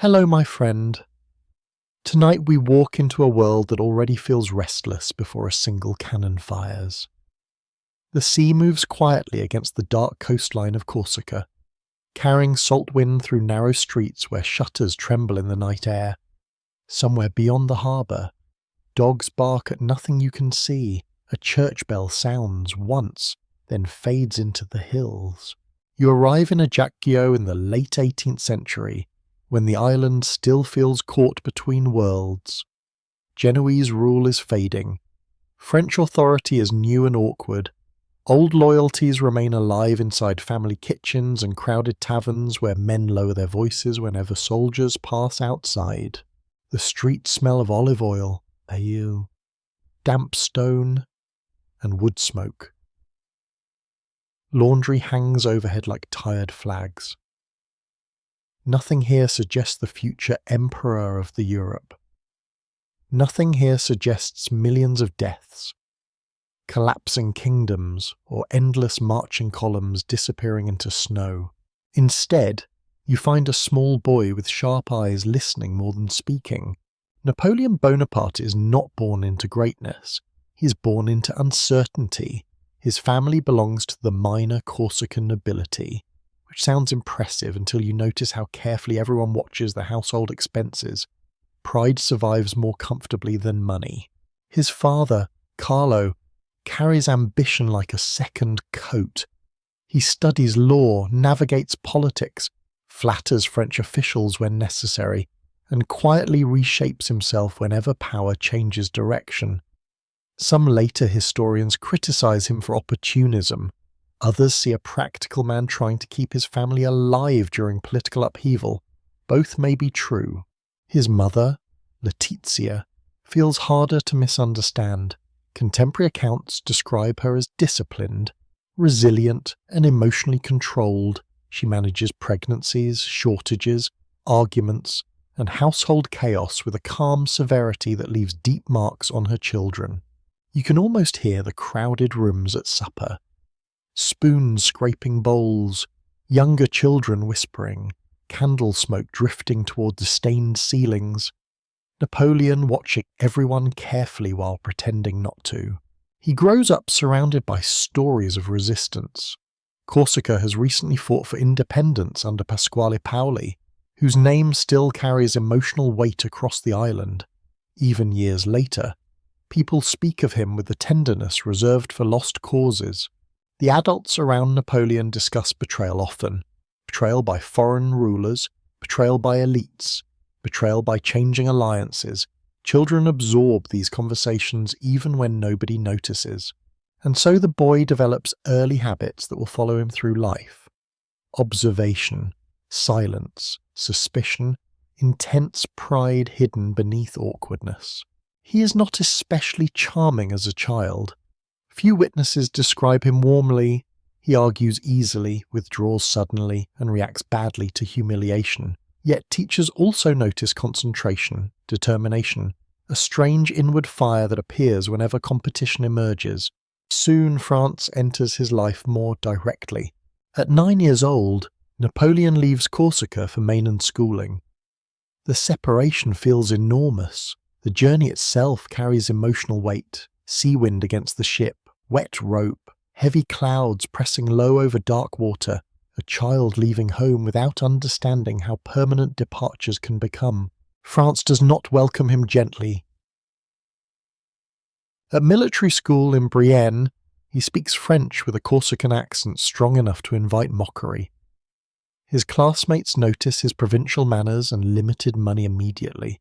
Hello, my friend. Tonight we walk into a world that already feels restless before a single cannon fires. The sea moves quietly against the dark coastline of Corsica, carrying salt wind through narrow streets where shutters tremble in the night air. Somewhere beyond the harbour, dogs bark at nothing you can see. A church bell sounds once, then fades into the hills. You arrive in Ajaccio in the late 18th century, when the island still feels caught between worlds. Genoese rule is fading. French authority is new and awkward. Old loyalties remain alive inside family kitchens and crowded taverns where men lower their voices whenever soldiers pass outside. The streets smell of olive oil, paille, damp stone, and wood smoke. Laundry hangs overhead like tired flags. Nothing here suggests the future emperor of the Europe. Nothing here suggests millions of deaths, collapsing kingdoms, or endless marching columns disappearing into snow. Instead, you find a small boy with sharp eyes listening more than speaking. Napoleon Bonaparte is not born into greatness. He is born into uncertainty. His family belongs to the minor Corsican nobility, which sounds impressive until you notice how carefully everyone watches the household expenses. Pride survives more comfortably than money. His father, Carlo, carries ambition like a second coat. He studies law, navigates politics, flatters French officials when necessary, and quietly reshapes himself whenever power changes direction. Some later historians criticize him for opportunism. Others see a practical man trying to keep his family alive during political upheaval. Both may be true. His mother, Letizia, feels harder to misunderstand. Contemporary accounts describe her as disciplined, resilient, and emotionally controlled. She manages pregnancies, shortages, arguments, and household chaos with a calm severity that leaves deep marks on her children. You can almost hear the crowded rooms at supper. Spoons scraping bowls, younger children whispering, candle smoke drifting toward the stained ceilings. Napoleon watching everyone carefully while pretending not to. He grows up surrounded by stories of resistance. Corsica has recently fought for independence under Pasquale Paoli, whose name still carries emotional weight across the island. Even years later, people speak of him with the tenderness reserved for lost causes. The adults around Napoleon discuss betrayal often. Betrayal by foreign rulers, betrayal by elites, betrayal by changing alliances. Children absorb these conversations even when nobody notices. And so the boy develops early habits that will follow him through life. Observation, silence, suspicion, intense pride hidden beneath awkwardness. He is not especially charming as a child. Few witnesses describe him warmly. He argues easily, withdraws suddenly, and reacts badly to humiliation. Yet teachers also notice concentration, determination, a strange inward fire that appears whenever competition emerges. Soon France enters his life more directly. At 9 years old, Napoleon leaves Corsica for mainland schooling. The separation feels enormous. The journey itself carries emotional weight. Sea wind against the ship, wet rope, heavy clouds pressing low over dark water, a child leaving home without understanding how permanent departures can become. France does not welcome him gently. At military school in Brienne, he speaks French with a Corsican accent strong enough to invite mockery. His classmates notice his provincial manners and limited money immediately.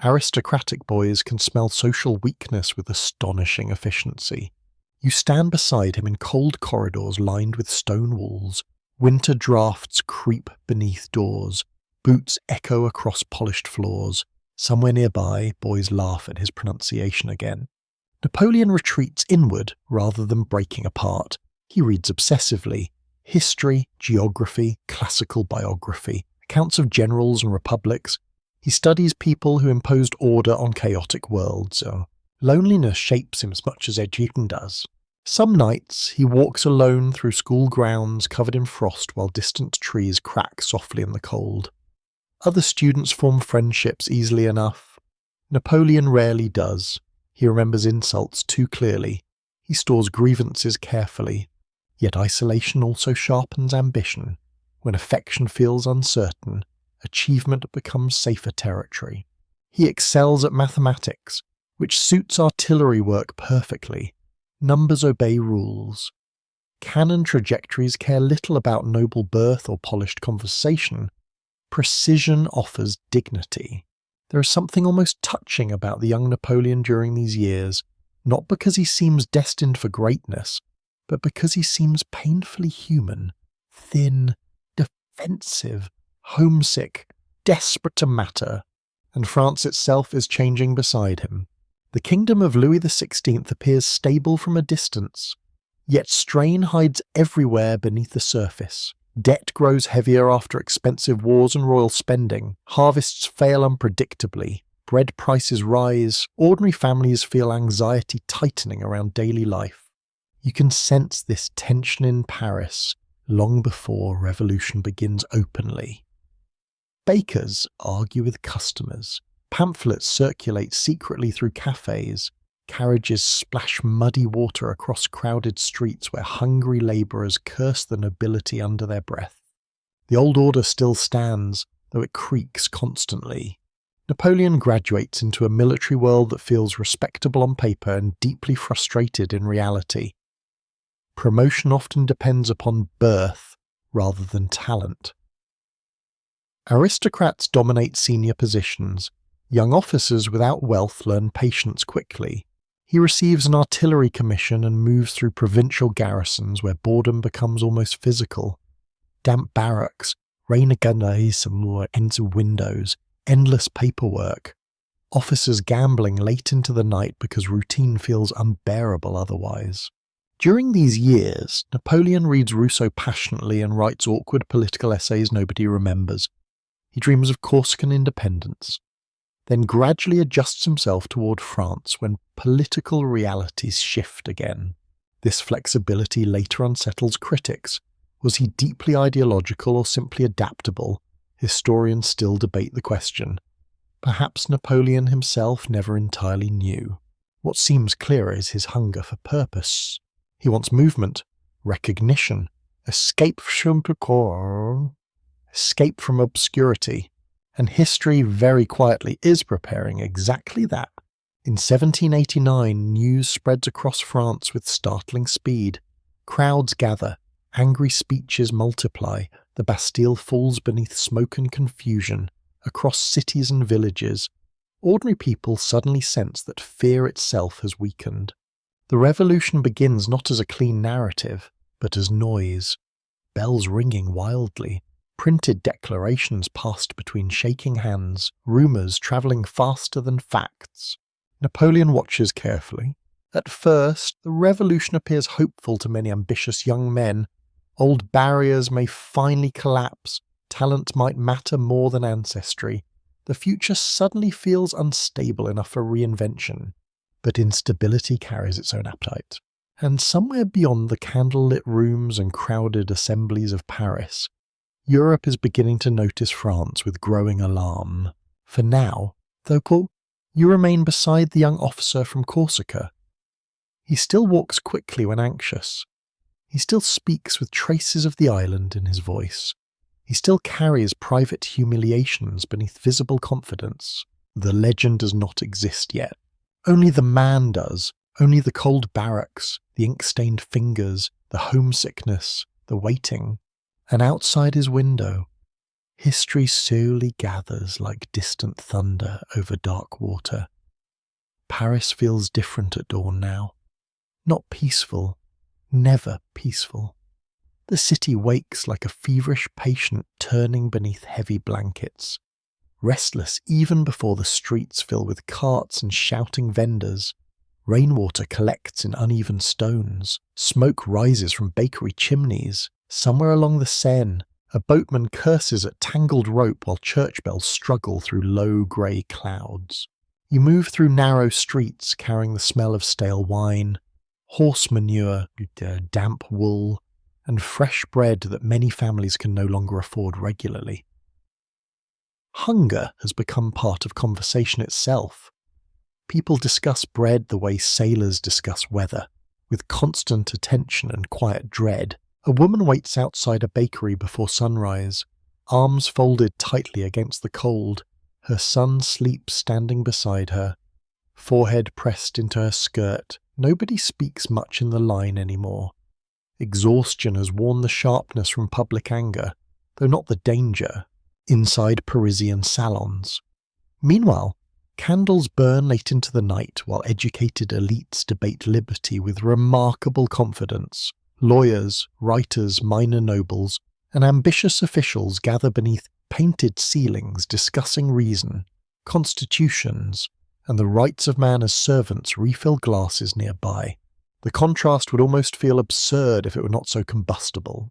Aristocratic boys can smell social weakness with astonishing efficiency. You stand beside him in cold corridors lined with stone walls. Winter drafts creep beneath doors. Boots echo across polished floors. Somewhere nearby, boys laugh at his pronunciation again. Napoleon retreats inward rather than breaking apart. He reads obsessively. History, geography, classical biography, accounts of generals and republics. He studies people who imposed order on chaotic worlds. Loneliness shapes him as much as education does. Some nights he walks alone through school grounds covered in frost while distant trees crack softly in the cold. Other students form friendships easily enough. Napoleon rarely does. He remembers insults too clearly. He stores grievances carefully. Yet isolation also sharpens ambition. When affection feels uncertain, achievement becomes safer territory. He excels at mathematics, which suits artillery work perfectly. Numbers obey rules. Cannon trajectories care little about noble birth or polished conversation. Precision offers dignity. There is something almost touching about the young Napoleon during these years, not because he seems destined for greatness, but because he seems painfully human, thin, defensive, homesick, desperate to matter, and France itself is changing beside him. The kingdom of Louis XVI appears stable from a distance, yet strain hides everywhere beneath the surface. Debt grows heavier after expensive wars and royal spending. Harvests fail unpredictably. Bread prices rise. Ordinary families feel anxiety tightening around daily life. You can sense this tension in Paris long before revolution begins openly. Bakers argue with customers. Pamphlets circulate secretly through cafes. Carriages splash muddy water across crowded streets where hungry labourers curse the nobility under their breath. The old order still stands, though it creaks constantly. Napoleon graduates into a military world that feels respectable on paper and deeply frustrated in reality. Promotion often depends upon birth rather than talent. Aristocrats dominate senior positions. Young officers without wealth learn patience quickly. He receives an artillery commission and moves through provincial garrisons where boredom becomes almost physical. Damp barracks, rain against windows, endless paperwork. Officers gambling late into the night because routine feels unbearable otherwise. During these years, Napoleon reads Rousseau passionately and writes awkward political essays nobody remembers. He dreams of Corsican independence, then gradually adjusts himself toward France when political realities shift again. This flexibility later unsettles critics. Was he deeply ideological or simply adaptable? Historians still debate the question. Perhaps Napoleon himself never entirely knew. What seems clearer is his hunger for purpose. He wants movement, recognition, escape from obscurity. And history, very quietly, is preparing exactly that. In 1789, news spreads across France with startling speed. Crowds gather, angry speeches multiply, the Bastille falls beneath smoke and confusion. Across cities and villages, ordinary people suddenly sense that fear itself has weakened. The revolution begins not as a clean narrative, but as noise. Bells ringing wildly. Printed declarations passed between shaking hands, rumours travelling faster than facts. Napoleon watches carefully. At first, the revolution appears hopeful to many ambitious young men. Old barriers may finally collapse. Talent might matter more than ancestry. The future suddenly feels unstable enough for reinvention. But instability carries its own appetite. And somewhere beyond the candlelit rooms and crowded assemblies of Paris, Europe is beginning to notice France with growing alarm. For now, though, you remain beside the young officer from Corsica. He still walks quickly when anxious. He still speaks with traces of the island in his voice. He still carries private humiliations beneath visible confidence. The legend does not exist yet. Only the man does. Only the cold barracks, the ink-stained fingers, the homesickness, the waiting. And outside his window, history slowly gathers like distant thunder over dark water. Paris feels different at dawn now. Not peaceful, never peaceful. The city wakes like a feverish patient turning beneath heavy blankets. Restless even before the streets fill with carts and shouting vendors. Rainwater collects in uneven stones. Smoke rises from bakery chimneys. Somewhere along the Seine, a boatman curses at tangled rope while church bells struggle through low grey clouds. You move through narrow streets carrying the smell of stale wine, horse manure, damp wool, and fresh bread that many families can no longer afford regularly. Hunger has become part of conversation itself. People discuss bread the way sailors discuss weather, with constant attention and quiet dread. A woman waits outside a bakery before sunrise, arms folded tightly against the cold. Her son sleeps standing beside her, forehead pressed into her skirt. Nobody speaks much in the line anymore. Exhaustion has worn the sharpness from public anger, though not the danger, inside Parisian salons. Meanwhile, candles burn late into the night while educated elites debate liberty with remarkable confidence. Lawyers, writers, minor nobles, and ambitious officials gather beneath painted ceilings discussing reason, constitutions, and the rights of man as servants refill glasses nearby. The contrast would almost feel absurd if it were not so combustible.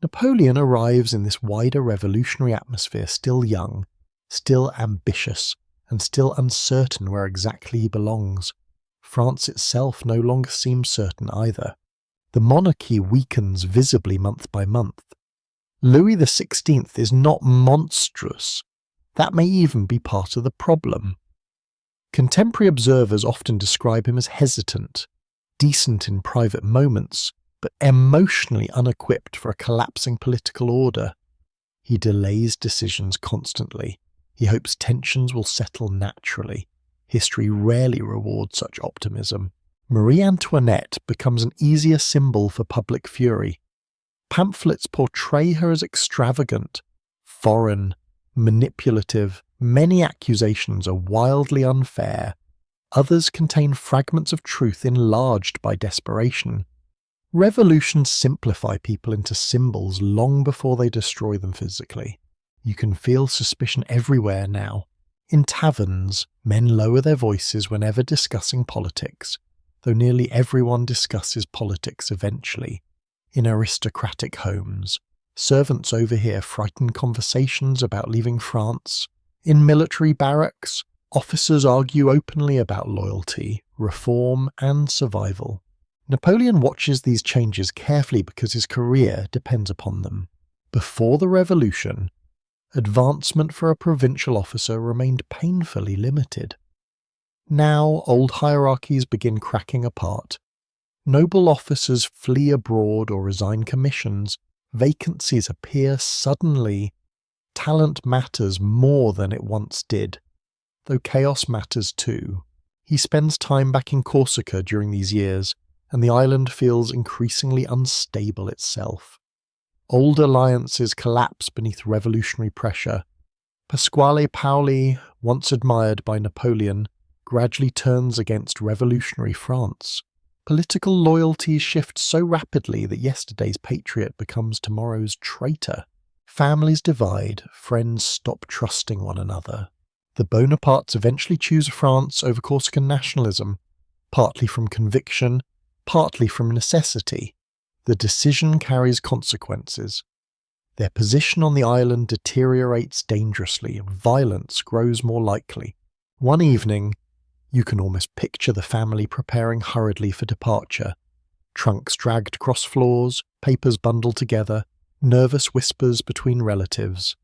Napoleon arrives in this wider revolutionary atmosphere still young, still ambitious, and still uncertain where exactly he belongs. France itself no longer seems certain either. The monarchy weakens visibly month by month. Louis XVI is not monstrous. That may even be part of the problem. Contemporary observers often describe him as hesitant, decent in private moments, but emotionally unequipped for a collapsing political order. He delays decisions constantly. He hopes tensions will settle naturally. History rarely rewards such optimism. Marie Antoinette becomes an easier symbol for public fury. Pamphlets portray her as extravagant, foreign, manipulative. Many accusations are wildly unfair. Others contain fragments of truth enlarged by desperation. Revolutions simplify people into symbols long before they destroy them physically. You can feel suspicion everywhere now. In taverns, men lower their voices whenever discussing politics, though nearly everyone discusses politics eventually. In aristocratic homes, servants overhear frightened conversations about leaving France. In military barracks, officers argue openly about loyalty, reform, and survival. Napoleon watches these changes carefully because his career depends upon them. Before the revolution, advancement for a provincial officer remained painfully limited. Now, old hierarchies begin cracking apart. Noble officers flee abroad or resign commissions. Vacancies appear suddenly. Talent matters more than it once did, though chaos matters too. He spends time back in Corsica during these years, and the island feels increasingly unstable itself. Old alliances collapse beneath revolutionary pressure. Pasquale Paoli, once admired by Napoleon, gradually turns against revolutionary France. Political loyalties shift so rapidly that yesterday's patriot becomes tomorrow's traitor. Families divide, friends stop trusting one another. The Bonapartes eventually choose France over Corsican nationalism, partly from conviction, partly from necessity. The decision carries consequences. Their position on the island deteriorates dangerously, and violence grows more likely. One evening, you can almost picture the family preparing hurriedly for departure. Trunks dragged across floors, papers bundled together, nervous whispers between relatives.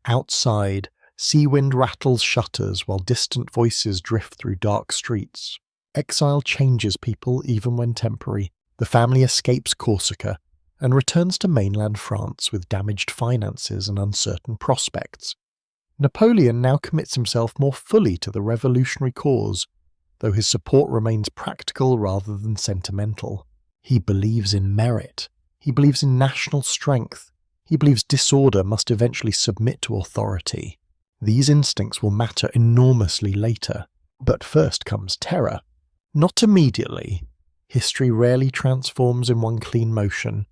Outside, sea wind rattles shutters while distant voices drift through dark streets. Exile changes people even when temporary. The family escapes Corsica and returns to mainland France with damaged finances and uncertain prospects. Napoleon now commits himself more fully to the revolutionary cause, though his support remains practical rather than sentimental. He believes in merit. He believes in national strength. He believes disorder must eventually submit to authority. These instincts will matter enormously later, but first comes terror. Not immediately. History rarely transforms in one clean motion.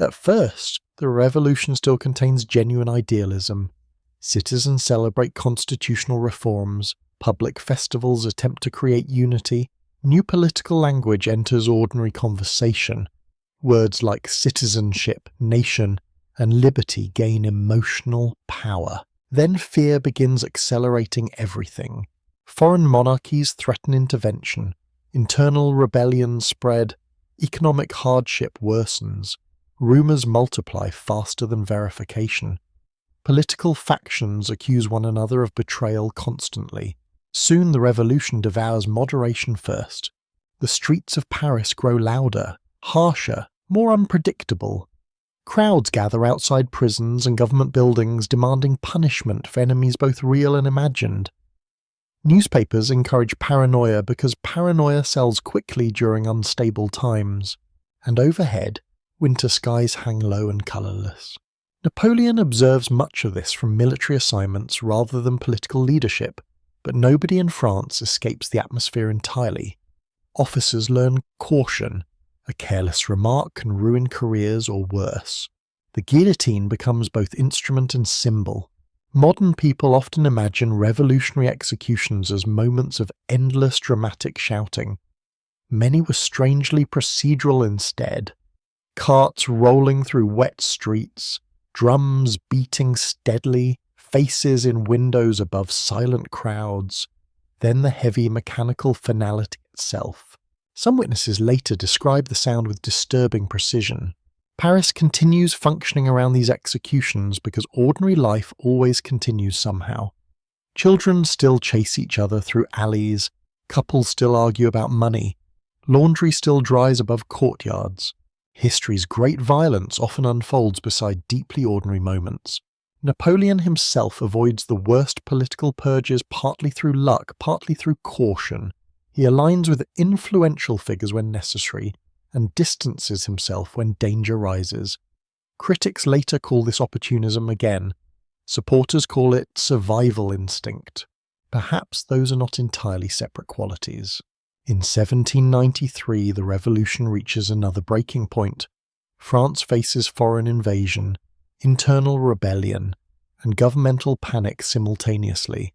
At first, the revolution still contains genuine idealism. Citizens celebrate constitutional reforms, public festivals attempt to create unity, new political language enters ordinary conversation. Words like citizenship, nation, and liberty gain emotional power. Then fear begins accelerating everything. Foreign monarchies threaten intervention. Internal rebellions spread. Economic hardship worsens. Rumours multiply faster than verification. Political factions accuse one another of betrayal constantly. Soon the revolution devours moderation first. The streets of Paris grow louder, harsher, more unpredictable. Crowds gather outside prisons and government buildings demanding punishment for enemies both real and imagined. Newspapers encourage paranoia because paranoia sells quickly during unstable times. And overhead, winter skies hang low and colourless. Napoleon observes much of this from military assignments rather than political leadership, but nobody in France escapes the atmosphere entirely. Officers learn caution. A careless remark can ruin careers or worse. The guillotine becomes both instrument and symbol. Modern people often imagine revolutionary executions as moments of endless dramatic shouting. Many were strangely procedural instead. Carts rolling through wet streets, drums beating steadily, faces in windows above silent crowds, then the heavy mechanical finality itself. Some witnesses later describe the sound with disturbing precision. Paris continues functioning around these executions because ordinary life always continues somehow. Children still chase each other through alleys, couples still argue about money, laundry still dries above courtyards. History's great violence often unfolds beside deeply ordinary moments. Napoleon himself avoids the worst political purges partly through luck, partly through caution. He aligns with influential figures when necessary, and distances himself when danger rises. Critics later call this opportunism again. Supporters call it survival instinct. Perhaps those are not entirely separate qualities. In 1793, the revolution reaches another breaking point. France faces foreign invasion, internal rebellion, and governmental panic simultaneously.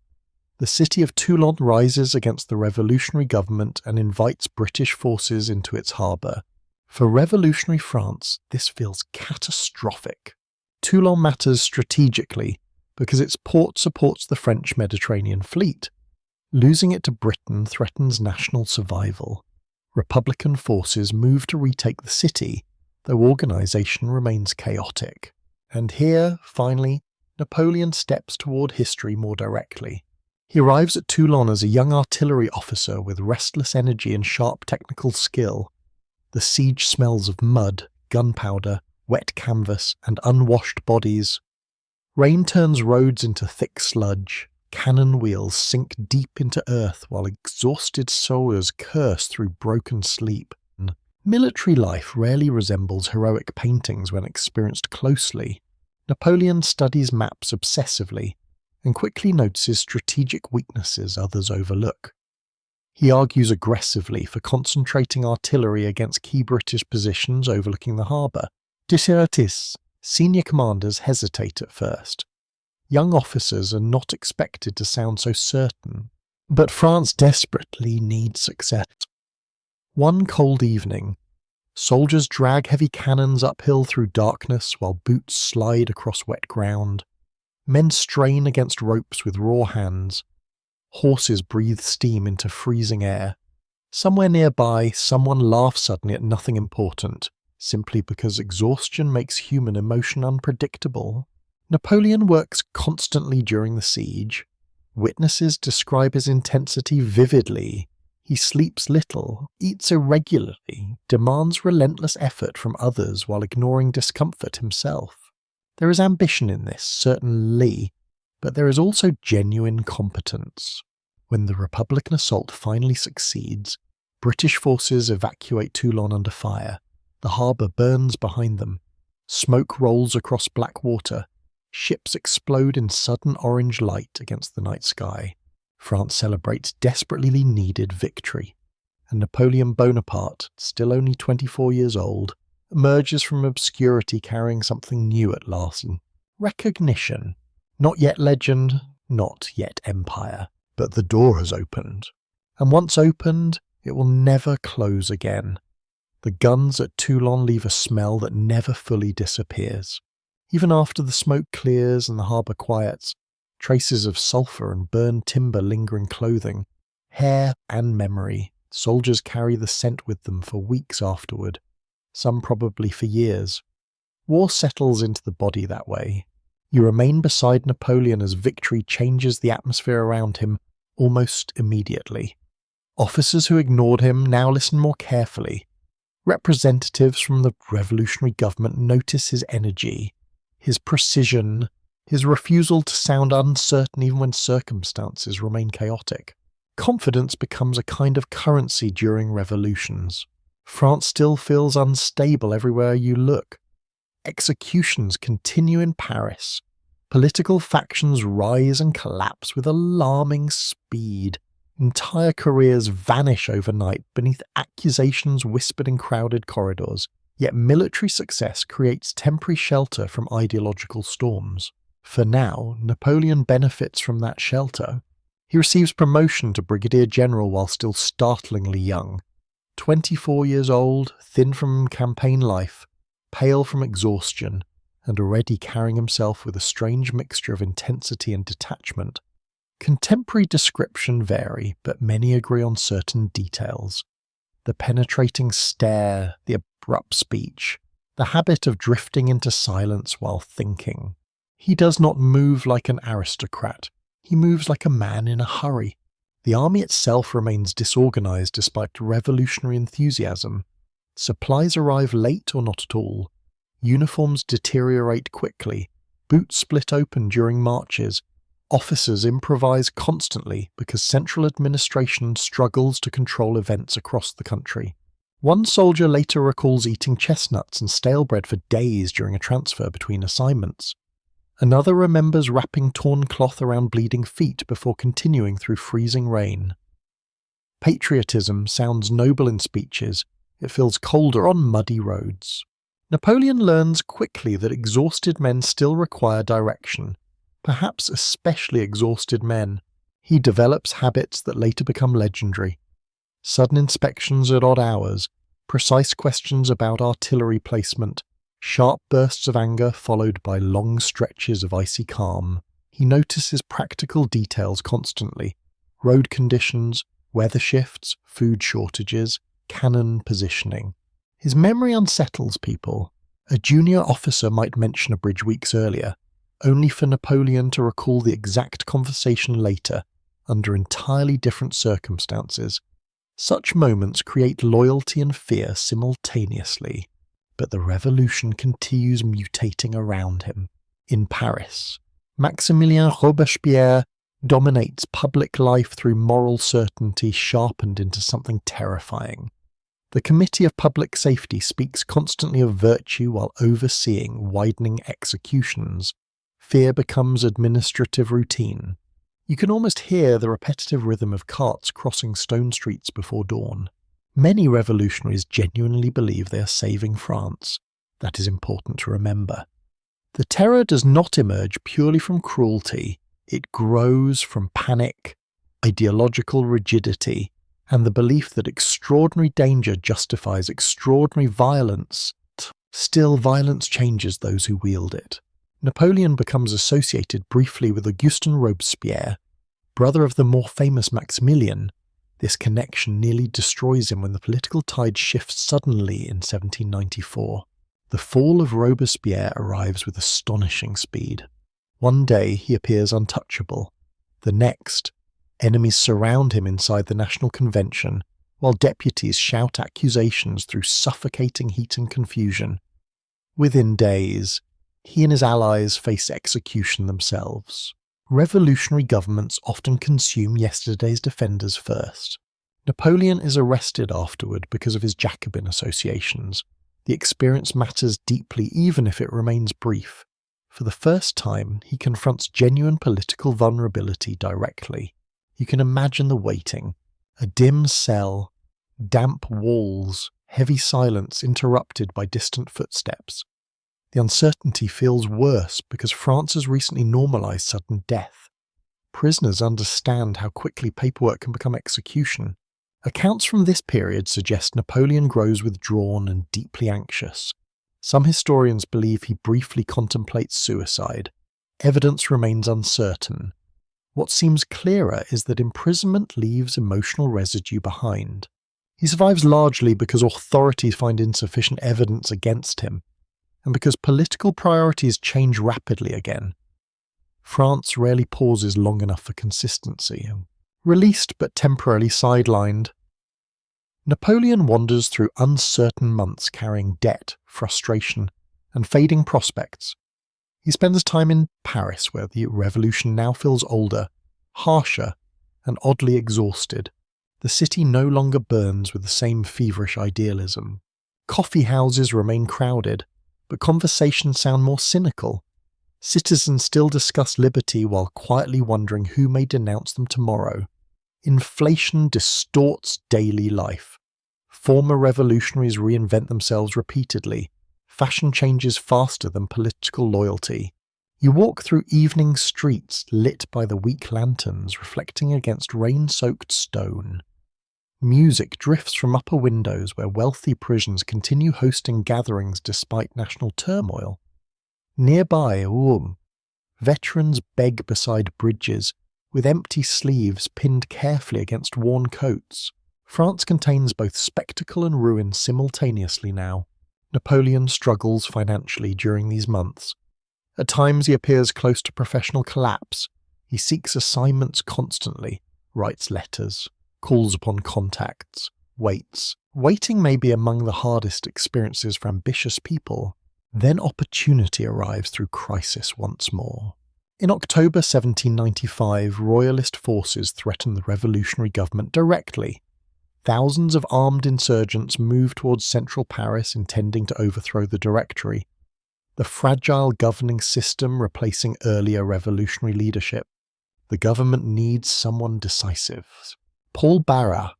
The city of Toulon rises against the revolutionary government and invites British forces into its harbour. For revolutionary France, this feels catastrophic. Toulon matters strategically because its port supports the French Mediterranean fleet. Losing it to Britain threatens national survival. Republican forces move to retake the city, though organisation remains chaotic. And here, finally, Napoleon steps toward history more directly. He arrives at Toulon as a young artillery officer with restless energy and sharp technical skill. The siege smells of mud, gunpowder, wet canvas, and unwashed bodies. Rain turns roads into thick sludge. Cannon wheels sink deep into earth while exhausted soldiers curse through broken sleep. Military life rarely resembles heroic paintings when experienced closely. Napoleon studies maps obsessively and quickly notices strategic weaknesses others overlook. He argues aggressively for concentrating artillery against key British positions overlooking the harbour. Disparates, senior commanders hesitate at first. Young officers are not expected to sound so certain, but France desperately needs success. One cold evening, soldiers drag heavy cannons uphill through darkness while boots slide across wet ground. Men strain against ropes with raw hands. Horses breathe steam into freezing air. Somewhere nearby, someone laughs suddenly at nothing important, simply because exhaustion makes human emotion unpredictable. Napoleon works constantly during the siege. Witnesses describe his intensity vividly. He sleeps little, eats irregularly, demands relentless effort from others while ignoring discomfort himself. There is ambition in this, certainly, but there is also genuine competence. When the Republican assault finally succeeds, British forces evacuate Toulon under fire. The harbour burns behind them. Smoke rolls across black water. Ships explode in sudden orange light against the night sky. France celebrates desperately needed victory. And Napoleon Bonaparte, still only 24 years old, emerges from obscurity carrying something new at last. Recognition. Not yet legend, not yet empire. But the door has opened. And once opened, it will never close again. The guns at Toulon leave a smell that never fully disappears. Even after the smoke clears and the harbour quiets, traces of sulphur and burned timber linger in clothing, hair and memory. Soldiers carry the scent with them for weeks afterward, some probably for years. War settles into the body that way. You remain beside Napoleon as victory changes the atmosphere around him almost immediately. Officers who ignored him now listen more carefully. Representatives from the revolutionary government notice his energy, his precision, his refusal to sound uncertain even when circumstances remain chaotic. Confidence becomes a kind of currency during revolutions. France still feels unstable everywhere you look. Executions continue in Paris. Political factions rise and collapse with alarming speed. Entire careers vanish overnight beneath accusations whispered in crowded corridors. Yet military success creates temporary shelter from ideological storms. For now, Napoleon benefits from that shelter. He receives promotion to brigadier general while still startlingly young. 24 years old, thin from campaign life, pale from exhaustion, and already carrying himself with a strange mixture of intensity and detachment. Contemporary description vary, but many agree on certain details. The penetrating stare, the abrupt speech, the habit of drifting into silence while thinking. He does not move like an aristocrat. He moves like a man in a hurry. The army itself remains disorganized despite revolutionary enthusiasm. Supplies arrive late or not at all. Uniforms deteriorate quickly. Boots split open during marches. Officers improvise constantly because central administration struggles to control events across the country. One soldier later recalls eating chestnuts and stale bread for days during a transfer between assignments. Another remembers wrapping torn cloth around bleeding feet before continuing through freezing rain. Patriotism sounds noble in speeches. It feels colder on muddy roads. Napoleon learns quickly that exhausted men still require direction, perhaps especially exhausted men. He develops habits that later become legendary. Sudden inspections at odd hours, precise questions about artillery placement, sharp bursts of anger followed by long stretches of icy calm. He notices practical details constantly: road conditions, weather shifts, food shortages, cannon positioning. His memory unsettles people. A junior officer might mention a bridge weeks earlier, only for Napoleon to recall the exact conversation later, under entirely different circumstances. Such moments create loyalty and fear simultaneously. But the revolution continues mutating around him. In Paris, Maximilien Robespierre dominates public life through moral certainty sharpened into something terrifying. The Committee of Public Safety speaks constantly of virtue while overseeing widening executions. Fear becomes administrative routine. You can almost hear the repetitive rhythm of carts crossing stone streets before dawn. Many revolutionaries genuinely believe they are saving France. That is important to remember. The terror does not emerge purely from cruelty. It grows from panic, ideological rigidity, and the belief that extraordinary danger justifies extraordinary violence. Still, violence changes those who wield it. Napoleon becomes associated briefly with Augustin Robespierre, brother of the more famous Maximilian. This connection nearly destroys him when the political tide shifts suddenly in 1794. The fall of Robespierre arrives with astonishing speed. One day he appears untouchable. The next, enemies surround him inside the National Convention, while deputies shout accusations through suffocating heat and confusion. Within days, he and his allies face execution themselves. Revolutionary governments often consume yesterday's defenders first. Napoleon is arrested afterward because of his Jacobin associations. The experience matters deeply even if it remains brief. For the first time, he confronts genuine political vulnerability directly. You can imagine the waiting. A dim cell, damp walls, heavy silence interrupted by distant footsteps. The uncertainty feels worse because France has recently normalized sudden death. Prisoners understand how quickly paperwork can become execution. Accounts from this period suggest Napoleon grows withdrawn and deeply anxious. Some historians believe he briefly contemplates suicide. Evidence remains uncertain. What seems clearer is that imprisonment leaves emotional residue behind. He survives largely because authorities find insufficient evidence against him, and because political priorities change rapidly again. France rarely pauses long enough for consistency. Released but temporarily sidelined, Napoleon wanders through uncertain months carrying debt, frustration, and fading prospects. He spends time in Paris, where the revolution now feels older, harsher, and oddly exhausted. The city no longer burns with the same feverish idealism. Coffee houses remain crowded, but conversations sound more cynical. Citizens still discuss liberty while quietly wondering who may denounce them tomorrow. Inflation distorts daily life. Former revolutionaries reinvent themselves repeatedly. Fashion changes faster than political loyalty. You walk through evening streets lit by the weak lanterns reflecting against rain-soaked stone. Music drifts from upper windows where wealthy Parisians continue hosting gatherings despite national turmoil. Nearby, veterans beg beside bridges, with empty sleeves pinned carefully against worn coats. France contains both spectacle and ruin simultaneously now. Napoleon struggles financially during these months. At times he appears close to professional collapse. He seeks assignments constantly, writes letters, calls upon contacts, waits. Waiting may be among the hardest experiences for ambitious people. Then opportunity arrives through crisis once more. In October 1795, royalist forces threaten the revolutionary government directly. Thousands of armed insurgents move towards central Paris intending to overthrow the Directory, the fragile governing system replacing earlier revolutionary leadership. The government needs someone decisive. Paul Barras,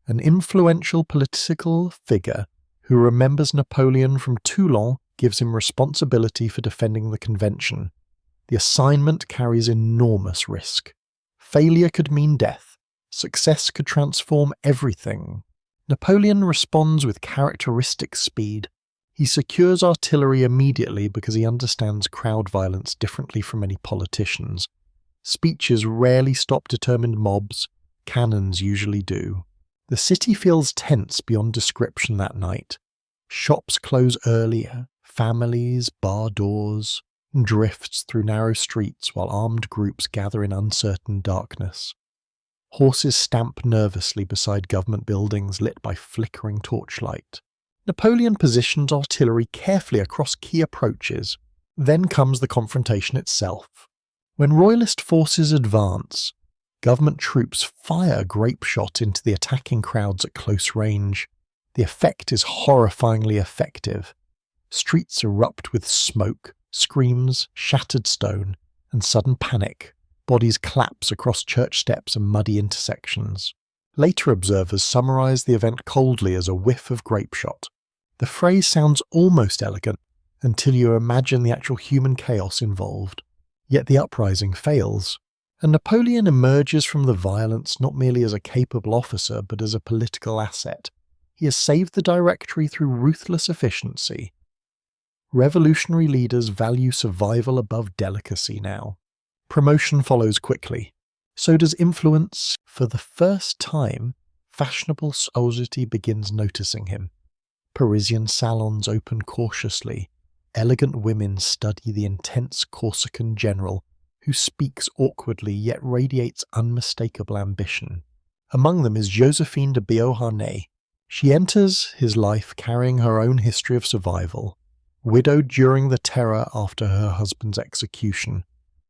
an influential political figure who remembers Napoleon from Toulon, gives him responsibility for defending the convention. The assignment carries enormous risk. Failure could mean death. Success could transform everything. Napoleon responds with characteristic speed. He secures artillery immediately because he understands crowd violence differently from many politicians. Speeches rarely stop determined mobs. Cannons usually do. The city feels tense beyond description that night. Shops close earlier. Families bar doors, drifts through narrow streets while armed groups gather in uncertain darkness. Horses stamp nervously beside government buildings lit by flickering torchlight. Napoleon positions artillery carefully across key approaches. Then comes the confrontation itself. When royalist forces advance, government troops fire grape shot into the attacking crowds at close range. The effect is horrifyingly effective. Streets erupt with smoke, screams, shattered stone, and sudden panic. Bodies collapse across church steps and muddy intersections. Later observers summarize the event coldly as a whiff of grape shot. The phrase sounds almost elegant until you imagine the actual human chaos involved. Yet the uprising fails, and Napoleon emerges from the violence not merely as a capable officer but as a political asset. He has saved the Directory through ruthless efficiency. Revolutionary leaders value survival above delicacy now. Promotion follows quickly. So does influence. For the first time, fashionable society begins noticing him. Parisian salons open cautiously. Elegant women study the intense Corsican general who speaks awkwardly yet radiates unmistakable ambition. Among them is Josephine de Beauharnais. She enters his life carrying her own history of survival. Widowed during the terror after her husband's execution,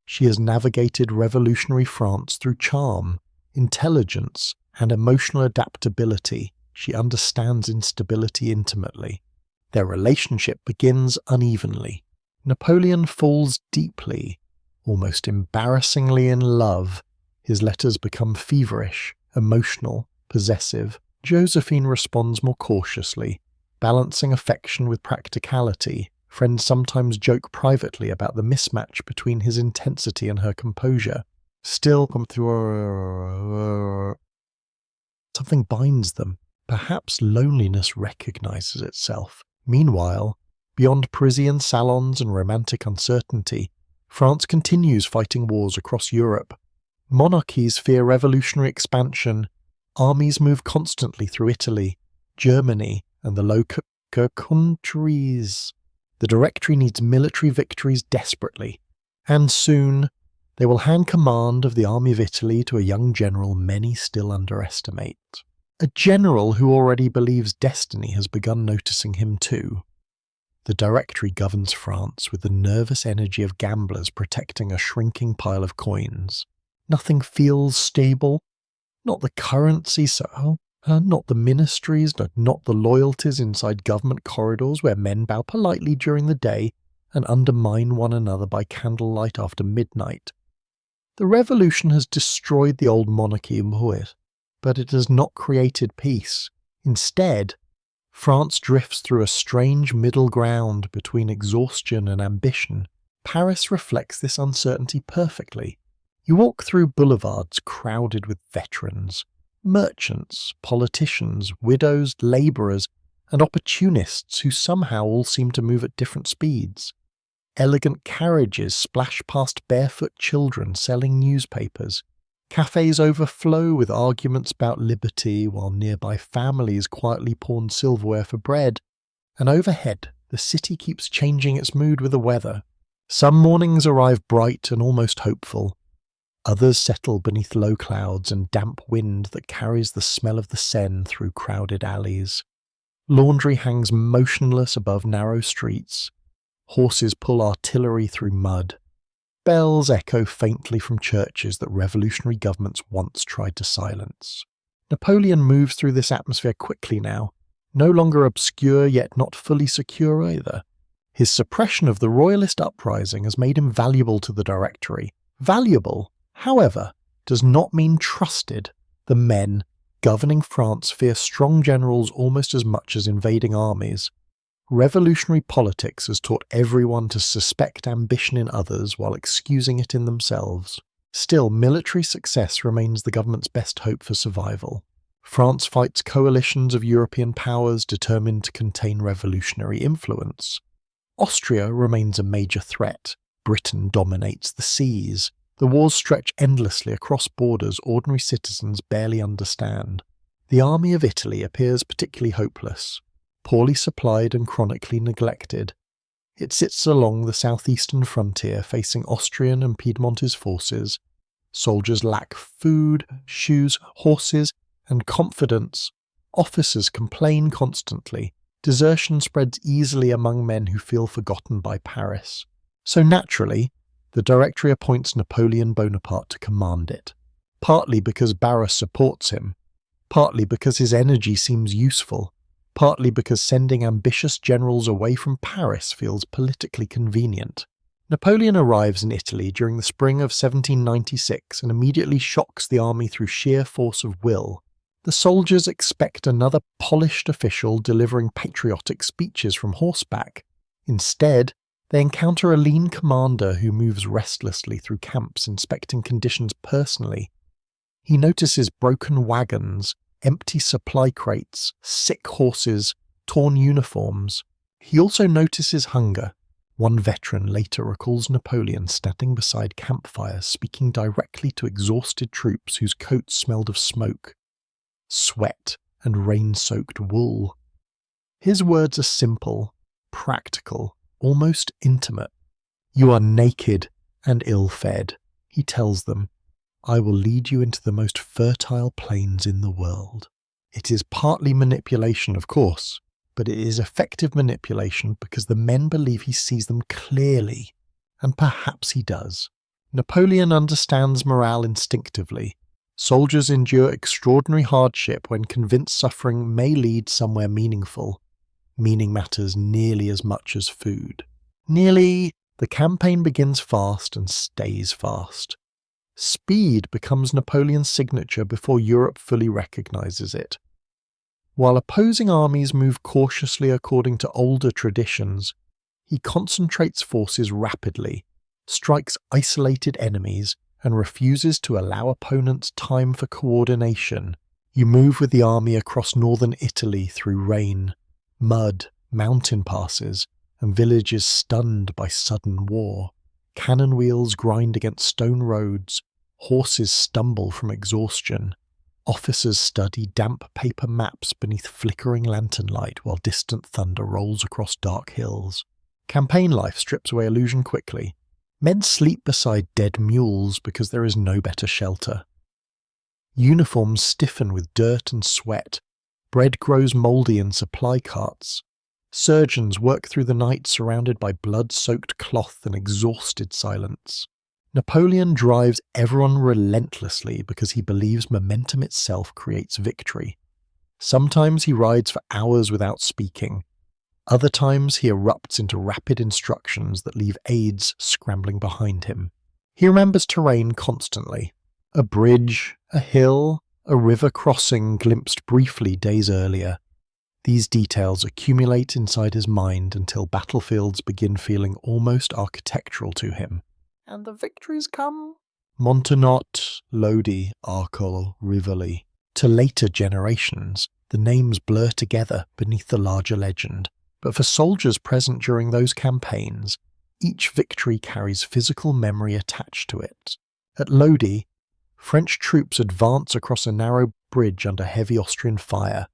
she has navigated revolutionary France through charm, intelligence, and emotional adaptability. She understands instability intimately. Their relationship begins unevenly. Napoleon falls deeply, almost embarrassingly in love. His letters become feverish, emotional, possessive. Josephine responds more cautiously, balancing affection with practicality. Friends sometimes joke privately about the mismatch between his intensity and her composure. Still, something binds them. Perhaps loneliness recognizes itself. Meanwhile, beyond Parisian salons and romantic uncertainty, France continues fighting wars across Europe. Monarchies fear revolutionary expansion. Armies move constantly through Italy, Germany, and the Low Countries. The Directory needs military victories desperately, and soon They will hand command of the army of Italy to a young general many still underestimate. A general who already believes destiny has begun noticing him too. The Directory governs France with the nervous energy of gamblers protecting a shrinking pile of coins. Nothing feels stable. Not the currency, not the ministries, not the loyalties inside government corridors where men bow politely during the day and undermine one another by candlelight after midnight. The revolution has destroyed the old monarchy in Bruges, but it has not created peace. Instead, France drifts through a strange middle ground between exhaustion and ambition. Paris reflects this uncertainty perfectly. You walk through boulevards crowded with veterans, merchants, politicians, widows, labourers, and opportunists who somehow all seem to move at different speeds. Elegant carriages splash past barefoot children selling newspapers. Cafes overflow with arguments about liberty, while nearby families quietly pawn silverware for bread. And overhead, the city keeps changing its mood with the weather. Some mornings arrive bright and almost hopeful. Others settle beneath low clouds and damp wind that carries the smell of the Seine through crowded alleys. Laundry hangs motionless above narrow streets. Horses pull artillery through mud. Bells echo faintly from churches that revolutionary governments once tried to silence. Napoleon moves through this atmosphere quickly now, no longer obscure yet not fully secure either. His suppression of the royalist uprising has made him valuable to the Directory. Valuable, however, does not mean trusted. The men governing France fear strong generals almost as much as invading armies. Revolutionary politics has taught everyone to suspect ambition in others while excusing it in themselves. Still, military success remains the government's best hope for survival. France fights coalitions of European powers determined to contain revolutionary influence. Austria remains a major threat. Britain dominates the seas. The wars stretch endlessly across borders ordinary citizens barely understand. The army of Italy appears particularly hopeless. Poorly supplied and chronically neglected. It sits along the southeastern frontier facing Austrian and Piedmontese forces. Soldiers lack food, shoes, horses, and confidence. Officers complain constantly. Desertion spreads easily among men who feel forgotten by Paris. So naturally, the Directory appoints Napoleon Bonaparte to command it. Partly because Barras supports him. Partly because his energy seems useful. Partly because sending ambitious generals away from Paris feels politically convenient. Napoleon arrives in Italy during the spring of 1796 and immediately shocks the army through sheer force of will. The soldiers expect another polished official delivering patriotic speeches from horseback. Instead, they encounter a lean commander who moves restlessly through camps inspecting conditions personally. He notices broken wagons, empty supply crates, sick horses, torn uniforms. He also notices hunger. One veteran later recalls Napoleon standing beside campfires speaking directly to exhausted troops whose coats smelled of smoke, sweat, and rain-soaked wool. His words are simple, practical, almost intimate. "You are naked and ill-fed," he tells them. "I will lead you into the most fertile plains in the world." It is partly manipulation, of course, but it is effective manipulation because the men believe he sees them clearly, and perhaps he does. Napoleon understands morale instinctively. Soldiers endure extraordinary hardship when convinced suffering may lead somewhere meaningful. Meaning matters nearly as much as food. The campaign begins fast and stays fast. Speed becomes Napoleon's signature before Europe fully recognizes it. While opposing armies move cautiously according to older traditions, he concentrates forces rapidly, strikes isolated enemies, and refuses to allow opponents time for coordination. You move with the army across northern Italy through rain, mud, mountain passes, and villages stunned by sudden war. Cannon wheels grind against stone roads, horses stumble from exhaustion. Officers study damp paper maps beneath flickering lantern light while distant thunder rolls across dark hills. Campaign life strips away illusion quickly. Men sleep beside dead mules because there is no better shelter. Uniforms stiffen with dirt and sweat. Bread grows mouldy in supply carts. Surgeons work through the night surrounded by blood-soaked cloth and exhausted silence. Napoleon drives everyone relentlessly because he believes momentum itself creates victory. Sometimes he rides for hours without speaking. Other times he erupts into rapid instructions that leave aides scrambling behind him. He remembers terrain constantly. A bridge, a hill, a river crossing glimpsed briefly days earlier. These details accumulate inside his mind until battlefields begin feeling almost architectural to him. And the victories come. Montenotte, Lodi, Arcole, Rivoli. To later generations, the names blur together beneath the larger legend. But for soldiers present during those campaigns, each victory carries physical memory attached to it. At Lodi, French troops advance across a narrow bridge under heavy Austrian fire.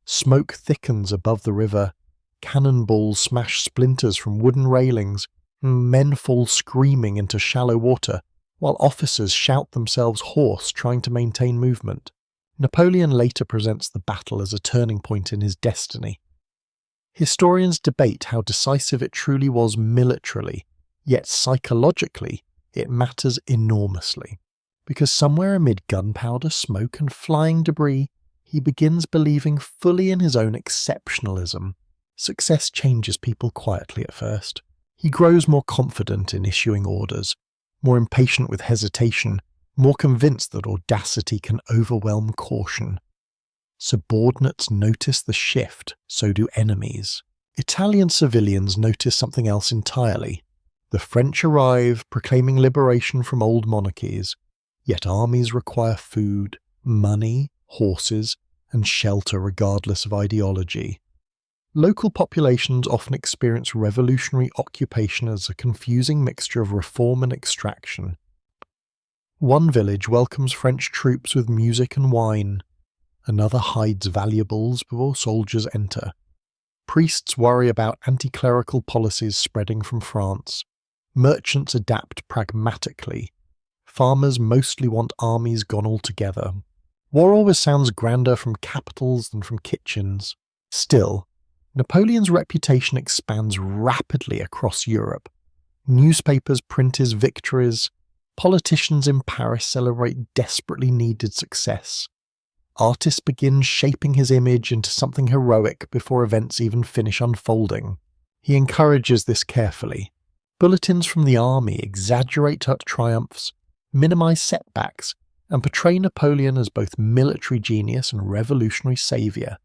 Smoke thickens above the river. Cannonballs smash splinters from wooden railings. Men fall screaming into shallow water, while officers shout themselves hoarse trying to maintain movement. Napoleon later presents the battle as a turning point in his destiny. Historians debate how decisive it truly was militarily, yet psychologically it matters enormously. Because somewhere amid gunpowder, smoke and flying debris, he begins believing fully in his own exceptionalism. Success changes people quietly at first. He grows more confident in issuing orders, more impatient with hesitation, more convinced that audacity can overwhelm caution. Subordinates notice the shift, so do enemies. Italian civilians notice something else entirely. The French arrive, proclaiming liberation from old monarchies, yet armies require food, money, horses, and shelter regardless of ideology. Local populations often experience revolutionary occupation as a confusing mixture of reform and extraction. One village welcomes French troops with music and wine. Another hides valuables before soldiers enter. Priests worry about anti-clerical policies spreading from France. Merchants adapt pragmatically. Farmers mostly want armies gone altogether. War always sounds grander from capitals than from kitchens. Still, Napoleon's reputation expands rapidly across Europe. Newspapers print his victories. Politicians in Paris celebrate desperately needed success. Artists begin shaping his image into something heroic before events even finish unfolding. He encourages this carefully. Bulletins from the army exaggerate her triumphs, minimize setbacks, and portray Napoleon as both military genius and revolutionary saviour.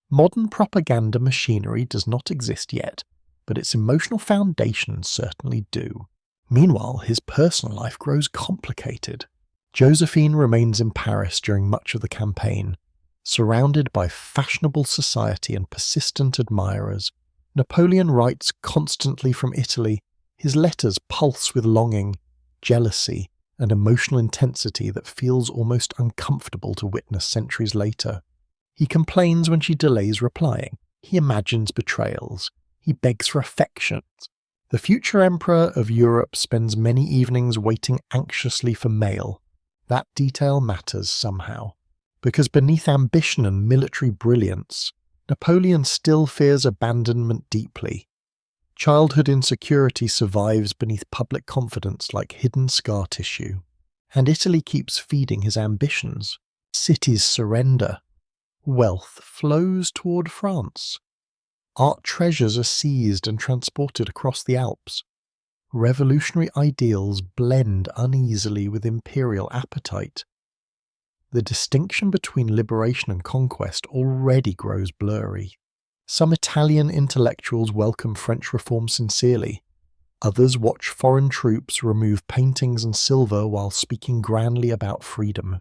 Modern propaganda machinery does not exist yet, but its emotional foundations certainly do. Meanwhile, his personal life grows complicated. Josephine remains in Paris during much of the campaign. Surrounded by fashionable society and persistent admirers, Napoleon writes constantly from Italy. His letters pulse with longing, jealousy, and emotional intensity that feels almost uncomfortable to witness centuries later. He complains when she delays replying. He imagines betrayals. He begs for affection. The future emperor of Europe spends many evenings waiting anxiously for mail. That detail matters somehow. Because beneath ambition and military brilliance, Napoleon still fears abandonment deeply. Childhood insecurity survives beneath public confidence like hidden scar tissue. And Italy keeps feeding his ambitions. Cities surrender. Wealth flows toward France. Art treasures are seized and transported across the Alps. Revolutionary ideals blend uneasily with imperial appetite. The distinction between liberation and conquest already grows blurry. Some Italian intellectuals welcome French reform sincerely. Others watch foreign troops remove paintings and silver while speaking grandly about freedom.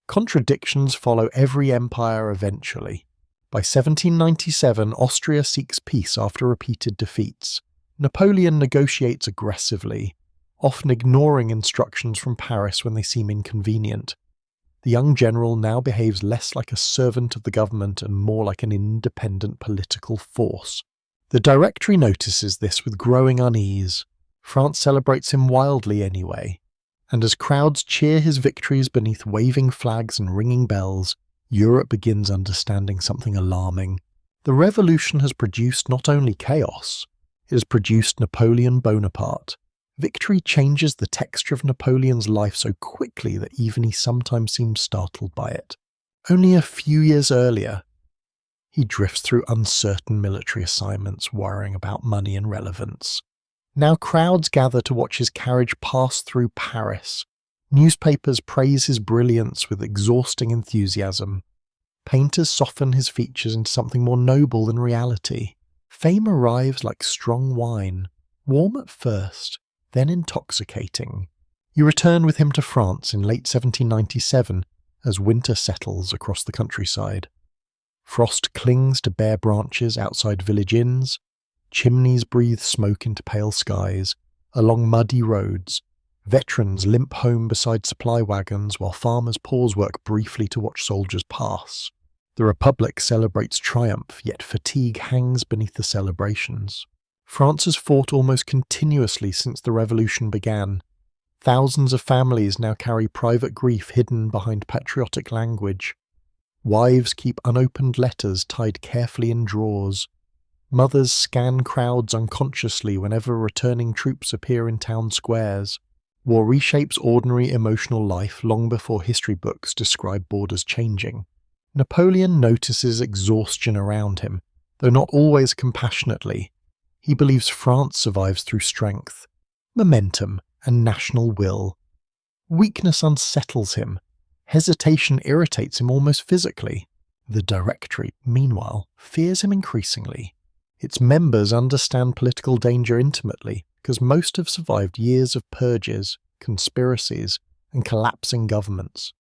Contradictions follow every empire eventually. By 1797, Austria seeks peace after repeated defeats. Napoleon negotiates aggressively, often ignoring instructions from Paris when they seem inconvenient. The young general now behaves less like a servant of the government and more like an independent political force. The Directory notices this with growing unease. France celebrates him wildly anyway, and as crowds cheer his victories beneath waving flags and ringing bells, Europe begins understanding something alarming. The revolution has produced not only chaos, it has produced Napoleon Bonaparte. Victory changes the texture of Napoleon's life so quickly that even he sometimes seems startled by it. Only a few years earlier, he drifts through uncertain military assignments, worrying about money and relevance. Now crowds gather to watch his carriage pass through Paris. Newspapers praise his brilliance with exhausting enthusiasm. Painters soften his features into something more noble than reality. Fame arrives like strong wine, warm at first, then intoxicating. You return with him to France in late 1797 as winter settles across the countryside. Frost clings to bare branches outside village inns, chimneys breathe smoke into pale skies. Along muddy roads, veterans limp home beside supply wagons while farmers pause work briefly to watch soldiers pass. The Republic celebrates triumph, yet fatigue hangs beneath the celebrations. France has fought almost continuously since the revolution began. Thousands of families now carry private grief hidden behind patriotic language. Wives keep unopened letters tied carefully in drawers. Mothers scan crowds unconsciously whenever returning troops appear in town squares. War reshapes ordinary emotional life long before history books describe borders changing. Napoleon notices exhaustion around him, though not always compassionately. He believes France survives through strength, momentum, and national will. Weakness unsettles him. Hesitation irritates him almost physically. The Directory, meanwhile, fears him increasingly. Its members understand political danger intimately, because most have survived years of purges, conspiracies, and collapsing governments.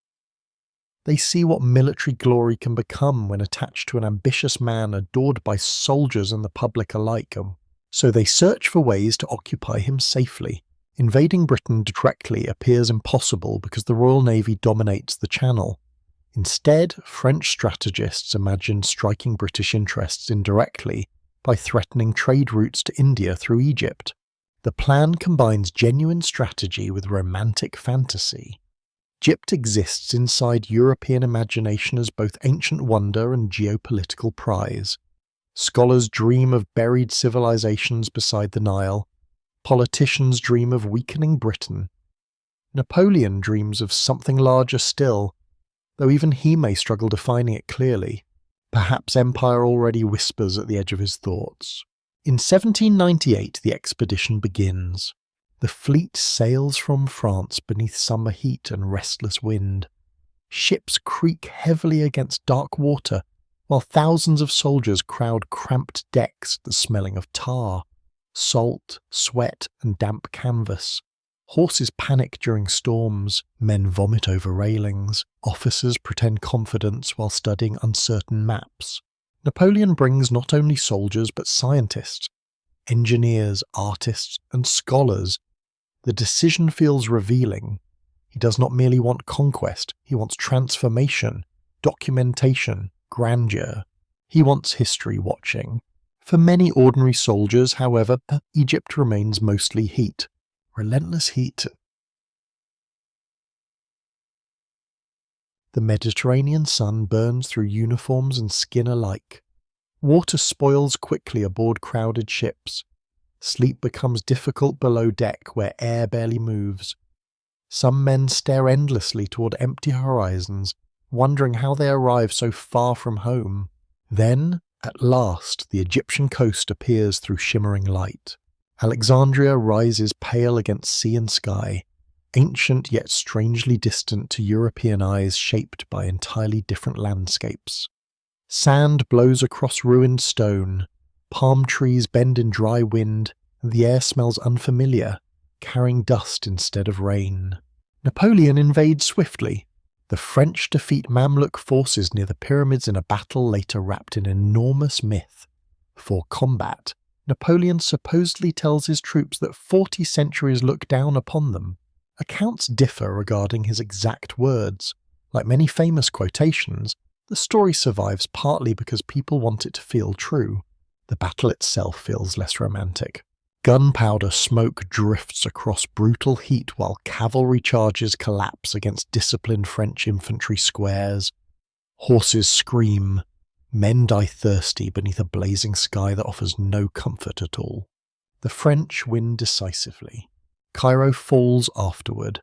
They see what military glory can become when attached to an ambitious man adored by soldiers and the public alike, so they search for ways to occupy him safely. Invading Britain directly appears impossible because the Royal Navy dominates the Channel. Instead, French strategists imagined striking British interests indirectly by threatening trade routes to India through Egypt. The plan combines genuine strategy with romantic fantasy. Egypt exists inside European imagination as both ancient wonder and geopolitical prize. Scholars dream of buried civilizations beside the Nile. Politicians dream of weakening Britain. Napoleon dreams of something larger still, though even he may struggle defining it clearly. Perhaps empire already whispers at the edge of his thoughts. In 1798 the expedition begins. The fleet sails from France beneath summer heat and restless wind. Ships creak heavily against dark water, while thousands of soldiers crowd cramped decks, the smelling of tar, salt, sweat, and damp canvas. Horses panic during storms, men vomit over railings, officers pretend confidence while studying uncertain maps. Napoleon brings not only soldiers but scientists, engineers, artists, and scholars. The decision feels revealing. He does not merely want conquest, he wants transformation, documentation, grandeur. He wants history watching. For many ordinary soldiers, however, Egypt remains mostly heat. Relentless heat. The Mediterranean sun burns through uniforms and skin alike. Water spoils quickly aboard crowded ships. Sleep becomes difficult below deck where air barely moves. Some men stare endlessly toward empty horizons, wondering how they arrive so far from home. Then, at last, the Egyptian coast appears through shimmering light. Alexandria rises pale against sea and sky, ancient yet strangely distant to European eyes shaped by entirely different landscapes. Sand blows across ruined stone, palm trees bend in dry wind, and the air smells unfamiliar, carrying dust instead of rain. Napoleon invades swiftly. The French defeat Mamluk forces near the pyramids in a battle later wrapped in enormous myth. Before combat, Napoleon supposedly tells his troops that 40 centuries look down upon them. Accounts differ regarding his exact words. Like many famous quotations, the story survives partly because people want it to feel true. The battle itself feels less romantic. Gunpowder smoke drifts across brutal heat while cavalry charges collapse against disciplined French infantry squares. Horses scream. Men die thirsty beneath a blazing sky that offers no comfort at all. The French win decisively. Cairo falls afterward,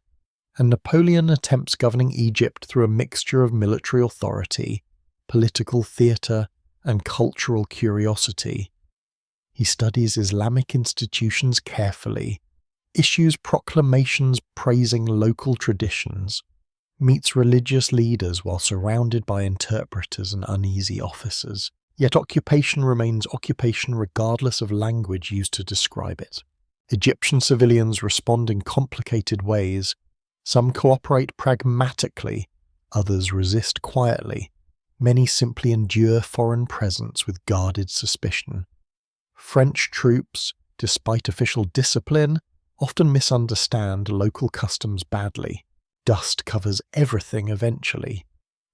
and Napoleon attempts governing Egypt through a mixture of military authority, political theatre, and cultural curiosity. He studies Islamic institutions carefully, issues proclamations praising local traditions, meets religious leaders while surrounded by interpreters and uneasy officers. Yet occupation remains occupation regardless of language used to describe it. Egyptian civilians respond in complicated ways. Some cooperate pragmatically, others resist quietly. Many simply endure foreign presence with guarded suspicion. French troops, despite official discipline, often misunderstand local customs badly. Dust covers everything eventually.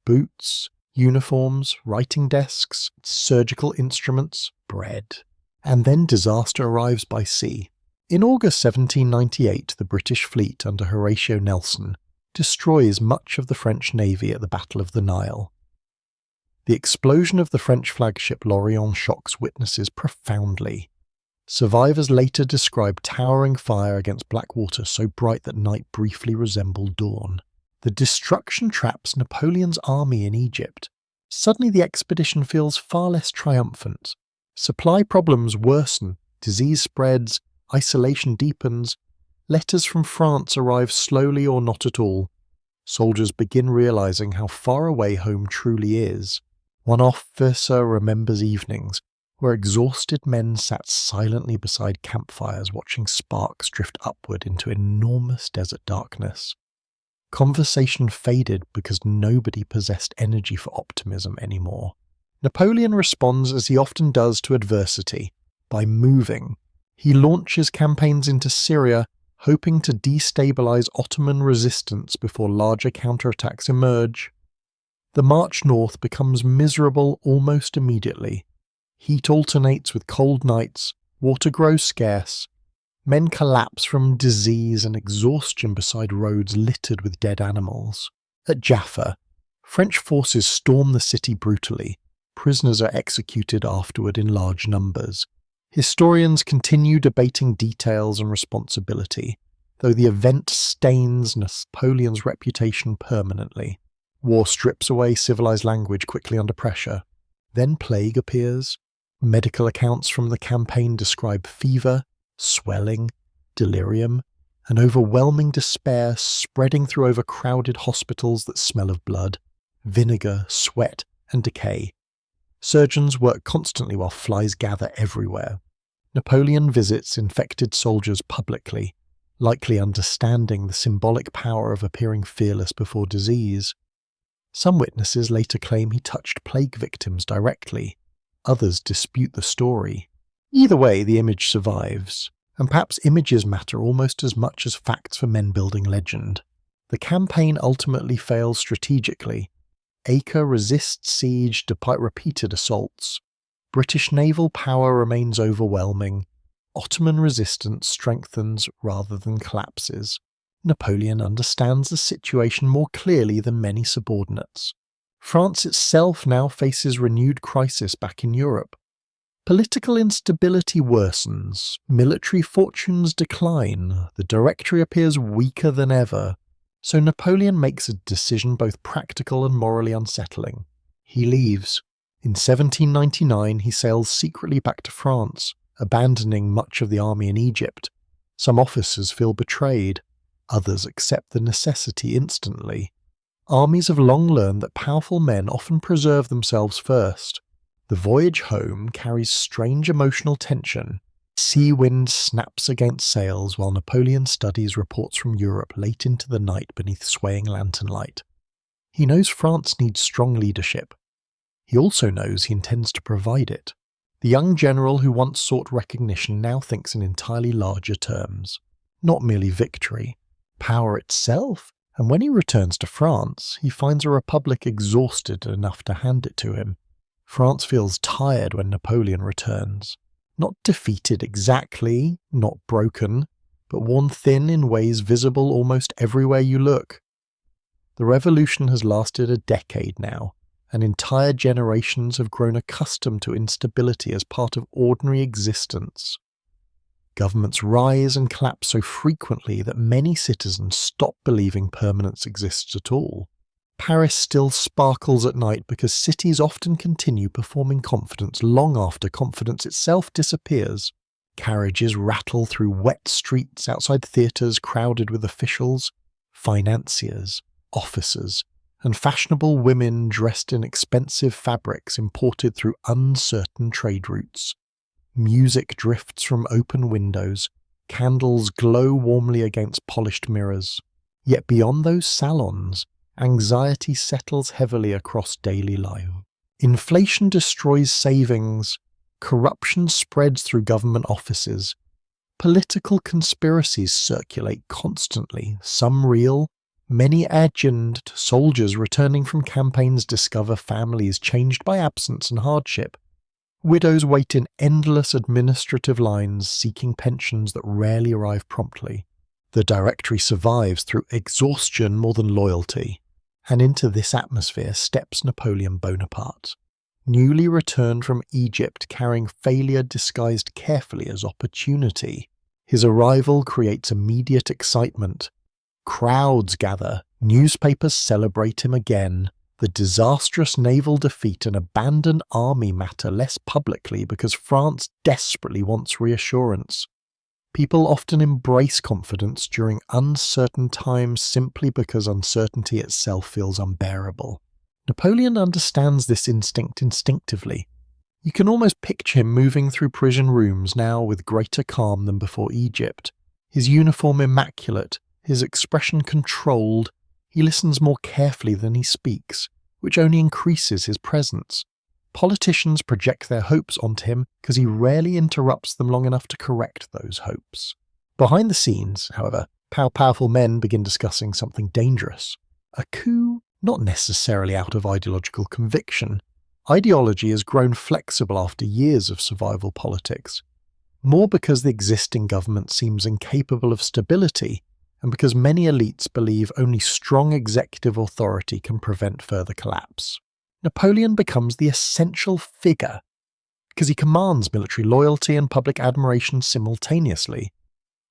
Boots, uniforms, writing desks, surgical instruments, bread. And then disaster arrives by sea. In August 1798, the British fleet under Horatio Nelson destroys much of the French navy at the Battle of the Nile. The explosion of the French flagship L'Orient shocks witnesses profoundly. Survivors later describe towering fire against black water so bright that night briefly resembled dawn. The destruction traps Napoleon's army in Egypt. Suddenly the expedition feels far less triumphant. Supply problems worsen, disease spreads, isolation deepens. Letters from France arrive slowly or not at all. Soldiers begin realizing how far away home truly is. One officer remembers evenings where exhausted men sat silently beside campfires watching sparks drift upward into enormous desert darkness. Conversation faded because nobody possessed energy for optimism anymore. Napoleon responds as he often does to adversity, by moving. He launches campaigns into Syria, hoping to destabilize Ottoman resistance before larger counterattacks emerge. The march north becomes miserable almost immediately. Heat alternates with cold nights, water grows scarce. Men collapse from disease and exhaustion beside roads littered with dead animals. At Jaffa, French forces storm the city brutally. Prisoners are executed afterward in large numbers. Historians continue debating details and responsibility, though the event stains Napoleon's reputation permanently. War strips away civilized language quickly under pressure. Then plague appears. Medical accounts from the campaign describe fever, swelling, delirium, and overwhelming despair spreading through overcrowded hospitals that smell of blood, vinegar, sweat, and decay. Surgeons work constantly while flies gather everywhere. Napoleon visits infected soldiers publicly, likely understanding the symbolic power of appearing fearless before disease. Some witnesses later claim he touched plague victims directly. Others dispute the story. Either way, the image survives, and perhaps images matter almost as much as facts for men-building legend. The campaign ultimately fails strategically. Acre resists siege despite repeated assaults. British naval power remains overwhelming. Ottoman resistance strengthens rather than collapses. Napoleon understands the situation more clearly than many subordinates. France itself now faces renewed crisis back in Europe. Political instability worsens, military fortunes decline, the Directory appears weaker than ever, so Napoleon makes a decision both practical and morally unsettling. He leaves. In 1799 he sails secretly back to France, abandoning much of the army in Egypt. Some officers feel betrayed, others accept the necessity instantly. Armies have long learned that powerful men often preserve themselves first. The voyage home carries strange emotional tension. Sea wind snaps against sails while Napoleon studies reports from Europe late into the night beneath swaying lantern light. He knows France needs strong leadership. He also knows he intends to provide it. The young general who once sought recognition now thinks in entirely larger terms. Not merely victory, power itself, and when he returns to France, he finds a republic exhausted enough to hand it to him. France feels tired when Napoleon returns. Not defeated exactly, not broken, but worn thin in ways visible almost everywhere you look. The revolution has lasted a decade now, and entire generations have grown accustomed to instability as part of ordinary existence. Governments rise and collapse so frequently that many citizens stop believing permanence exists at all. Paris still sparkles at night because cities often continue performing confidence long after confidence itself disappears. Carriages rattle through wet streets outside theatres crowded with officials, financiers, officers, and fashionable women dressed in expensive fabrics imported through uncertain trade routes. Music drifts from open windows, candles glow warmly against polished mirrors. Yet beyond those salons, anxiety settles heavily across daily life. Inflation destroys savings, corruption spreads through government offices, political conspiracies circulate constantly, some real, many imagined. Soldiers returning from campaigns discover families changed by absence and hardship. Widows wait in endless administrative lines seeking pensions that rarely arrive promptly. The Directory survives through exhaustion more than loyalty. And into this atmosphere steps Napoleon Bonaparte, newly returned from Egypt carrying failure disguised carefully as opportunity. His arrival creates immediate excitement. Crowds gather, newspapers celebrate him again. The disastrous naval defeat and abandoned army matter less publicly because France desperately wants reassurance. People often embrace confidence during uncertain times simply because uncertainty itself feels unbearable. Napoleon understands this instinct instinctively. You can almost picture him moving through prison rooms now with greater calm than before Egypt. His uniform immaculate, his expression controlled. He listens more carefully than he speaks, which only increases his presence. Politicians project their hopes onto him because he rarely interrupts them long enough to correct those hopes. Behind the scenes, however, powerful men begin discussing something dangerous. A coup, not necessarily out of ideological conviction. Ideology has grown flexible after years of survival politics. More because the existing government seems incapable of stability, and because many elites believe only strong executive authority can prevent further collapse. Napoleon becomes the essential figure because he commands military loyalty and public admiration simultaneously.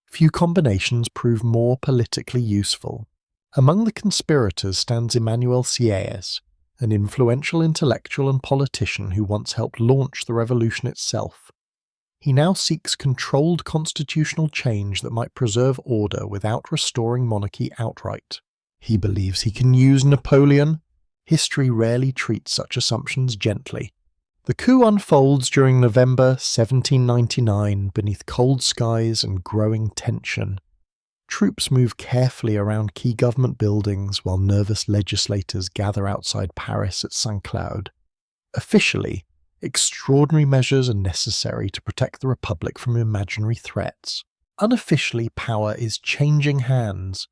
Few combinations prove more politically useful. Among the conspirators stands Emmanuel Sieyès, an influential intellectual and politician who once helped launch the revolution itself. He now seeks controlled constitutional change that might preserve order without restoring monarchy outright. He believes he can use Napoleon. History rarely treats such assumptions gently. The coup unfolds during November 1799 beneath cold skies and growing tension. Troops move carefully around key government buildings while nervous legislators gather outside Paris at Saint-Cloud. Officially, extraordinary measures are necessary to protect the Republic from imaginary threats. Unofficially, power is changing hands.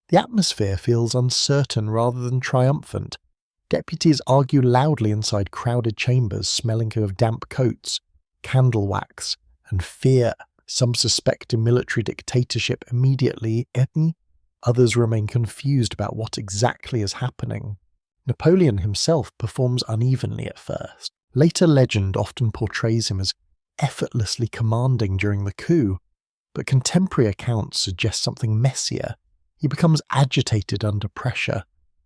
The atmosphere feels uncertain rather than triumphant. Deputies argue loudly inside crowded chambers smelling of damp coats, candle wax, and fear. Some suspect a military dictatorship immediately. Others remain confused about what exactly is happening. Napoleon himself performs unevenly at first. Later legend often portrays him as effortlessly commanding during the coup, but contemporary accounts suggest something messier. He becomes agitated under pressure,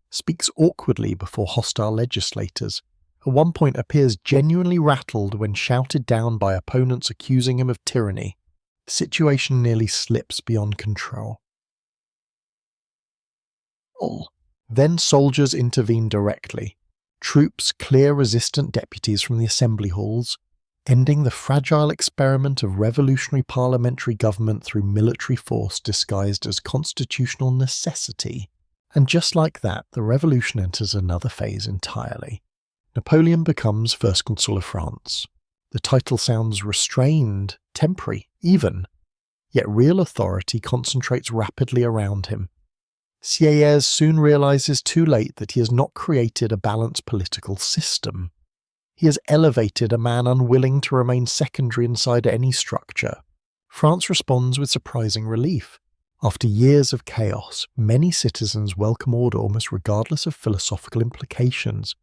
speaks awkwardly before hostile legislators, at one point appears genuinely rattled when shouted down by opponents accusing him of tyranny. The situation nearly slips beyond control. Then soldiers intervene directly. Troops clear resistant deputies from the assembly halls, ending the fragile experiment of revolutionary parliamentary government through military force disguised as constitutional necessity. And just like that, the revolution enters another phase entirely. Napoleon becomes First Consul of France. The title sounds restrained, temporary, even. Yet real authority concentrates rapidly around him. Sieyès soon realizes too late that he has not created a balanced political system. He has elevated a man unwilling to remain secondary inside any structure. France responds with surprising relief. After years of chaos, many citizens welcome order almost regardless of philosophical implications.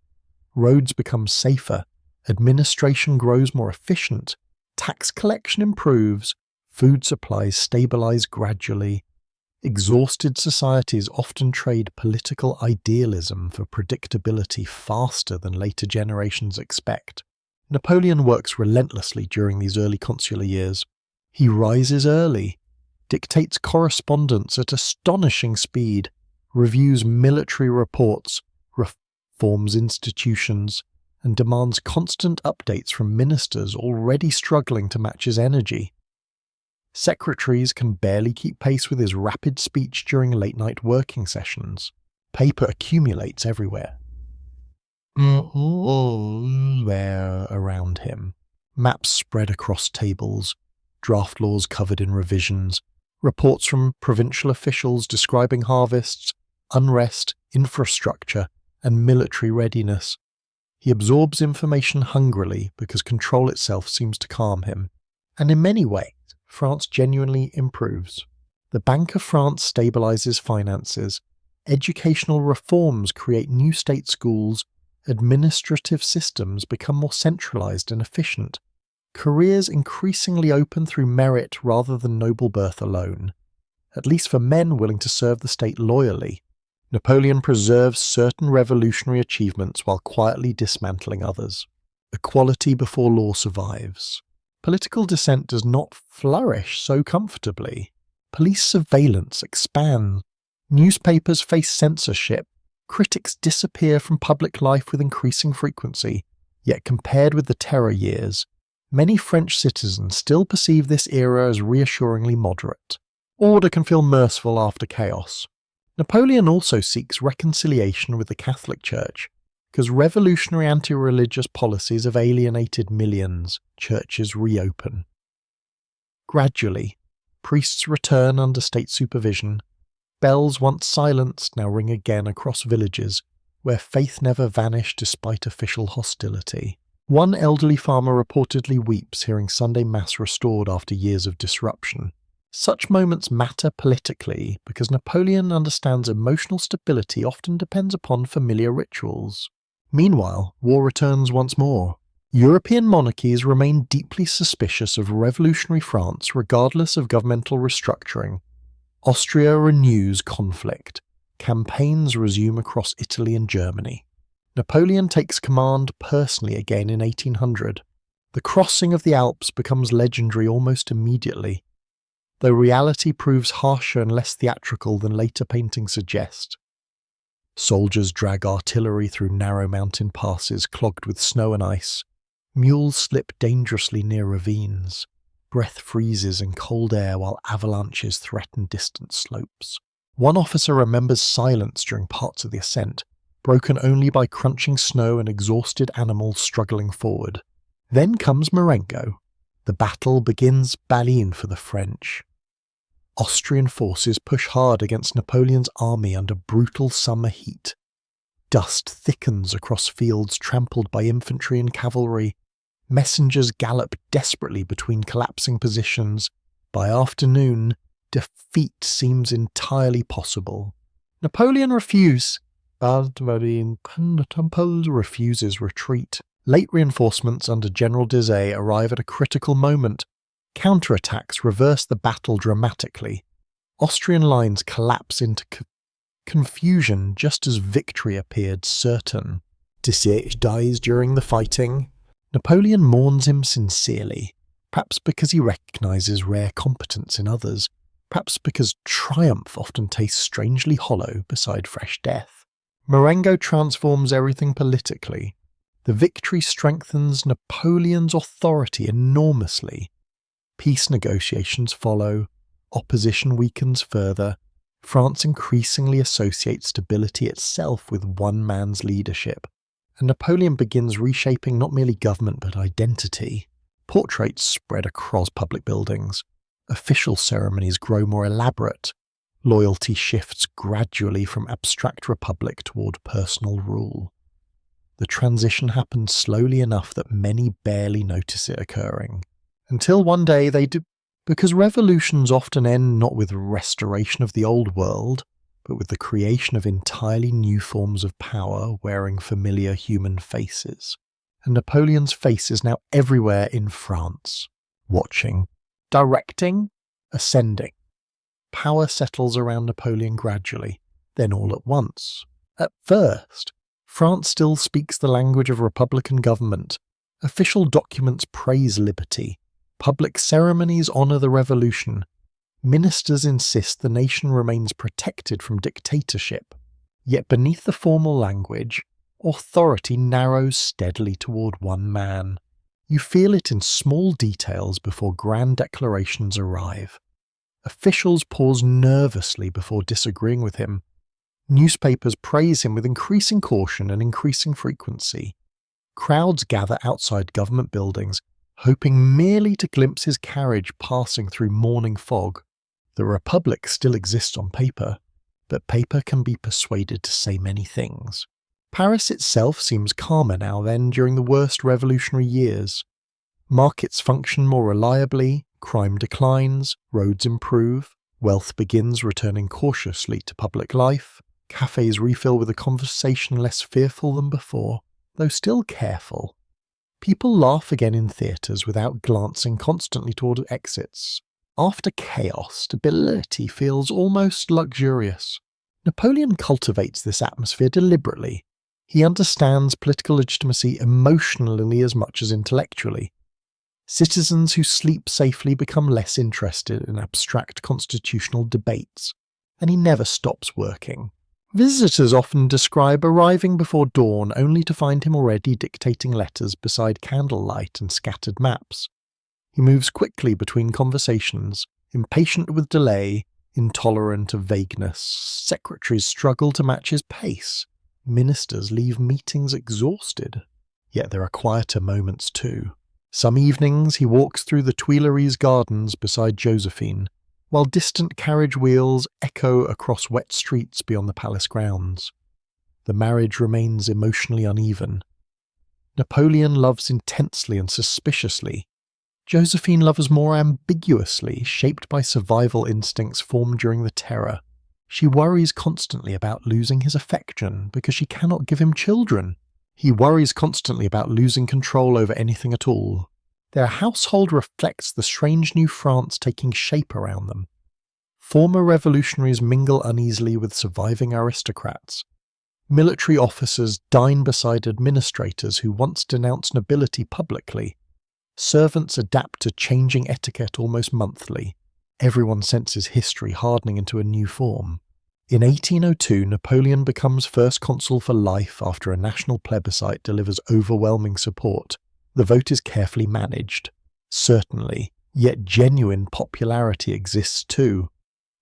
Roads become safer, administration grows more efficient, tax collection improves, food supplies stabilize gradually. Exhausted societies often trade political idealism for predictability faster than later generations expect. Napoleon works relentlessly during these early consular years. He rises early, dictates correspondence at astonishing speed, reviews military reports, reforms institutions, and demands constant updates from ministers already struggling to match his energy. Secretaries can barely keep pace with his rapid speech during late-night working sessions. Paper accumulates everywhere. Around him. Maps spread across tables, draft laws covered in revisions, reports from provincial officials describing harvests, unrest, infrastructure, and military readiness. He absorbs information hungrily because control itself seems to calm him. And in many ways, France genuinely improves. The Bank of France stabilizes finances, educational reforms create new state schools, administrative systems become more centralized and efficient. Careers increasingly open through merit rather than noble birth alone, at least for men willing to serve the state loyally. Napoleon preserves certain revolutionary achievements while quietly dismantling others. Equality before law survives. Political dissent does not flourish so comfortably. Police surveillance expands. Newspapers face censorship. Critics disappear from public life with increasing frequency. Yet compared with the Terror years, many French citizens still perceive this era as reassuringly moderate. Order can feel merciful after chaos. Napoleon also seeks reconciliation with the Catholic Church. Because revolutionary anti-religious policies have alienated millions, churches reopen. Gradually, priests return under state supervision. Bells once silenced now ring again across villages, where faith never vanished despite official hostility. One elderly farmer reportedly weeps hearing Sunday Mass restored after years of disruption. Such moments matter politically because Napoleon understands emotional stability often depends upon familiar rituals. Meanwhile, war returns once more. European monarchies remain deeply suspicious of revolutionary France regardless of governmental restructuring. Austria renews conflict. Campaigns resume across Italy and Germany. Napoleon takes command personally again in 1800. The crossing of the Alps becomes legendary almost immediately, though reality proves harsher and less theatrical than later paintings suggest. Soldiers drag artillery through narrow mountain passes clogged with snow and ice. Mules slip dangerously near ravines. Breath freezes in cold air while avalanches threaten distant slopes. One officer remembers silence during parts of the ascent, broken only by crunching snow and exhausted animals struggling forward. Then comes Marengo. The battle begins Balin for the French. Austrian forces push hard against Napoleon's army under brutal summer heat. Dust thickens across fields trampled by infantry and cavalry. Messengers gallop desperately between collapsing positions. By afternoon, defeat seems entirely possible. Napoleon refuses retreat. Late reinforcements under General Dizet arrive at a critical moment. Counterattacks reverse the battle dramatically. Austrian lines collapse into confusion just as victory appeared certain. Dizet dies during the fighting. Napoleon mourns him sincerely, perhaps because he recognizes rare competence in others, perhaps because triumph often tastes strangely hollow beside fresh death. Marengo transforms everything politically. The victory strengthens Napoleon's authority enormously. Peace negotiations follow, opposition weakens further, France increasingly associates stability itself with one man's leadership, and Napoleon begins reshaping not merely government but identity. Portraits spread across public buildings, official ceremonies grow more elaborate, loyalty shifts gradually from abstract republic toward personal rule. The transition happens slowly enough that many barely notice it occurring. Until one day they do, because revolutions often end not with restoration of the old world, but with the creation of entirely new forms of power wearing familiar human faces. And Napoleon's face is now everywhere in France, watching, directing, ascending. Power settles around Napoleon gradually, then all at once. At first, France still speaks the language of republican government. Official documents praise liberty. Public ceremonies honour the revolution. Ministers insist the nation remains protected from dictatorship. Yet beneath the formal language, authority narrows steadily toward one man. You feel it in small details before grand declarations arrive. Officials pause nervously before disagreeing with him. Newspapers praise him with increasing caution and increasing frequency. Crowds gather outside government buildings, hoping merely to glimpse his carriage passing through morning fog. The Republic still exists on paper, but paper can be persuaded to say many things. Paris itself seems calmer now than during the worst revolutionary years. Markets function more reliably, crime declines, roads improve, wealth begins returning cautiously to public life, cafes refill with a conversation less fearful than before, though still careful. People laugh again in theatres without glancing constantly toward exits. After chaos, stability feels almost luxurious. Napoleon cultivates this atmosphere deliberately. He understands political legitimacy emotionally as much as intellectually. Citizens who sleep safely become less interested in abstract constitutional debates, and he never stops working. Visitors often describe arriving before dawn only to find him already dictating letters beside candlelight and scattered maps. He moves quickly between conversations, impatient with delay, intolerant of vagueness. Secretaries struggle to match his pace. Ministers leave meetings exhausted. Yet there are quieter moments too. Some evenings he walks through the Tuileries gardens beside Josephine, while distant carriage wheels echo across wet streets beyond the palace grounds. The marriage remains emotionally uneven. Napoleon loves intensely and suspiciously. Josephine loves more ambiguously, shaped by survival instincts formed during the Terror. She worries constantly about losing his affection because she cannot give him children. He worries constantly about losing control over anything at all. Their household reflects the strange new France taking shape around them. Former revolutionaries mingle uneasily with surviving aristocrats. Military officers dine beside administrators who once denounced nobility publicly. Servants adapt to changing etiquette almost monthly. Everyone senses history hardening into a new form. In 1802, Napoleon becomes first consul for life after a national plebiscite delivers overwhelming support. The vote is carefully managed. Certainly, yet genuine popularity exists too.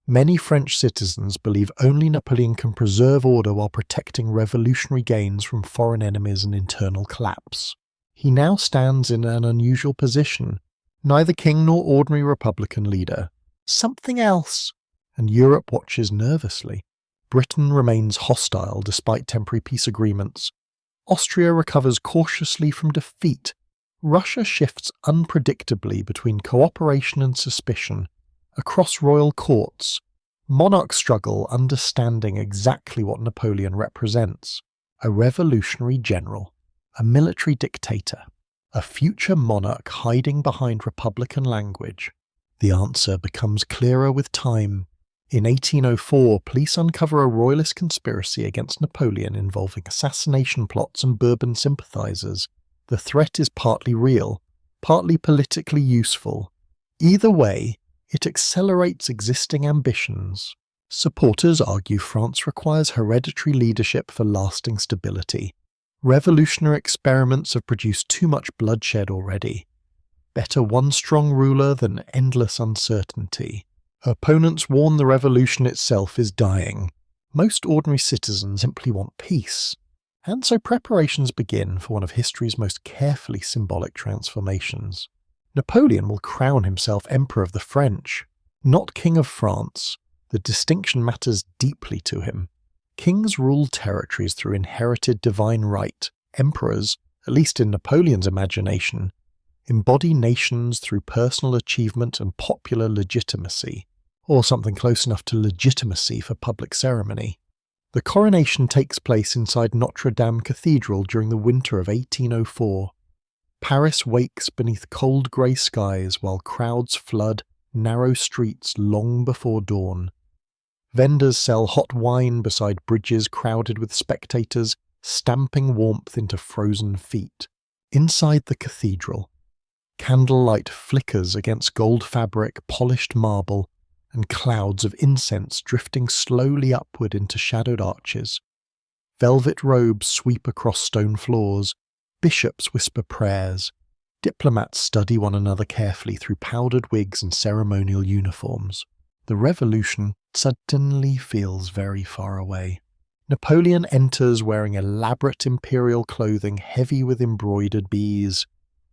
Many French citizens believe only Napoleon can preserve order while protecting revolutionary gains from foreign enemies and internal collapse. He now stands in an unusual position, neither king nor ordinary republican leader. Something else. And Europe watches nervously. Britain remains hostile despite temporary peace agreements. Austria recovers cautiously from defeat. Russia shifts unpredictably between cooperation and suspicion. Across royal courts, monarchs struggle understanding exactly what Napoleon represents. A revolutionary general. A military dictator, a future monarch hiding behind republican language. The answer becomes clearer with time. In 1804, police uncover a royalist conspiracy against Napoleon involving assassination plots and Bourbon sympathizers. The threat is partly real, partly politically useful. Either way, it accelerates existing ambitions. Supporters argue France requires hereditary leadership for lasting stability. Revolutionary experiments have produced too much bloodshed already. Better one strong ruler than endless uncertainty. Opponents warn the revolution itself is dying. Most ordinary citizens simply want peace. And so preparations begin for one of history's most carefully symbolic transformations. Napoleon will crown himself Emperor of the French, not King of France. The distinction matters deeply to him. Kings rule territories through inherited divine right. Emperors, at least in Napoleon's imagination, embody nations through personal achievement and popular legitimacy, or something close enough to legitimacy for public ceremony. The coronation takes place inside Notre Dame Cathedral during the winter of 1804. Paris wakes beneath cold grey skies while crowds flood narrow streets long before dawn. Vendors sell hot wine beside bridges crowded with spectators, stamping warmth into frozen feet. Inside the cathedral, candlelight flickers against gold fabric, polished marble, and clouds of incense drifting slowly upward into shadowed arches. Velvet robes sweep across stone floors, bishops whisper prayers, diplomats study one another carefully through powdered wigs and ceremonial uniforms. The revolution suddenly feels very far away. Napoleon enters wearing elaborate imperial clothing heavy with embroidered bees,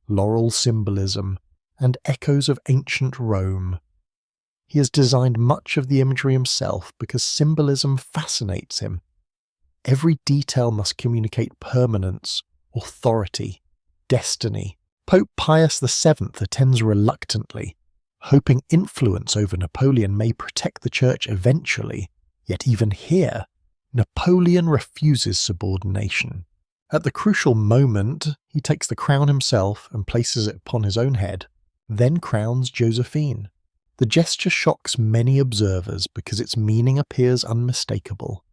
laurel symbolism, and echoes of ancient Rome. He has designed much of the imagery himself because symbolism fascinates him. Every detail must communicate permanence, authority, destiny. Pope Pius VII attends reluctantly, hoping influence over Napoleon may protect the church eventually, yet even here, Napoleon refuses subordination. At the crucial moment, he takes the crown himself and places it upon his own head, then crowns Josephine. The gesture shocks many observers because its meaning appears unmistakable.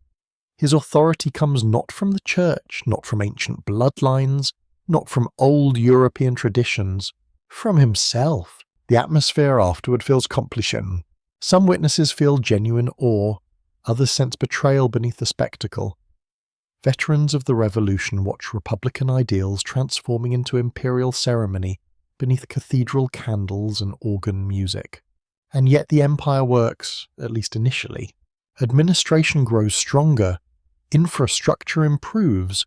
His authority comes not from the church, not from ancient bloodlines, not from old European traditions, from himself. The atmosphere afterward feels complication. Some witnesses feel genuine awe, others sense betrayal beneath the spectacle. Veterans of the revolution watch republican ideals transforming into imperial ceremony beneath cathedral candles and organ music. And yet the empire works, at least initially. Administration grows stronger, infrastructure improves,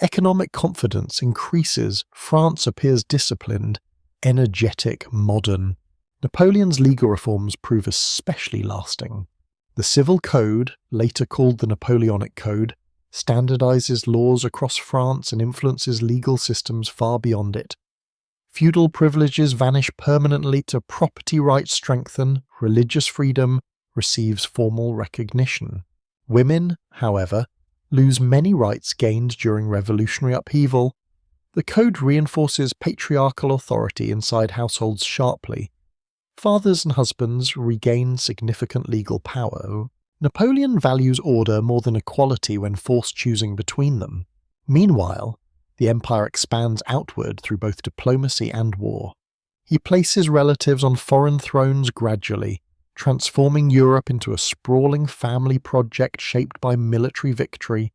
economic confidence increases, France appears disciplined, energetic, modern. Napoleon's legal reforms prove especially lasting. The Civil Code, later called the Napoleonic Code, standardizes laws across France and influences legal systems far beyond it. Feudal privileges vanish permanently to property rights strengthen, religious freedom receives formal recognition. Women, however, lose many rights gained during revolutionary upheaval. The code reinforces patriarchal authority inside households sharply. Fathers and husbands regain significant legal power. Napoleon values order more than equality when forced choosing between them. Meanwhile, the empire expands outward through both diplomacy and war. He places relatives on foreign thrones gradually, transforming Europe into a sprawling family project shaped by military victory.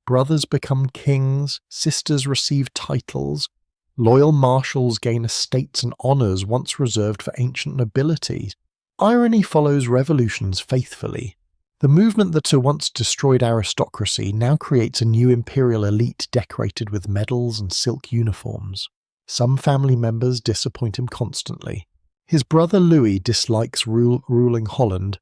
Brothers become kings, sisters receive titles, loyal marshals gain estates and honours once reserved for ancient nobility. Irony follows revolutions faithfully. The movement that once destroyed aristocracy now creates a new imperial elite decorated with medals and silk uniforms. Some family members disappoint him constantly. His brother Louis dislikes ruling Holland.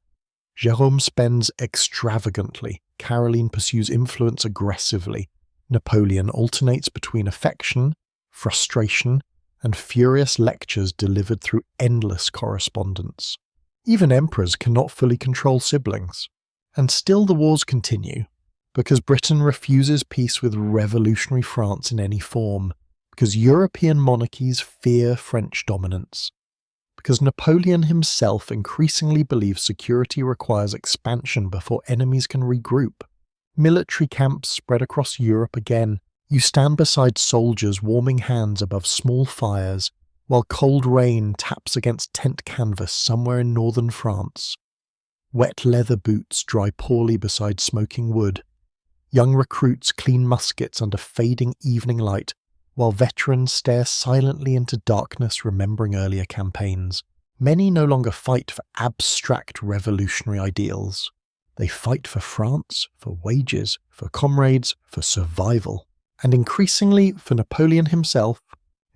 Jérôme spends extravagantly. Caroline pursues influence aggressively. Napoleon alternates between affection, frustration, and furious lectures delivered through endless correspondence. Even emperors cannot fully control siblings. And still the wars continue, because Britain refuses peace with revolutionary France in any form, because European monarchies fear French dominance, because Napoleon himself increasingly believes security requires expansion before enemies can regroup. Military camps spread across Europe again. You stand beside soldiers warming hands above small fires, while cold rain taps against tent canvas somewhere in northern France. Wet leather boots dry poorly beside smoking wood. Young recruits clean muskets under fading evening light, while veterans stare silently into darkness remembering earlier campaigns. Many no longer fight for abstract revolutionary ideals. They fight for France, for wages, for comrades, for survival. And increasingly, for Napoleon himself,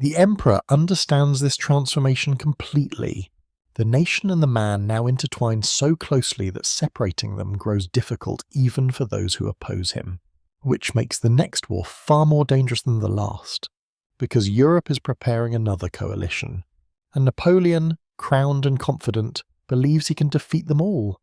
the emperor understands this transformation completely. The nation and the man now intertwine so closely that separating them grows difficult even for those who oppose him. which makes the next war far more dangerous than the last, because Europe is preparing another coalition, and Napoleon, crowned and confident, believes he can defeat them all.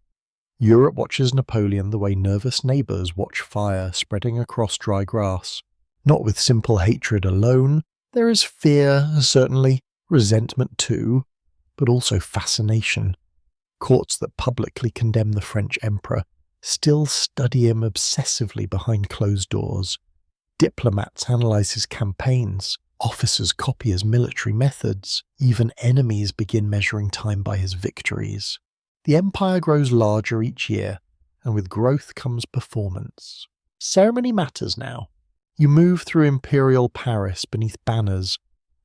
Europe watches Napoleon the way nervous neighbours watch fire spreading across dry grass. Not with simple hatred alone, there is fear, certainly, resentment too, but also fascination. Courts that publicly condemn the French emperor still study him obsessively behind closed doors. Diplomats analyse his campaigns, officers copy his military methods, even enemies begin measuring time by his victories. The empire grows larger each year, and with growth comes performance. Ceremony matters now. You move through imperial Paris beneath banners,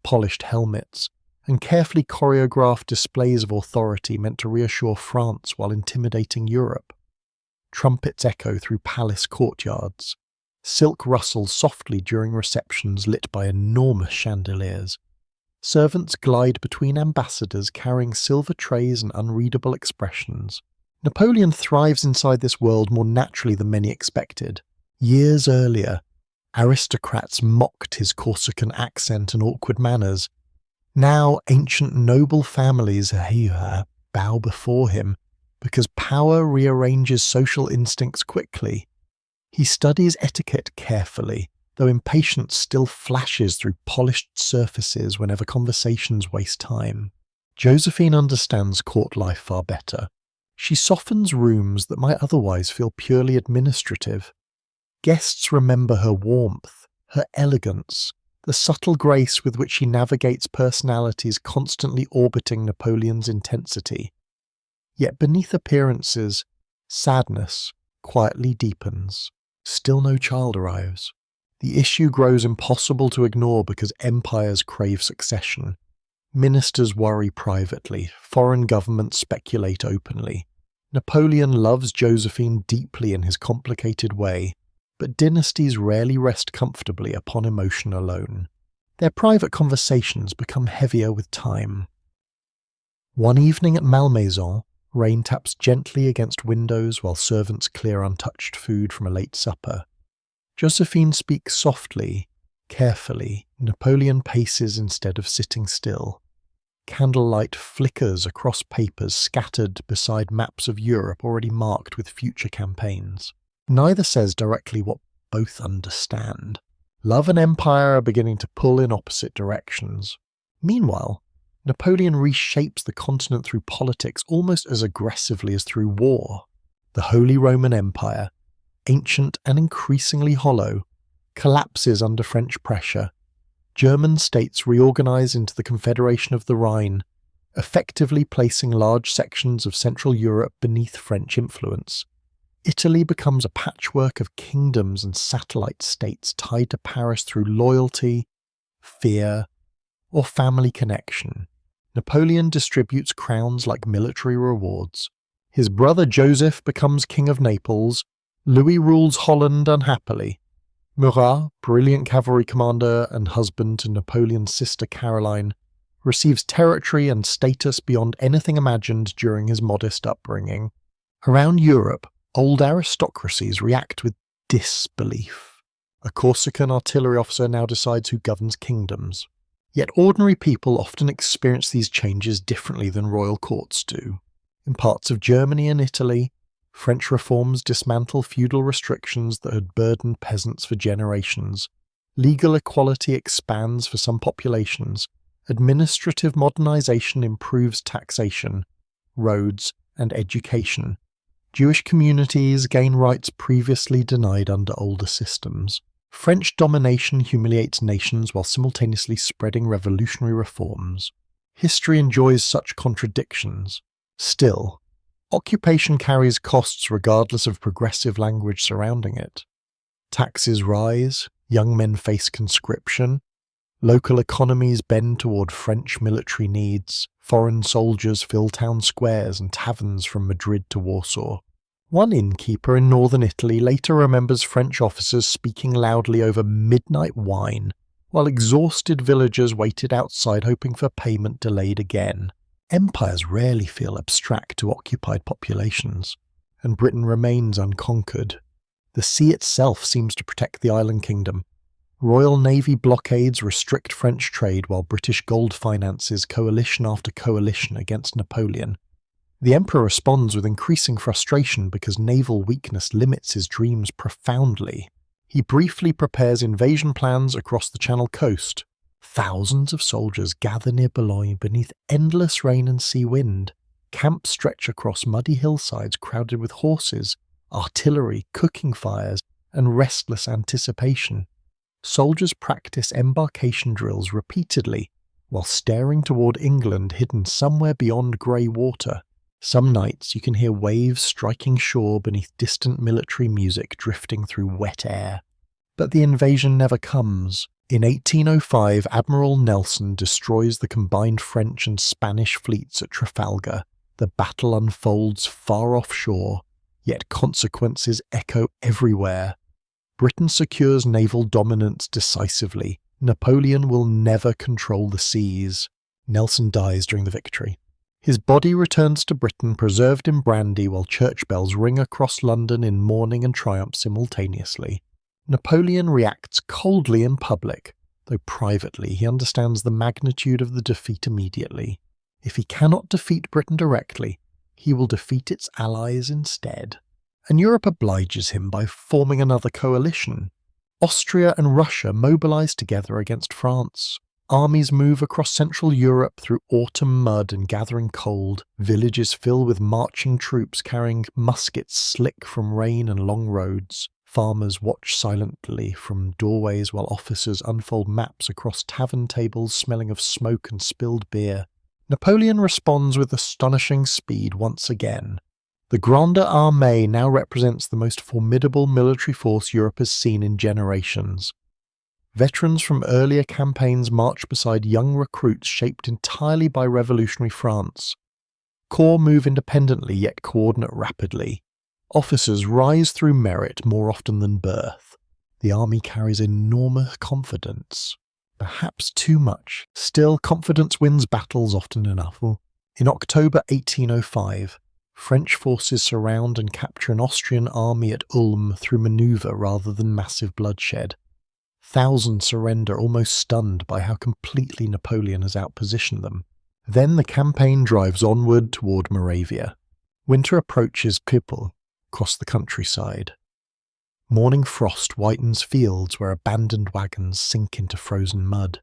polished helmets, and carefully choreographed displays of authority meant to reassure France while intimidating Europe. Trumpets echo through palace courtyards. Silk rustles softly during receptions lit by enormous chandeliers. Servants glide between ambassadors carrying silver trays and unreadable expressions. Napoleon thrives inside this world more naturally than many expected. Years earlier, aristocrats mocked his Corsican accent and awkward manners. Now ancient noble families bow before him because power rearranges social instincts quickly. He studies etiquette carefully, though impatience still flashes through polished surfaces whenever conversations waste time. Josephine understands court life far better. She softens rooms that might otherwise feel purely administrative. Guests remember her warmth, her elegance, the subtle grace with which she navigates personalities constantly orbiting Napoleon's intensity. Yet beneath appearances, sadness quietly deepens. Still no child arrives. The issue grows impossible to ignore because empires crave succession. Ministers worry privately, foreign governments speculate openly. Napoleon loves Josephine deeply in his complicated way, but dynasties rarely rest comfortably upon emotion alone. Their private conversations become heavier with time. One evening at Malmaison, rain taps gently against windows while servants clear untouched food from a late supper. Josephine speaks softly, carefully. Napoleon paces instead of sitting still. Candlelight flickers across papers scattered beside maps of Europe already marked with future campaigns. Neither says directly what both understand. Love and empire are beginning to pull in opposite directions. Meanwhile, Napoleon reshapes the continent through politics almost as aggressively as through war. The Holy Roman Empire, ancient and increasingly hollow, collapses under French pressure. German states reorganize into the Confederation of the Rhine, effectively placing large sections of Central Europe beneath French influence. Italy becomes a patchwork of kingdoms and satellite states tied to Paris through loyalty, fear, or family connection. Napoleon distributes crowns like military rewards. His brother Joseph becomes King of Naples. Louis rules Holland unhappily. Murat, brilliant cavalry commander and husband to Napoleon's sister Caroline, receives territory and status beyond anything imagined during his modest upbringing. Around Europe, old aristocracies react with disbelief. A Corsican artillery officer now decides who governs kingdoms. Yet ordinary people often experience these changes differently than royal courts do. In parts of Germany and Italy, French reforms dismantle feudal restrictions that had burdened peasants for generations. Legal equality expands for some populations. Administrative modernization improves taxation, roads, and education. Jewish communities gain rights previously denied under older systems. French domination humiliates nations while simultaneously spreading revolutionary reforms. History enjoys such contradictions. Still, occupation carries costs regardless of progressive language surrounding it. Taxes rise, young men face conscription, local economies bend toward French military needs, foreign soldiers fill town squares and taverns from Madrid to Warsaw. One innkeeper in northern Italy later remembers French officers speaking loudly over midnight wine, while exhausted villagers waited outside hoping for payment delayed again. Empires rarely feel abstract to occupied populations, and Britain remains unconquered. The sea itself seems to protect the island kingdom. Royal Navy blockades restrict French trade while British gold finances coalition after coalition against Napoleon. The emperor responds with increasing frustration because naval weakness limits his dreams profoundly. He briefly prepares invasion plans across the Channel coast. Thousands of soldiers gather near Boulogne beneath endless rain and sea wind. Camps stretch across muddy hillsides crowded with horses, artillery, cooking fires, and restless anticipation. Soldiers practice embarkation drills repeatedly while staring toward England hidden somewhere beyond grey water. Some nights you can hear waves striking shore beneath distant military music drifting through wet air. But the invasion never comes. In 1805, Admiral Nelson destroys the combined French and Spanish fleets at Trafalgar. The battle unfolds far offshore, yet consequences echo everywhere. Britain secures naval dominance decisively. Napoleon will never control the seas. Nelson dies during the victory. His body returns to Britain preserved in brandy while church bells ring across London in mourning and triumph simultaneously. Napoleon reacts coldly in public, though privately he understands the magnitude of the defeat immediately. If he cannot defeat Britain directly, he will defeat its allies instead. And Europe obliges him by forming another coalition. Austria and Russia mobilize together against France. Armies move across Central Europe through autumn mud and gathering cold. Villages fill with marching troops carrying muskets slick from rain and long roads. Farmers watch silently from doorways while officers unfold maps across tavern tables smelling of smoke and spilled beer. Napoleon responds with astonishing speed once again. The Grande Armée now represents the most formidable military force Europe has seen in generations. Veterans from earlier campaigns march beside young recruits shaped entirely by revolutionary France. Corps move independently yet coordinate rapidly. Officers rise through merit more often than birth. The army carries enormous confidence. Perhaps too much. Still, confidence wins battles often enough. In October 1805, French forces surround and capture an Austrian army at Ulm through manoeuvre rather than massive bloodshed. Thousands surrender, almost stunned by how completely Napoleon has outpositioned them. Then the campaign drives onward toward Moravia. Winter approaches Kippel, across the countryside. Morning frost whitens fields where abandoned wagons sink into frozen mud.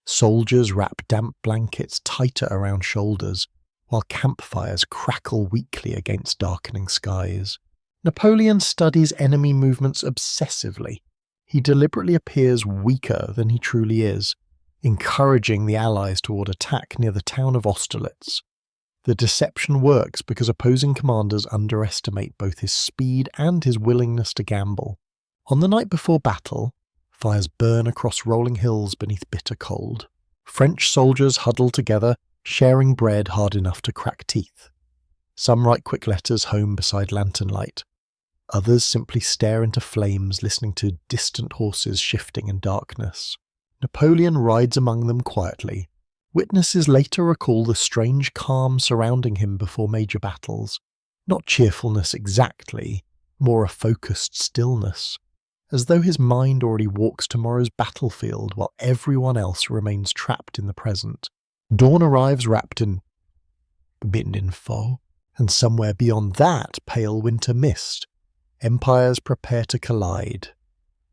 Soldiers wrap damp blankets tighter around shoulders, while campfires crackle weakly against darkening skies. Napoleon studies enemy movements obsessively. He deliberately appears weaker than he truly is, encouraging the Allies toward attack near the town of Austerlitz. The deception works because opposing commanders underestimate both his speed and his willingness to gamble. On the night before battle, fires burn across rolling hills beneath bitter cold. French soldiers huddle together, sharing bread hard enough to crack teeth. Some write quick letters home beside lantern light. Others simply stare into flames, listening to distant horses shifting in darkness. Napoleon rides among them quietly. Witnesses later recall the strange calm surrounding him before major battles. Not cheerfulness exactly, more a focused stillness, as though his mind already walks tomorrow's battlefield while everyone else remains trapped in the present. Dawn arrives wrapped in fog, and somewhere beyond that pale winter mist. Empires prepare to collide.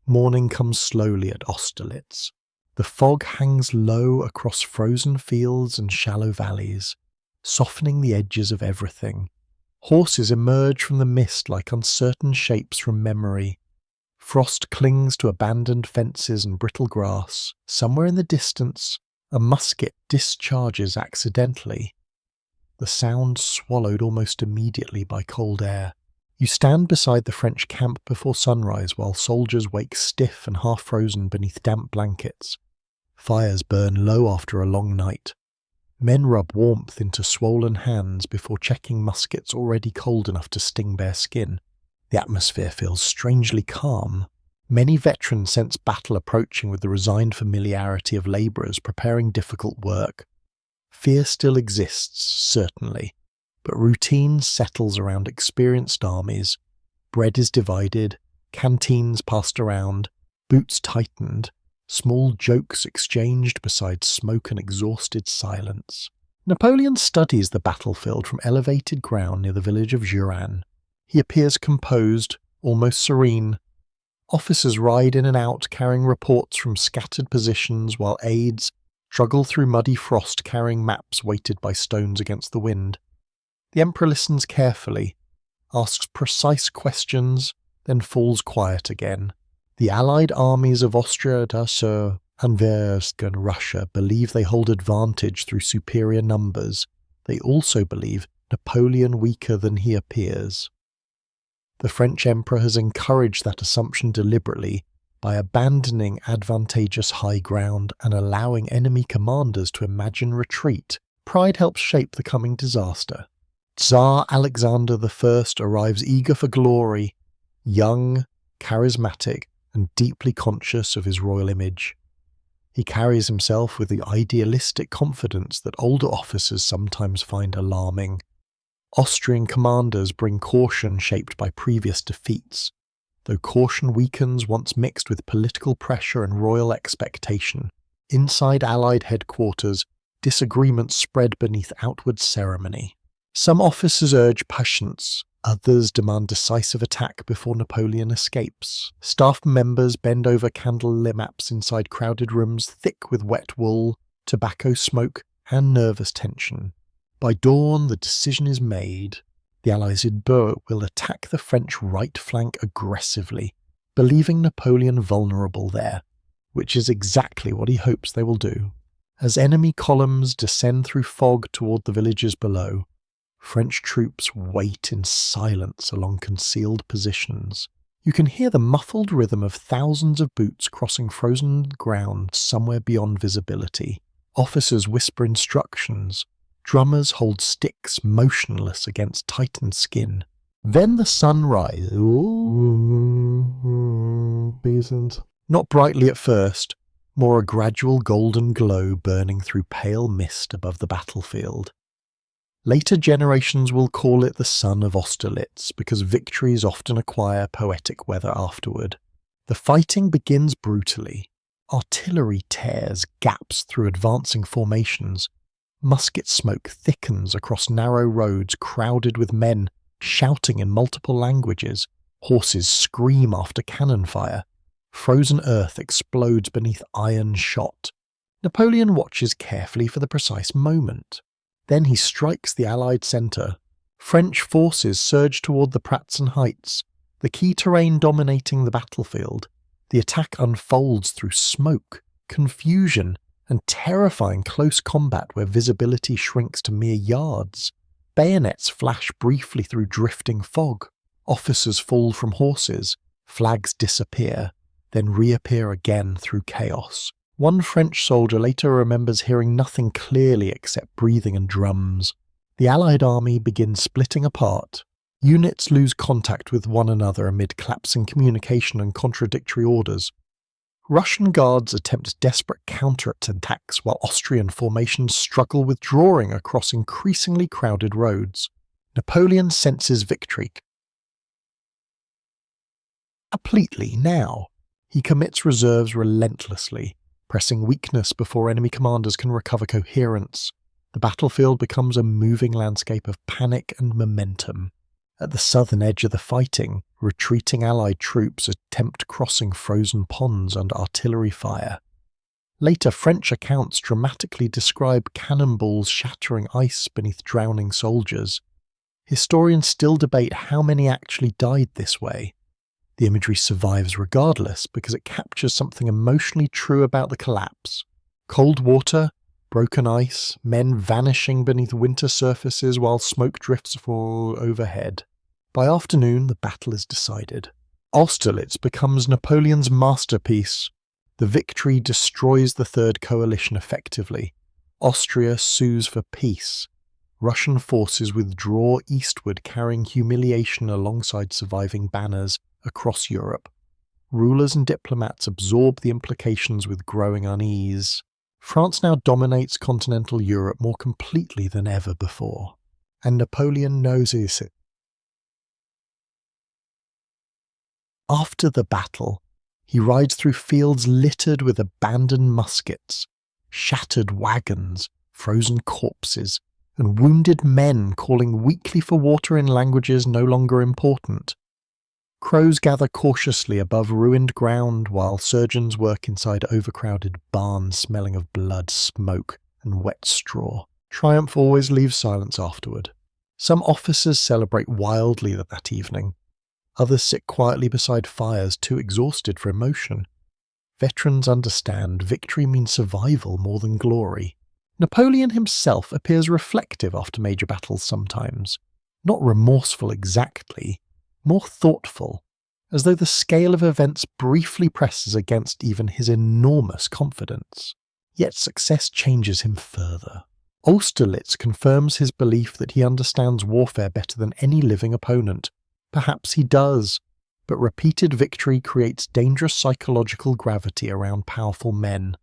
Morning comes slowly at Austerlitz. The fog hangs low across frozen fields and shallow valleys, softening the edges of everything. Horses emerge from the mist like uncertain shapes from memory. Frost clings to abandoned fences and brittle grass. Somewhere in the distance, a musket discharges accidentally. The sound swallowed almost immediately by cold air. You stand beside the French camp before sunrise while soldiers wake stiff and half-frozen beneath damp blankets. Fires burn low after a long night. Men rub warmth into swollen hands before checking muskets already cold enough to sting bare skin. The atmosphere feels strangely calm. Many veterans sense battle approaching with the resigned familiarity of labourers preparing difficult work. Fear still exists, certainly, but routine settles around experienced armies. Bread is divided, Canteens passed around, boots tightened, small jokes exchanged beside smoke and exhausted silence. Napoleon studies the battlefield from elevated ground near the village of Juran. He appears composed, almost serene. Officers ride in and out carrying reports from scattered positions while aides struggle through muddy frost carrying maps weighted by stones against the wind. The Emperor listens carefully, asks precise questions, then falls quiet again. The allied armies of Austria, Dassau, Anvers and Russia believe they hold advantage through superior numbers. They also believe Napoleon weaker than he appears. The French Emperor has encouraged that assumption deliberately by abandoning advantageous high ground and allowing enemy commanders to imagine retreat. Pride helps shape the coming disaster. Tsar Alexander I arrives eager for glory, young, charismatic, and deeply conscious of his royal image. He carries himself with the idealistic confidence that older officers sometimes find alarming. Austrian commanders bring caution shaped by previous defeats, though caution weakens once mixed with political pressure and royal expectation. Inside Allied headquarters, disagreements spread beneath outward ceremony. Some officers urge patience, others demand decisive attack before Napoleon escapes. Staff members bend over candlelit maps inside crowded rooms thick with wet wool, tobacco smoke, and nervous tension. By dawn, the decision is made. The Allies in Bure will attack the French right flank aggressively, believing Napoleon vulnerable there, which is exactly what he hopes they will do. As enemy columns descend through fog toward the villages below, French troops wait in silence along concealed positions. You can hear the muffled rhythm of thousands of boots crossing frozen ground somewhere beyond visibility. Officers whisper instructions. Drummers hold sticks motionless against tightened skin. Then the sun rises. Not brightly at first, more a gradual golden glow burning through pale mist above the battlefield. Later generations will call it the sun of Austerlitz because victories often acquire poetic weather afterward. The fighting begins brutally. Artillery tears gaps through advancing formations. Musket smoke thickens across narrow roads crowded with men shouting in multiple languages. Horses scream after cannon fire. Frozen earth explodes beneath iron shot. Napoleon watches carefully for the precise moment. Then he strikes the Allied centre. French forces surge toward the Pratzen Heights, the key terrain dominating the battlefield. The attack unfolds through smoke, confusion, and terrifying close combat where visibility shrinks to mere yards. Bayonets flash briefly through drifting fog. Officers fall from horses. Flags disappear, then reappear again through chaos. One French soldier later remembers hearing nothing clearly except breathing and drums. The Allied army begins splitting apart. Units lose contact with one another amid collapsing communication and contradictory orders. Russian guards attempt desperate counterattacks while Austrian formations struggle withdrawing across increasingly crowded roads. Napoleon senses victory completely now. He commits reserves relentlessly, pressing weakness before enemy commanders can recover coherence. The battlefield becomes a moving landscape of panic and momentum. At the southern edge of the fighting, retreating Allied troops attempt crossing frozen ponds under artillery fire. Later, French accounts dramatically describe cannonballs shattering ice beneath drowning soldiers. Historians still debate how many actually died this way. The imagery survives regardless because it captures something emotionally true about the collapse. Cold water, broken ice, men vanishing beneath winter surfaces while smoke drifts overhead. By afternoon, the battle is decided. Austerlitz becomes Napoleon's masterpiece. The victory destroys the Third Coalition effectively. Austria sues for peace. Russian forces withdraw eastward carrying humiliation alongside surviving banners across Europe. Rulers and diplomats absorb the implications with growing unease. France now dominates continental Europe more completely than ever before, and Napoleon knows it. After the battle, he rides through fields littered with abandoned muskets, shattered wagons, frozen corpses, and wounded men calling weakly for water in languages no longer important. Crows gather cautiously above ruined ground while surgeons work inside overcrowded barns smelling of blood, smoke, and wet straw. Triumph always leaves silence afterward. Some officers celebrate wildly that evening. Others sit quietly beside fires, too exhausted for emotion. Veterans understand victory means survival more than glory. Napoleon himself appears reflective after major battles sometimes. Not remorseful exactly, more thoughtful, as though the scale of events briefly presses against even his enormous confidence. Yet success changes him further. Austerlitz confirms his belief that he understands warfare better than any living opponent. Perhaps he does, but repeated victory creates dangerous psychological gravity around powerful men.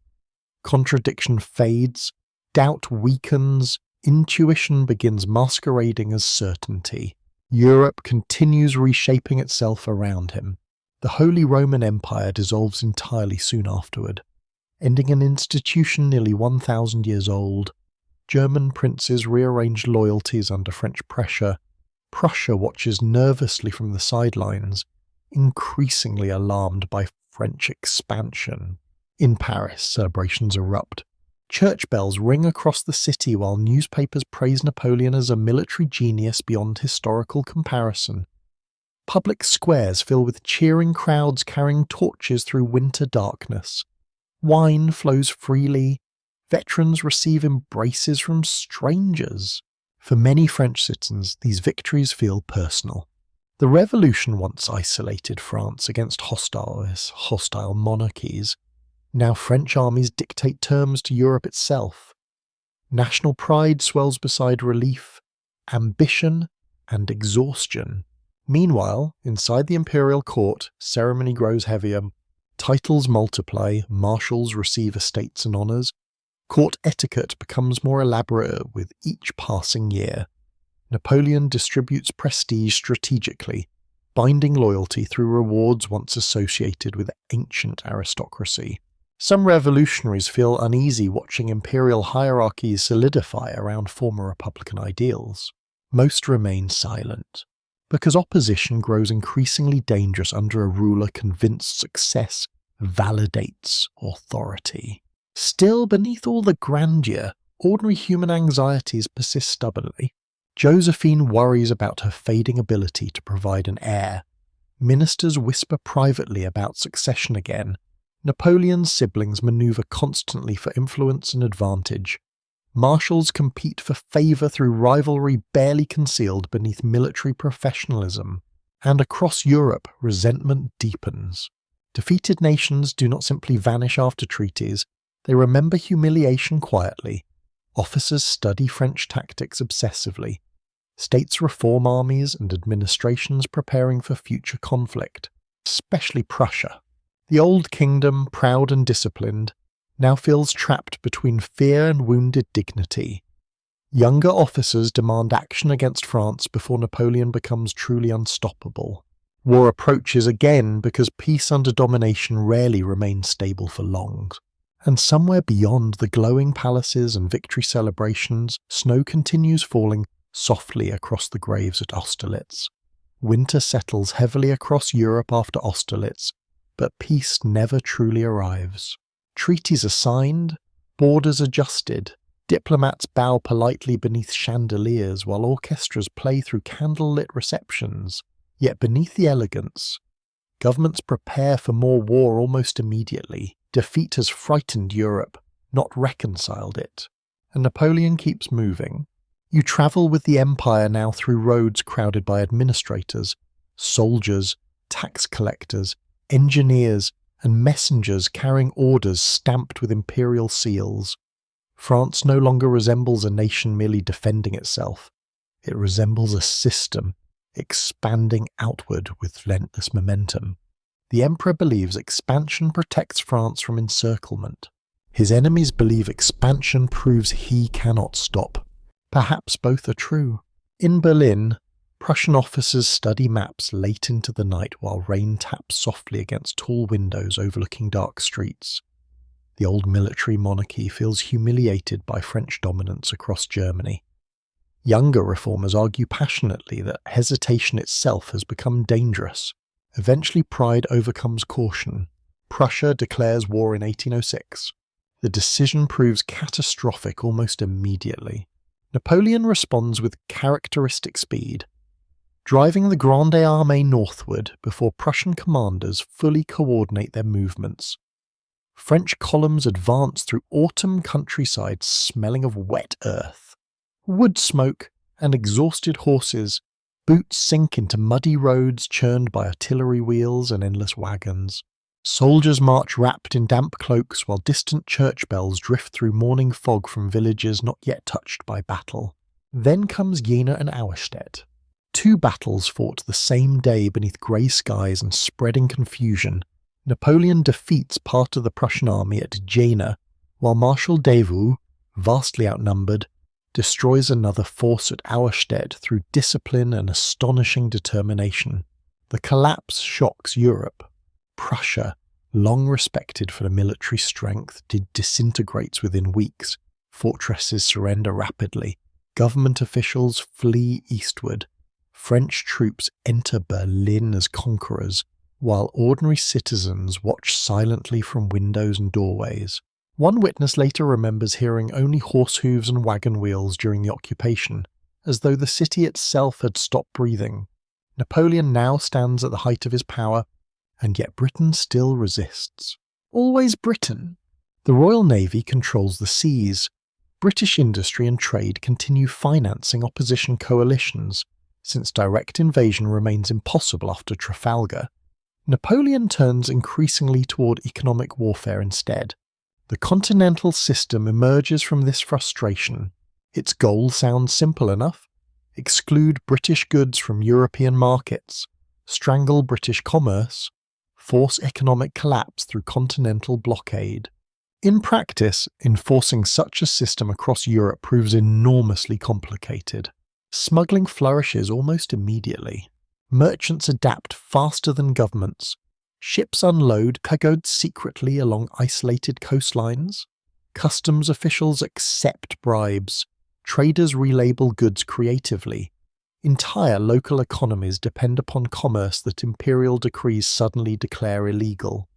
Contradiction fades, doubt weakens, intuition begins masquerading as certainty. Europe continues reshaping itself around him. The Holy Roman Empire dissolves entirely soon afterward, ending an institution nearly 1,000 years old. German princes rearrange loyalties under French pressure. Prussia watches nervously from the sidelines, increasingly alarmed by French expansion. In Paris, celebrations erupt. Church bells ring across the city while newspapers praise Napoleon as a military genius beyond historical comparison. Public squares fill with cheering crowds carrying torches through winter darkness. Wine flows freely. Veterans receive embraces from strangers. For many French citizens, these victories feel personal. The revolution once isolated France against hostile monarchies. Now French armies dictate terms to Europe itself. National pride swells beside relief, ambition, and exhaustion. Meanwhile, inside the imperial court, ceremony grows heavier. Titles multiply, marshals receive estates and honours. Court etiquette becomes more elaborate with each passing year. Napoleon distributes prestige strategically, binding loyalty through rewards once associated with ancient aristocracy. Some revolutionaries feel uneasy watching imperial hierarchies solidify around former republican ideals. Most remain silent, because opposition grows increasingly dangerous under a ruler convinced success validates authority. Still, beneath all the grandeur, ordinary human anxieties persist stubbornly. Josephine worries about her fading ability to provide an heir. Ministers whisper privately about succession again. Napoleon's siblings maneuver constantly for influence and advantage. Marshals compete for favour through rivalry barely concealed beneath military professionalism. And across Europe, resentment deepens. Defeated nations do not simply vanish after treaties. They remember humiliation quietly. Officers study French tactics obsessively. States reform armies and administrations preparing for future conflict, especially Prussia. The old kingdom, proud and disciplined, now feels trapped between fear and wounded dignity. Younger officers demand action against France before Napoleon becomes truly unstoppable. War approaches again because peace under domination rarely remains stable for long. And somewhere beyond the glowing palaces and victory celebrations, snow continues falling softly across the graves at Austerlitz. Winter settles heavily across Europe after Austerlitz, but peace never truly arrives. Treaties are signed, borders adjusted, diplomats bow politely beneath chandeliers while orchestras play through candlelit receptions. Yet beneath the elegance, governments prepare for more war almost immediately. Defeat has frightened Europe, not reconciled it. And Napoleon keeps moving. You travel with the empire now through roads crowded by administrators, soldiers, tax collectors, engineers, and messengers carrying orders stamped with imperial seals. France no longer resembles a nation merely defending itself. It resembles a system, expanding outward with relentless momentum. The emperor believes expansion protects France from encirclement. His enemies believe expansion proves he cannot stop. Perhaps both are true. In Berlin, Prussian officers study maps late into the night while rain taps softly against tall windows overlooking dark streets. The old military monarchy feels humiliated by French dominance across Germany. Younger reformers argue passionately that hesitation itself has become dangerous. Eventually pride overcomes caution. Prussia declares war in 1806. The decision proves catastrophic almost immediately. Napoleon responds with characteristic speed, driving the Grande Armée northward before Prussian commanders fully coordinate their movements. French columns advance through autumn countryside smelling of wet earth. Wood smoke and exhausted horses, boots sink into muddy roads churned by artillery wheels and endless wagons. Soldiers march wrapped in damp cloaks while distant church bells drift through morning fog from villages not yet touched by battle. Then comes Jena and Auerstedt. Two battles fought the same day beneath grey skies and spreading confusion. Napoleon defeats part of the Prussian army at Jena, while Marshal Davout, vastly outnumbered, destroys another force at Auerstedt through discipline and astonishing determination. The collapse shocks Europe. Prussia, long respected for the military strength, disintegrates within weeks. Fortresses surrender rapidly. Government officials flee eastward. French troops enter Berlin as conquerors, while ordinary citizens watch silently from windows and doorways. One witness later remembers hearing only horse hooves and wagon wheels during the occupation, as though the city itself had stopped breathing. Napoleon now stands at the height of his power, and yet Britain still resists. Always Britain. The Royal Navy controls the seas. British industry and trade continue financing opposition coalitions, since direct invasion remains impossible after Trafalgar. Napoleon turns increasingly toward economic warfare instead. The continental system emerges from this frustration. Its goal sounds simple enough: exclude British goods from European markets, strangle British commerce, force economic collapse through continental blockade. In practice, enforcing such a system across Europe proves enormously complicated. Smuggling flourishes almost immediately. Merchants adapt faster than governments. Ships unload cargoed secretly along isolated coastlines. Customs officials accept bribes. Traders relabel goods creatively. Entire local economies depend upon commerce that imperial decrees suddenly declare illegal.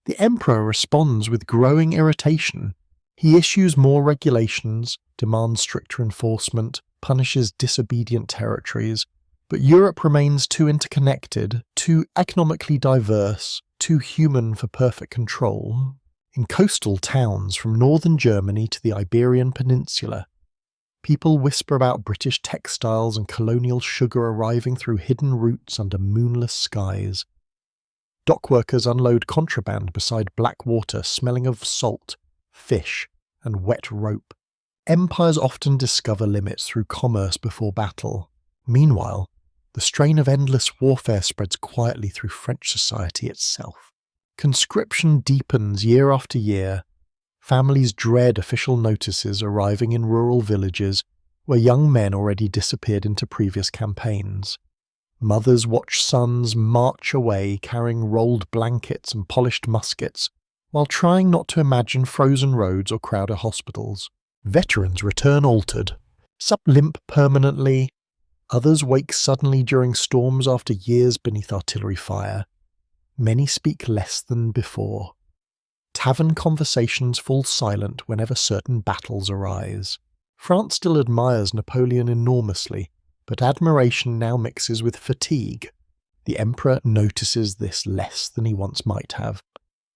The emperor responds with growing irritation. He issues more regulations, demands stricter enforcement, punishes disobedient territories, but Europe remains too interconnected, too economically diverse, too human for perfect control. In coastal towns from northern Germany to the Iberian Peninsula, people whisper about British textiles and colonial sugar arriving through hidden routes under moonless skies. Dockworkers unload contraband beside black water smelling of salt, fish, and wet rope. Empires often discover limits through commerce before battle. Meanwhile, the strain of endless warfare spreads quietly through French society itself. Conscription deepens year after year. Families dread official notices arriving in rural villages where young men already disappeared into previous campaigns. Mothers watch sons march away carrying rolled blankets and polished muskets, while trying not to imagine frozen roads or crowded hospitals. Veterans return altered. Some limp permanently. Others wake suddenly during storms after years beneath artillery fire. Many speak less than before. Tavern conversations fall silent whenever certain battles arise. France still admires Napoleon enormously, but admiration now mixes with fatigue. The emperor notices this less than he once might have.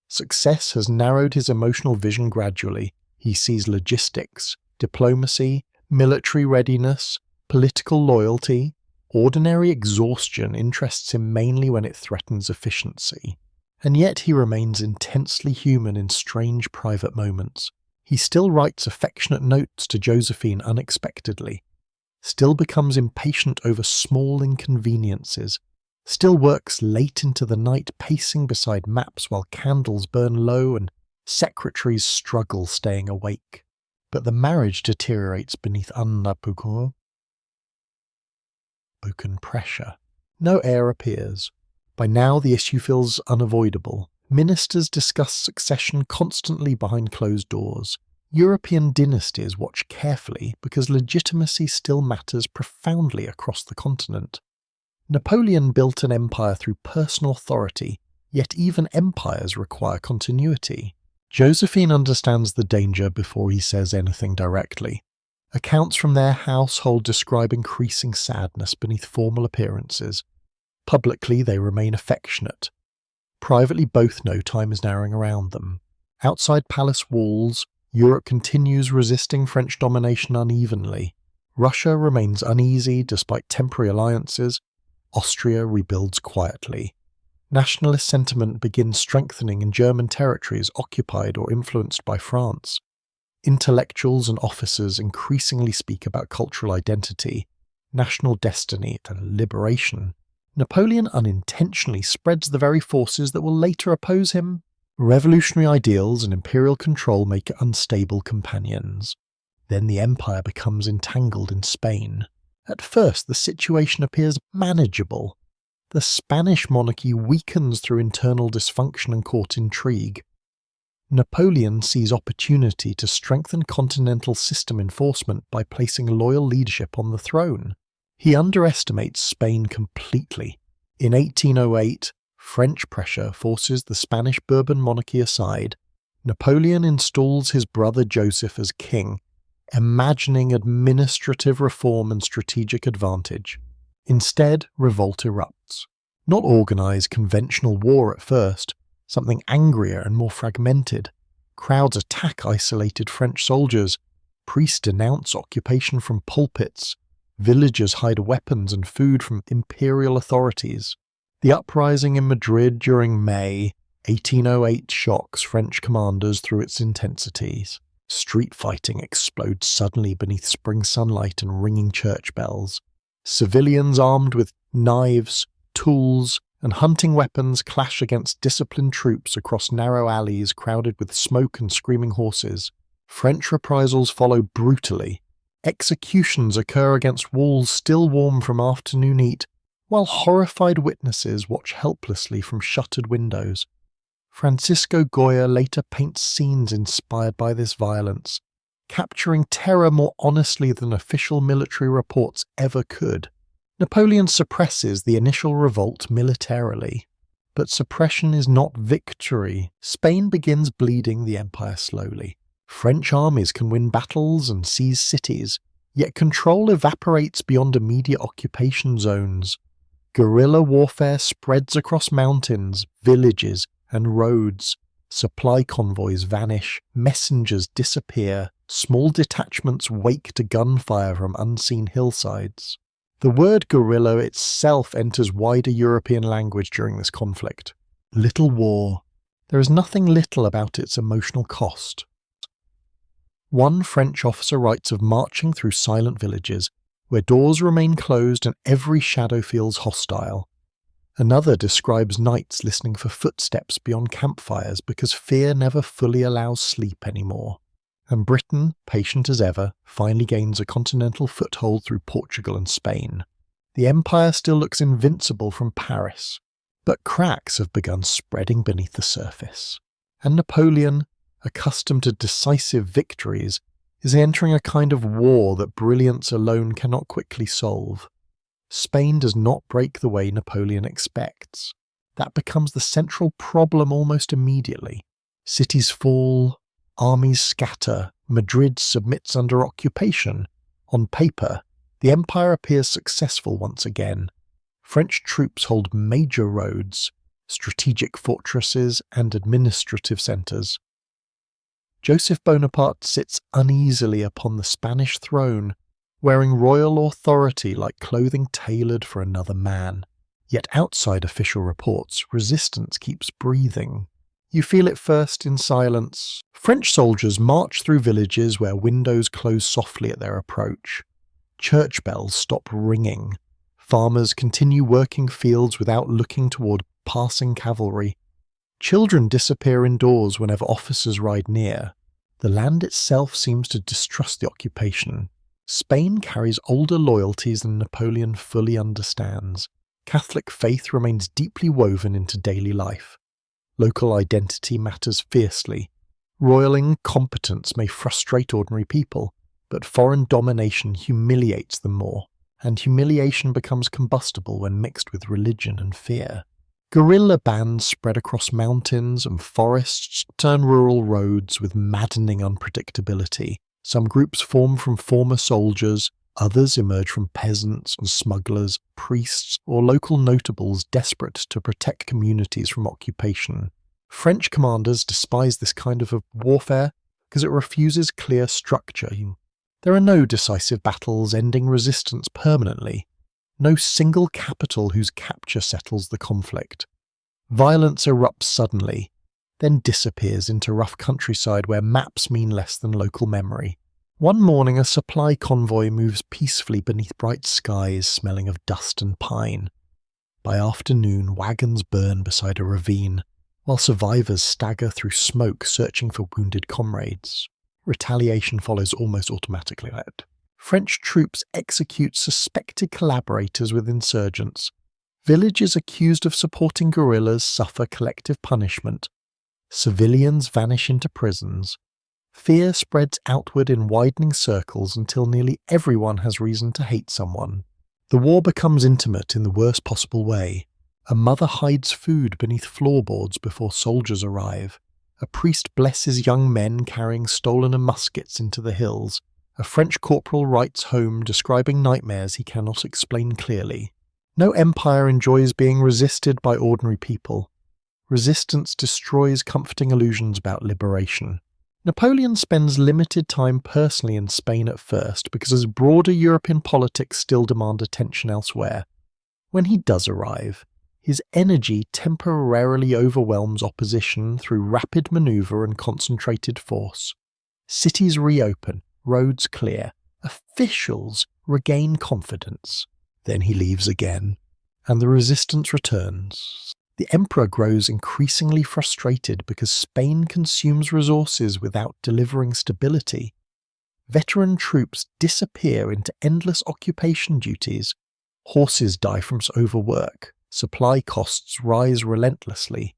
Success has narrowed his emotional vision gradually. He sees logistics, diplomacy, military readiness, political loyalty. Ordinary exhaustion interests him mainly when it threatens efficiency. And yet he remains intensely human in strange private moments. He still writes affectionate notes to Josephine unexpectedly, still becomes impatient over small inconveniences, still works late into the night pacing beside maps while candles burn low and secretaries struggle staying awake. But the marriage deteriorates beneath Anna Pugo. unspoken pressure. No heir appears. By now the issue feels unavoidable. Ministers discuss succession constantly behind closed doors. European dynasties watch carefully because legitimacy still matters profoundly across the continent. Napoleon built an empire through personal authority, yet even empires require continuity. Josephine understands the danger before he says anything directly. Accounts from their household describe increasing sadness beneath formal appearances. Publicly, they remain affectionate. Privately, both know time is narrowing around them. Outside palace walls, Europe continues resisting French domination unevenly. Russia remains uneasy despite temporary alliances. Austria rebuilds quietly. Nationalist sentiment begins strengthening in German territories occupied or influenced by France. Intellectuals and officers increasingly speak about cultural identity, national destiny, and liberation. Napoleon unintentionally spreads the very forces that will later oppose him. Revolutionary ideals and imperial control make unstable companions. Then the empire becomes entangled in Spain. At first, the situation appears manageable. The Spanish monarchy weakens through internal dysfunction and court intrigue. Napoleon sees opportunity to strengthen continental system enforcement by placing loyal leadership on the throne. He underestimates Spain completely. In 1808, French pressure forces the Spanish Bourbon monarchy aside. Napoleon installs his brother Joseph as king, imagining administrative reform and strategic advantage. Instead, revolt erupts. Not organized conventional war at first, something angrier and more fragmented. Crowds attack isolated French soldiers. Priests denounce occupation from pulpits. Villagers hide weapons and food from imperial authorities. The uprising in Madrid during May 1808 shocks French commanders through its intensities. Street fighting explodes suddenly beneath spring sunlight and ringing church bells. Civilians armed with knives, tools, and hunting weapons clash against disciplined troops across narrow alleys crowded with smoke and screaming horses. French reprisals follow brutally. Executions occur against walls still warm from afternoon heat, while horrified witnesses watch helplessly from shuttered windows. Francisco Goya later paints scenes inspired by this violence, capturing terror more honestly than official military reports ever could. Napoleon suppresses the initial revolt militarily, but suppression is not victory. Spain begins bleeding the empire slowly. French armies can win battles and seize cities, yet control evaporates beyond immediate occupation zones. Guerrilla warfare spreads across mountains, villages, and roads. Supply convoys vanish, messengers disappear, small detachments wake to gunfire from unseen hillsides. The word guerrilla itself enters wider European language during this conflict. Little war. There is nothing little about its emotional cost. One French officer writes of marching through silent villages, where doors remain closed and every shadow feels hostile. Another describes nights listening for footsteps beyond campfires because fear never fully allows sleep anymore. And Britain, patient as ever, finally gains a continental foothold through Portugal and Spain. The empire still looks invincible from Paris, but cracks have begun spreading beneath the surface. And Napoleon, accustomed to decisive victories, is entering a kind of war that brilliance alone cannot quickly solve. Spain does not break the way Napoleon expects. That becomes the central problem almost immediately. Cities fall, armies scatter, Madrid submits under occupation. On paper, the empire appears successful once again. French troops hold major roads, strategic fortresses, and administrative centres. Joseph Bonaparte sits uneasily upon the Spanish throne, wearing royal authority like clothing tailored for another man. Yet outside official reports, resistance keeps breathing. You feel it first in silence. French soldiers march through villages where windows close softly at their approach. Church bells stop ringing. Farmers continue working fields without looking toward passing cavalry. Children disappear indoors whenever officers ride near. The land itself seems to distrust the occupation. Spain carries older loyalties than Napoleon fully understands. Catholic faith remains deeply woven into daily life. Local identity matters fiercely. Royal incompetence may frustrate ordinary people, but foreign domination humiliates them more, and humiliation becomes combustible when mixed with religion and fear. Guerrilla bands spread across mountains and forests turn rural roads with maddening unpredictability. Some groups form from former soldiers, others emerge from peasants and smugglers, priests, or local notables desperate to protect communities from occupation. French commanders despise this kind of warfare because it refuses clear structure. There are no decisive battles ending resistance permanently. No single capital whose capture settles the conflict. Violence erupts suddenly, then disappears into rough countryside where maps mean less than local memory. One morning a supply convoy moves peacefully beneath bright skies smelling of dust and pine. By afternoon, wagons burn beside a ravine, while survivors stagger through smoke searching for wounded comrades. Retaliation follows almost automatically. French troops execute suspected collaborators with insurgents. Villages accused of supporting guerrillas suffer collective punishment. Civilians vanish into prisons. Fear spreads outward in widening circles until nearly everyone has reason to hate someone. The war becomes intimate in the worst possible way. A mother hides food beneath floorboards before soldiers arrive. A priest blesses young men carrying stolen muskets into the hills. A French corporal writes home describing nightmares he cannot explain clearly. No empire enjoys being resisted by ordinary people. Resistance destroys comforting illusions about liberation. Napoleon spends limited time personally in Spain at first because his broader European politics still demand attention elsewhere. When he does arrive, his energy temporarily overwhelms opposition through rapid maneuver and concentrated force. Cities reopen, roads clear, officials regain confidence. Then he leaves again, and the resistance returns. The emperor grows increasingly frustrated because Spain consumes resources without delivering stability. Veteran troops disappear into endless occupation duties. Horses die from overwork. Supply costs rise relentlessly.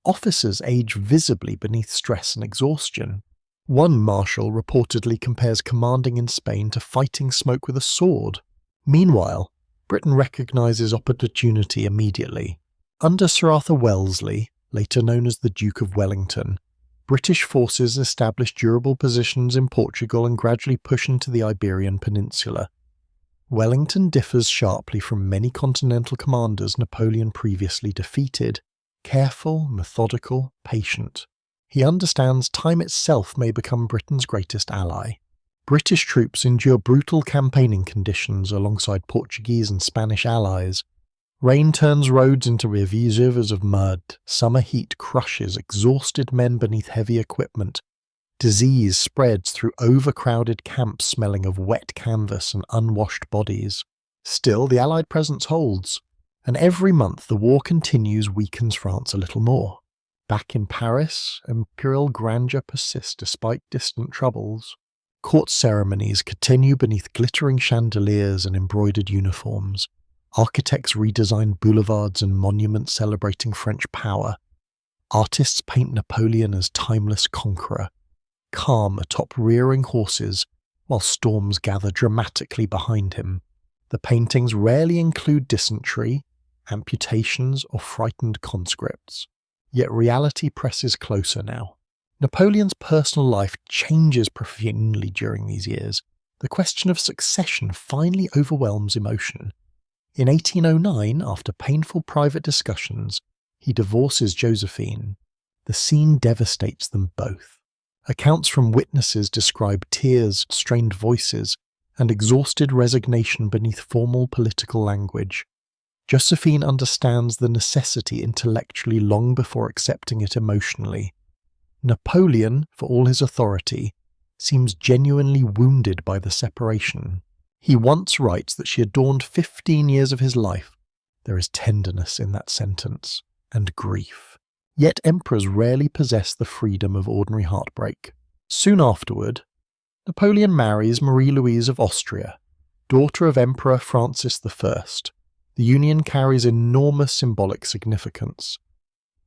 Officers age visibly beneath stress and exhaustion. One marshal reportedly compares commanding in Spain to fighting smoke with a sword. Meanwhile, Britain recognises opportunity immediately. Under Sir Arthur Wellesley, later known as the Duke of Wellington, British forces established durable positions in Portugal and gradually push into the Iberian Peninsula. Wellington differs sharply from many continental commanders Napoleon previously defeated. Careful, methodical, patient. He understands time itself may become Britain's greatest ally. British troops endure brutal campaigning conditions alongside Portuguese and Spanish allies. Rain turns roads into rivers of mud. Summer heat crushes exhausted men beneath heavy equipment. Disease spreads through overcrowded camps smelling of wet canvas and unwashed bodies. Still, the Allied presence holds, and every month the war continues weakens France a little more. Back in Paris, imperial grandeur persists despite distant troubles. Court ceremonies continue beneath glittering chandeliers and embroidered uniforms. Architects redesign boulevards and monuments celebrating French power. Artists paint Napoleon as timeless conqueror, calm atop rearing horses, while storms gather dramatically behind him. The paintings rarely include dysentery, amputations, or frightened conscripts. Yet reality presses closer now. Napoleon's personal life changes profoundly during these years. The question of succession finally overwhelms emotion. In 1809, after painful private discussions, he divorces Josephine. The scene devastates them both. Accounts from witnesses describe tears, strained voices, and exhausted resignation beneath formal political language. Josephine understands the necessity intellectually long before accepting it emotionally. Napoleon, for all his authority, seems genuinely wounded by the separation. He once writes that she adorned 15 years of his life. There is tenderness in that sentence, and grief. Yet emperors rarely possess the freedom of ordinary heartbreak. Soon afterward, Napoleon marries Marie-Louise of Austria, daughter of Emperor Francis I. The union carries enormous symbolic significance.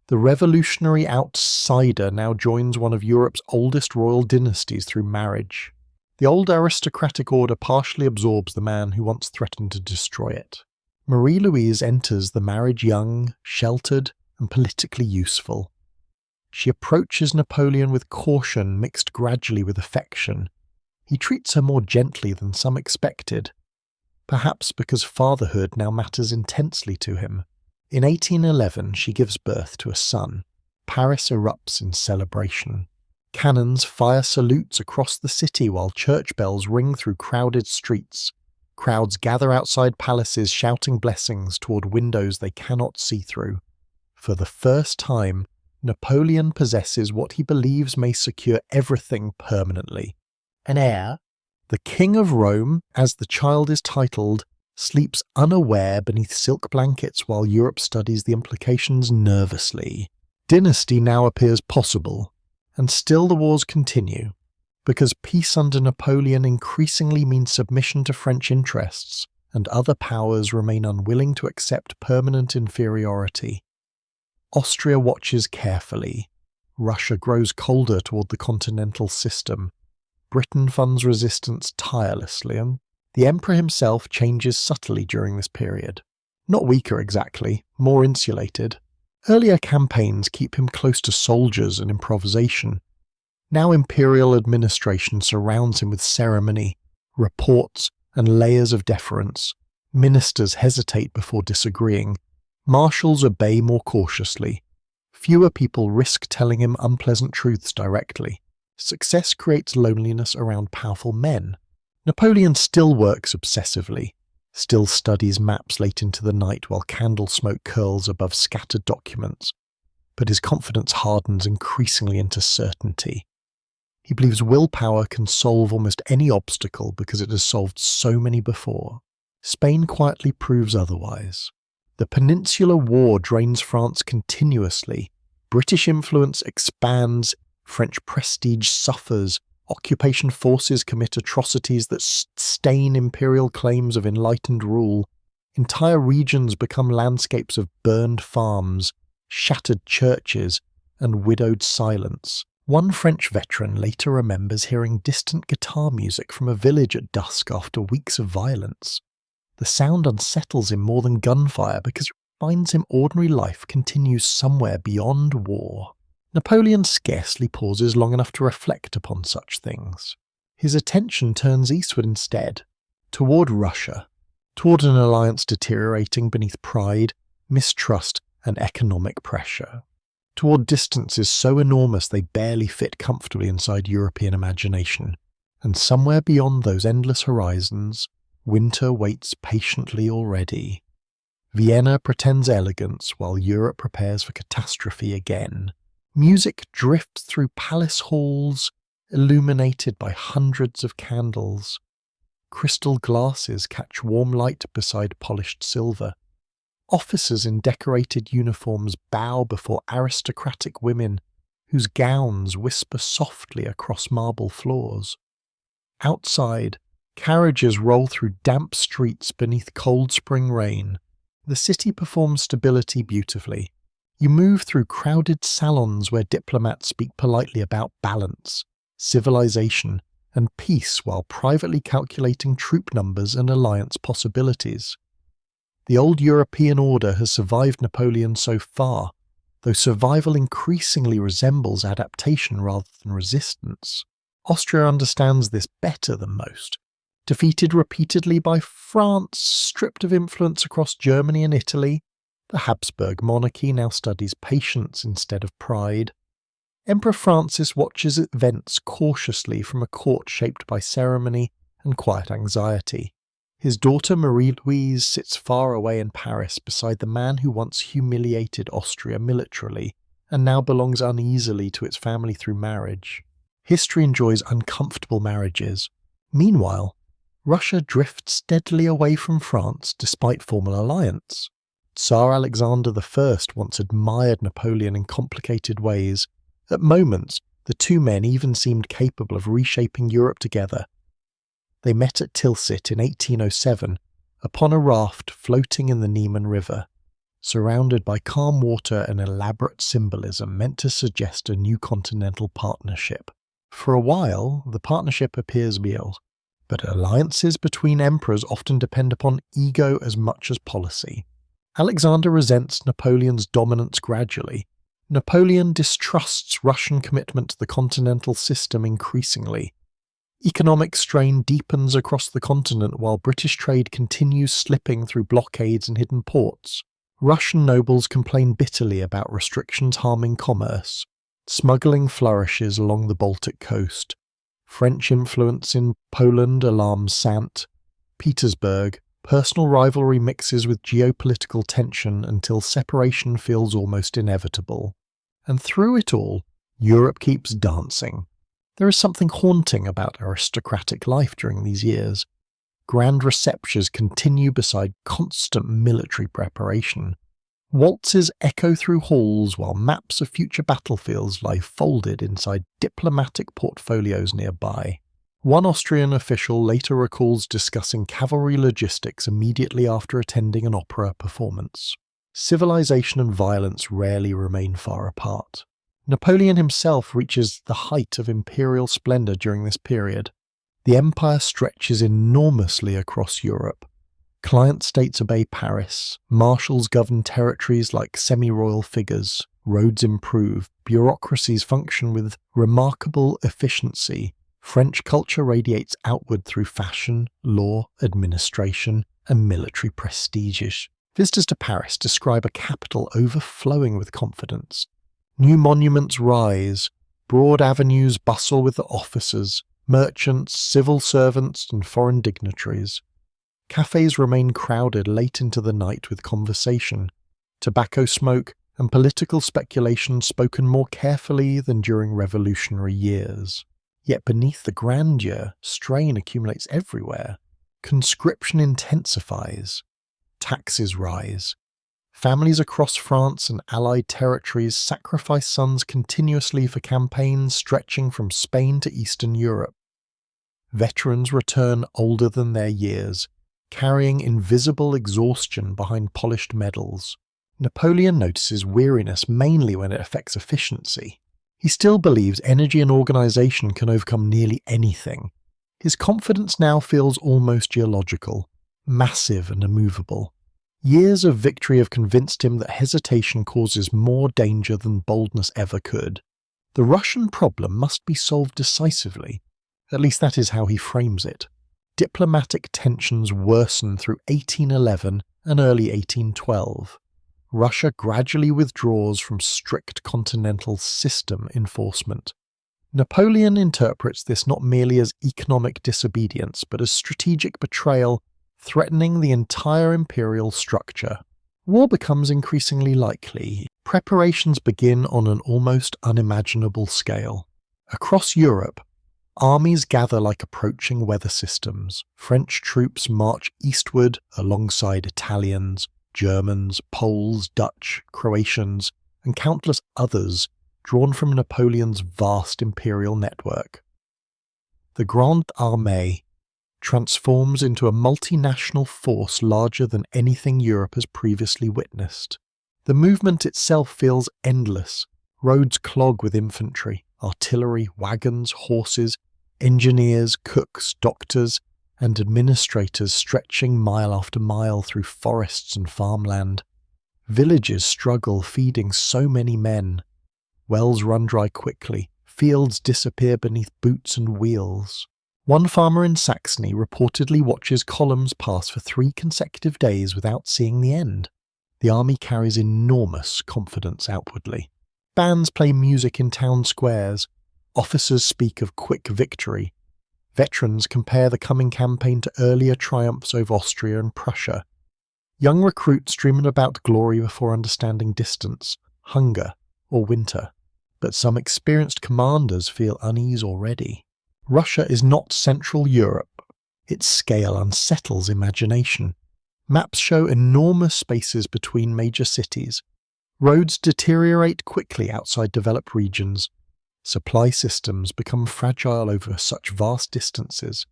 The revolutionary outsider now joins one of Europe's oldest royal dynasties through marriage. The old aristocratic order partially absorbs the man who once threatened to destroy it. Marie-Louise enters the marriage young, sheltered, and politically useful. She approaches Napoleon with caution mixed gradually with affection. He treats her more gently than some expected, perhaps because fatherhood now matters intensely to him. In 1811, she gives birth to a son. Paris erupts in celebration. Cannons fire salutes across the city while church bells ring through crowded streets. Crowds gather outside palaces shouting blessings toward windows they cannot see through. For the first time, Napoleon possesses what he believes may secure everything permanently. An heir. The King of Rome, as the child is titled, sleeps unaware beneath silk blankets while Europe studies the implications nervously. Dynasty now appears possible, and still the wars continue, because peace under Napoleon increasingly means submission to French interests, and other powers remain unwilling to accept permanent inferiority. Austria watches carefully. Russia grows colder toward the continental system. Britain funds resistance tirelessly, and the emperor himself changes subtly during this period. Not weaker exactly, more insulated. Earlier campaigns keep him close to soldiers and improvisation. Now imperial administration surrounds him with ceremony, reports, and layers of deference. Ministers hesitate before disagreeing. Marshals obey more cautiously. Fewer people risk telling him unpleasant truths directly. Success creates loneliness around powerful men. Napoleon still works obsessively, still studies maps late into the night while candle smoke curls above scattered documents, but his confidence hardens increasingly into certainty. He believes willpower can solve almost any obstacle because it has solved so many before. Spain quietly proves otherwise. The Peninsular War drains France continuously. British influence expands, French prestige suffers, occupation forces commit atrocities that stain imperial claims of enlightened rule. Entire regions become landscapes of burned farms, shattered churches, and widowed silence. One French veteran later remembers hearing distant guitar music from a village at dusk after weeks of violence. The sound unsettles him more than gunfire because it reminds him ordinary life continues somewhere beyond war. Napoleon scarcely pauses long enough to reflect upon such things. His attention turns eastward instead, toward Russia, toward an alliance deteriorating beneath pride, mistrust, and economic pressure, toward distances so enormous they barely fit comfortably inside European imagination, and somewhere beyond those endless horizons, winter waits patiently already. Vienna pretends elegance while Europe prepares for catastrophe again. Music drifts through palace halls, illuminated by hundreds of candles. Crystal glasses catch warm light beside polished silver. Officers in decorated uniforms bow before aristocratic women whose gowns whisper softly across marble floors. Outside, carriages roll through damp streets beneath cold spring rain. The city performs stability beautifully. You move through crowded salons where diplomats speak politely about balance, civilization, and peace while privately calculating troop numbers and alliance possibilities. The old European order has survived Napoleon so far, though survival increasingly resembles adaptation rather than resistance. Austria understands this better than most. Defeated repeatedly by France, stripped of influence across Germany and Italy, the Habsburg monarchy now studies patience instead of pride. Emperor Francis watches events cautiously from a court shaped by ceremony and quiet anxiety. His daughter Marie-Louise sits far away in Paris beside the man who once humiliated Austria militarily and now belongs uneasily to its family through marriage. History enjoys uncomfortable marriages. Meanwhile, Russia drifts steadily away from France despite formal alliance. Tsar Alexander I once admired Napoleon in complicated ways. At moments, The two men even seemed capable of reshaping Europe together. They met at Tilsit in 1807 upon a raft floating in the Niemen River, surrounded by calm water and elaborate symbolism meant to suggest a new continental partnership. For a while, the partnership appears real, but alliances between emperors often depend upon ego as much as policy. Alexander resents Napoleon's dominance gradually. Napoleon distrusts Russian commitment to the continental system increasingly. Economic strain deepens across the continent while British trade continues slipping through blockades and hidden ports. Russian nobles complain bitterly about restrictions harming commerce. Smuggling flourishes along the Baltic coast. French influence in Poland alarms St. Petersburg. Personal rivalry mixes with geopolitical tension until separation feels almost inevitable. And through it all, Europe keeps dancing. There is something haunting about aristocratic life during these years. Grand receptions continue beside constant military preparation. Waltzes echo through halls while maps of future battlefields lie folded inside diplomatic portfolios nearby. One Austrian official later recalls discussing cavalry logistics immediately after attending an opera performance. Civilization and violence rarely remain far apart. Napoleon himself reaches the height of imperial splendor during this period. The empire stretches enormously across Europe. Client states obey Paris, marshals govern territories like semi-royal figures, roads improve, bureaucracies function with remarkable efficiency. French culture radiates outward through fashion, law, administration, and military prestige. Visitors to Paris describe a capital overflowing with confidence. New monuments rise, broad avenues bustle with the officers, merchants, civil servants, and foreign dignitaries. Cafes remain crowded late into the night with conversation, tobacco smoke, and political speculation spoken more carefully than during revolutionary years. Yet beneath the grandeur, strain accumulates everywhere. Conscription intensifies. Taxes rise. Families across France and allied territories sacrifice sons continuously for campaigns stretching from Spain to Eastern Europe. Veterans return older than their years, carrying invisible exhaustion behind polished medals. Napoleon notices weariness mainly when it affects efficiency. He still believes energy and organization can overcome nearly anything. His confidence now feels almost geological, massive and immovable. Years of victory have convinced him that hesitation causes more danger than boldness ever could. The Russian problem must be solved decisively. At least that is how he frames it. Diplomatic tensions worsen through 1811 and early 1812. Russia gradually withdraws from strict continental system enforcement. Napoleon interprets this not merely as economic disobedience, but as strategic betrayal, threatening the entire imperial structure. War becomes increasingly likely. Preparations begin on an almost unimaginable scale. Across Europe, armies gather like approaching weather systems. French troops march eastward alongside Italians, Germans, Poles, Dutch, Croatians, and countless others drawn from Napoleon's vast imperial network. The Grande Armée transforms into a multinational force larger than anything Europe has previously witnessed. The movement itself feels endless. Roads clog with infantry, artillery, wagons, horses, engineers, cooks, doctors, and administrators stretching mile after mile through forests and farmland. Villages struggle feeding so many men. Wells run dry quickly, fields disappear beneath boots and wheels. One farmer in Saxony reportedly watches columns pass for 3 consecutive days without seeing the end. The army carries enormous confidence outwardly. Bands play music in town squares. Officers speak of quick victory. Veterans compare the coming campaign to earlier triumphs over Austria and Prussia. Young recruits dream about glory before understanding distance, hunger, or winter. But some experienced commanders feel unease already. Russia is not Central Europe. Its scale unsettles imagination. Maps show enormous spaces between major cities. Roads deteriorate quickly outside developed regions. Supply systems become fragile over such vast distances.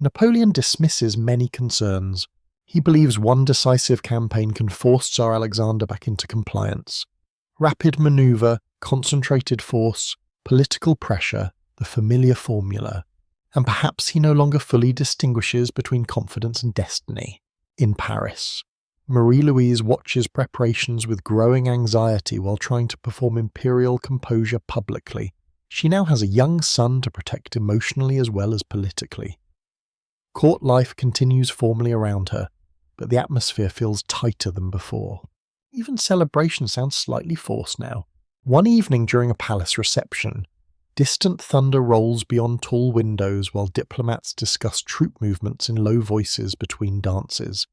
Napoleon dismisses many concerns. He believes one decisive campaign can force Tsar Alexander back into compliance. Rapid manoeuvre, concentrated force, political pressure, the familiar formula. And perhaps he no longer fully distinguishes between confidence and destiny. In Paris, Marie-Louise watches preparations with growing anxiety while trying to perform imperial composure publicly. She now has a young son to protect emotionally as well as politically. Court life continues formally around her, but the atmosphere feels tighter than before. Even celebration sounds slightly forced now. One evening during a palace reception, distant thunder rolls beyond tall windows while diplomats discuss troop movements in low voices between dances.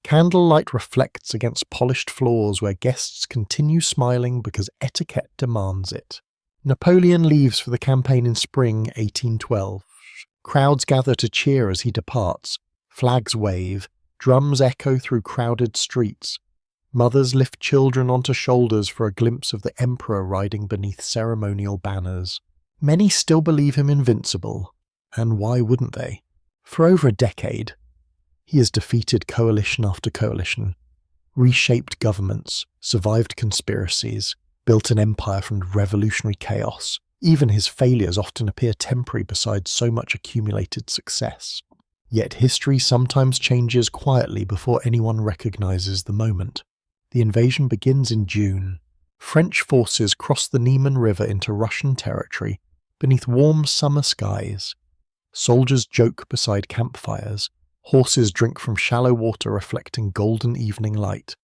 Candlelight reflects against polished floors where guests continue smiling because etiquette demands it. Napoleon leaves for the campaign in spring 1812. Crowds gather to cheer as he departs. Flags wave. Drums echo through crowded streets. Mothers lift children onto shoulders for a glimpse of the emperor riding beneath ceremonial banners. Many still believe him invincible, and why wouldn't they? For over a decade, he has defeated coalition after coalition, reshaped governments, survived conspiracies, built an empire from revolutionary chaos. Even his failures often appear temporary beside so much accumulated success. Yet history sometimes changes quietly before anyone recognizes the moment. The invasion begins in June. French forces cross the Niemen River into Russian territory beneath warm summer skies. Soldiers joke beside campfires. Horses drink from shallow water reflecting golden evening light.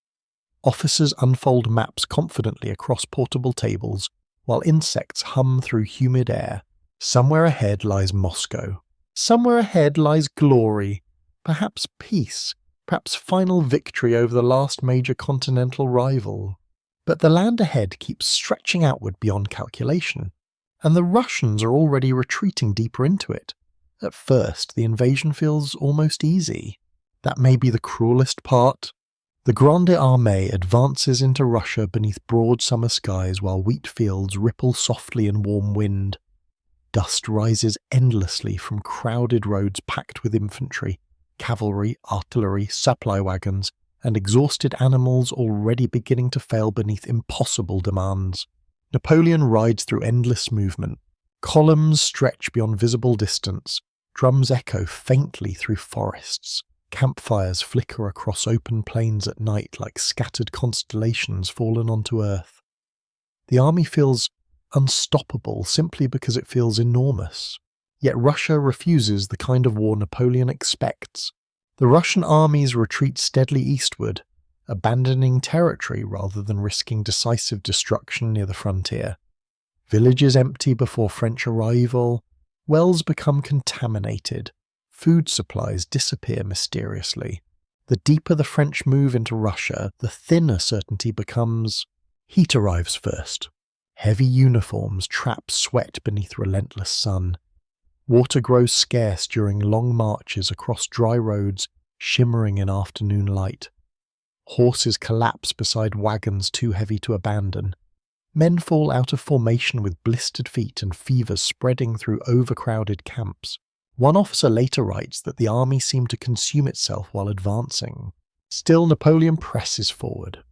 Officers unfold maps confidently across portable tables, while insects hum through humid air. Somewhere ahead lies Moscow. Somewhere ahead lies glory, perhaps peace, perhaps final victory over the last major continental rival. But the land ahead keeps stretching outward beyond calculation, and the Russians are already retreating deeper into it. At first, the invasion feels almost easy. That may be the cruelest part. The Grande Armée advances into Russia beneath broad summer skies while wheat fields ripple softly in warm wind. Dust rises endlessly from crowded roads packed with infantry, cavalry, artillery, supply wagons, and exhausted animals already beginning to fail beneath impossible demands. Napoleon rides through endless movement. Columns stretch beyond visible distance. Drums echo faintly through forests. Campfires flicker across open plains at night like scattered constellations fallen onto Earth. The army feels unstoppable simply because it feels enormous. Yet Russia refuses the kind of war Napoleon expects. The Russian armies retreat steadily eastward, abandoning territory rather than risking decisive destruction near the frontier. Villages empty before French arrival, wells become contaminated, food supplies disappear mysteriously. The deeper the French move into Russia, the thinner certainty becomes. Heat arrives first. Heavy uniforms trap sweat beneath relentless sun. Water grows scarce during long marches across dry roads shimmering in afternoon light. Horses collapse beside wagons too heavy to abandon. Men fall out of formation with blistered feet and fevers spreading through overcrowded camps. One officer later writes that the army seemed to consume itself while advancing. Still, Napoleon presses forward.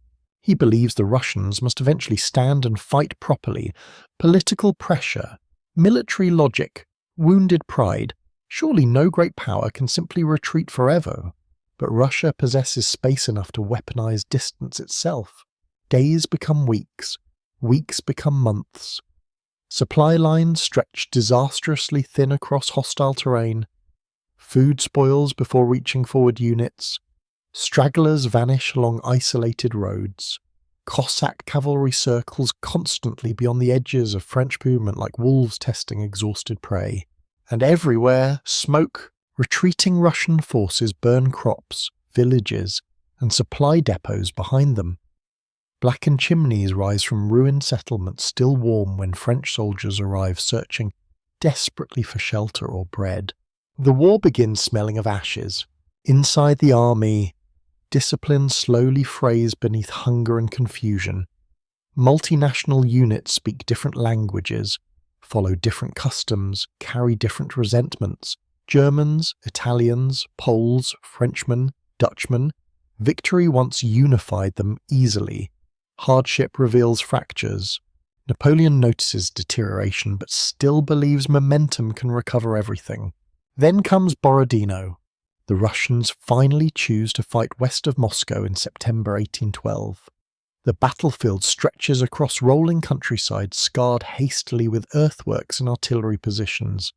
He believes the Russians must eventually stand and fight properly. Political pressure, military logic, wounded pride. Surely no great power can simply retreat forever. But Russia possesses space enough to weaponize distance itself. Days become weeks. Weeks become months. Supply lines stretch disastrously thin across hostile terrain. Food spoils before reaching forward units. Stragglers vanish along isolated roads. Cossack cavalry circles constantly beyond the edges of French movement like wolves testing exhausted prey. And everywhere, smoke. Retreating Russian forces burn crops, villages, and supply depots behind them. Blackened chimneys rise from ruined settlements still warm when French soldiers arrive searching desperately for shelter or bread. The war begins smelling of ashes. Inside the army, discipline slowly frays beneath hunger and confusion. Multinational units speak different languages. follow different customs, carry different resentments. Germans, Italians, Poles, Frenchmen, Dutchmen. Victory once unified them easily. Hardship reveals fractures. Napoleon notices deterioration but still believes momentum can recover everything. Then comes Borodino. The Russians finally choose to fight west of Moscow in September 1812. The battlefield stretches across rolling countryside scarred hastily with earthworks and artillery positions.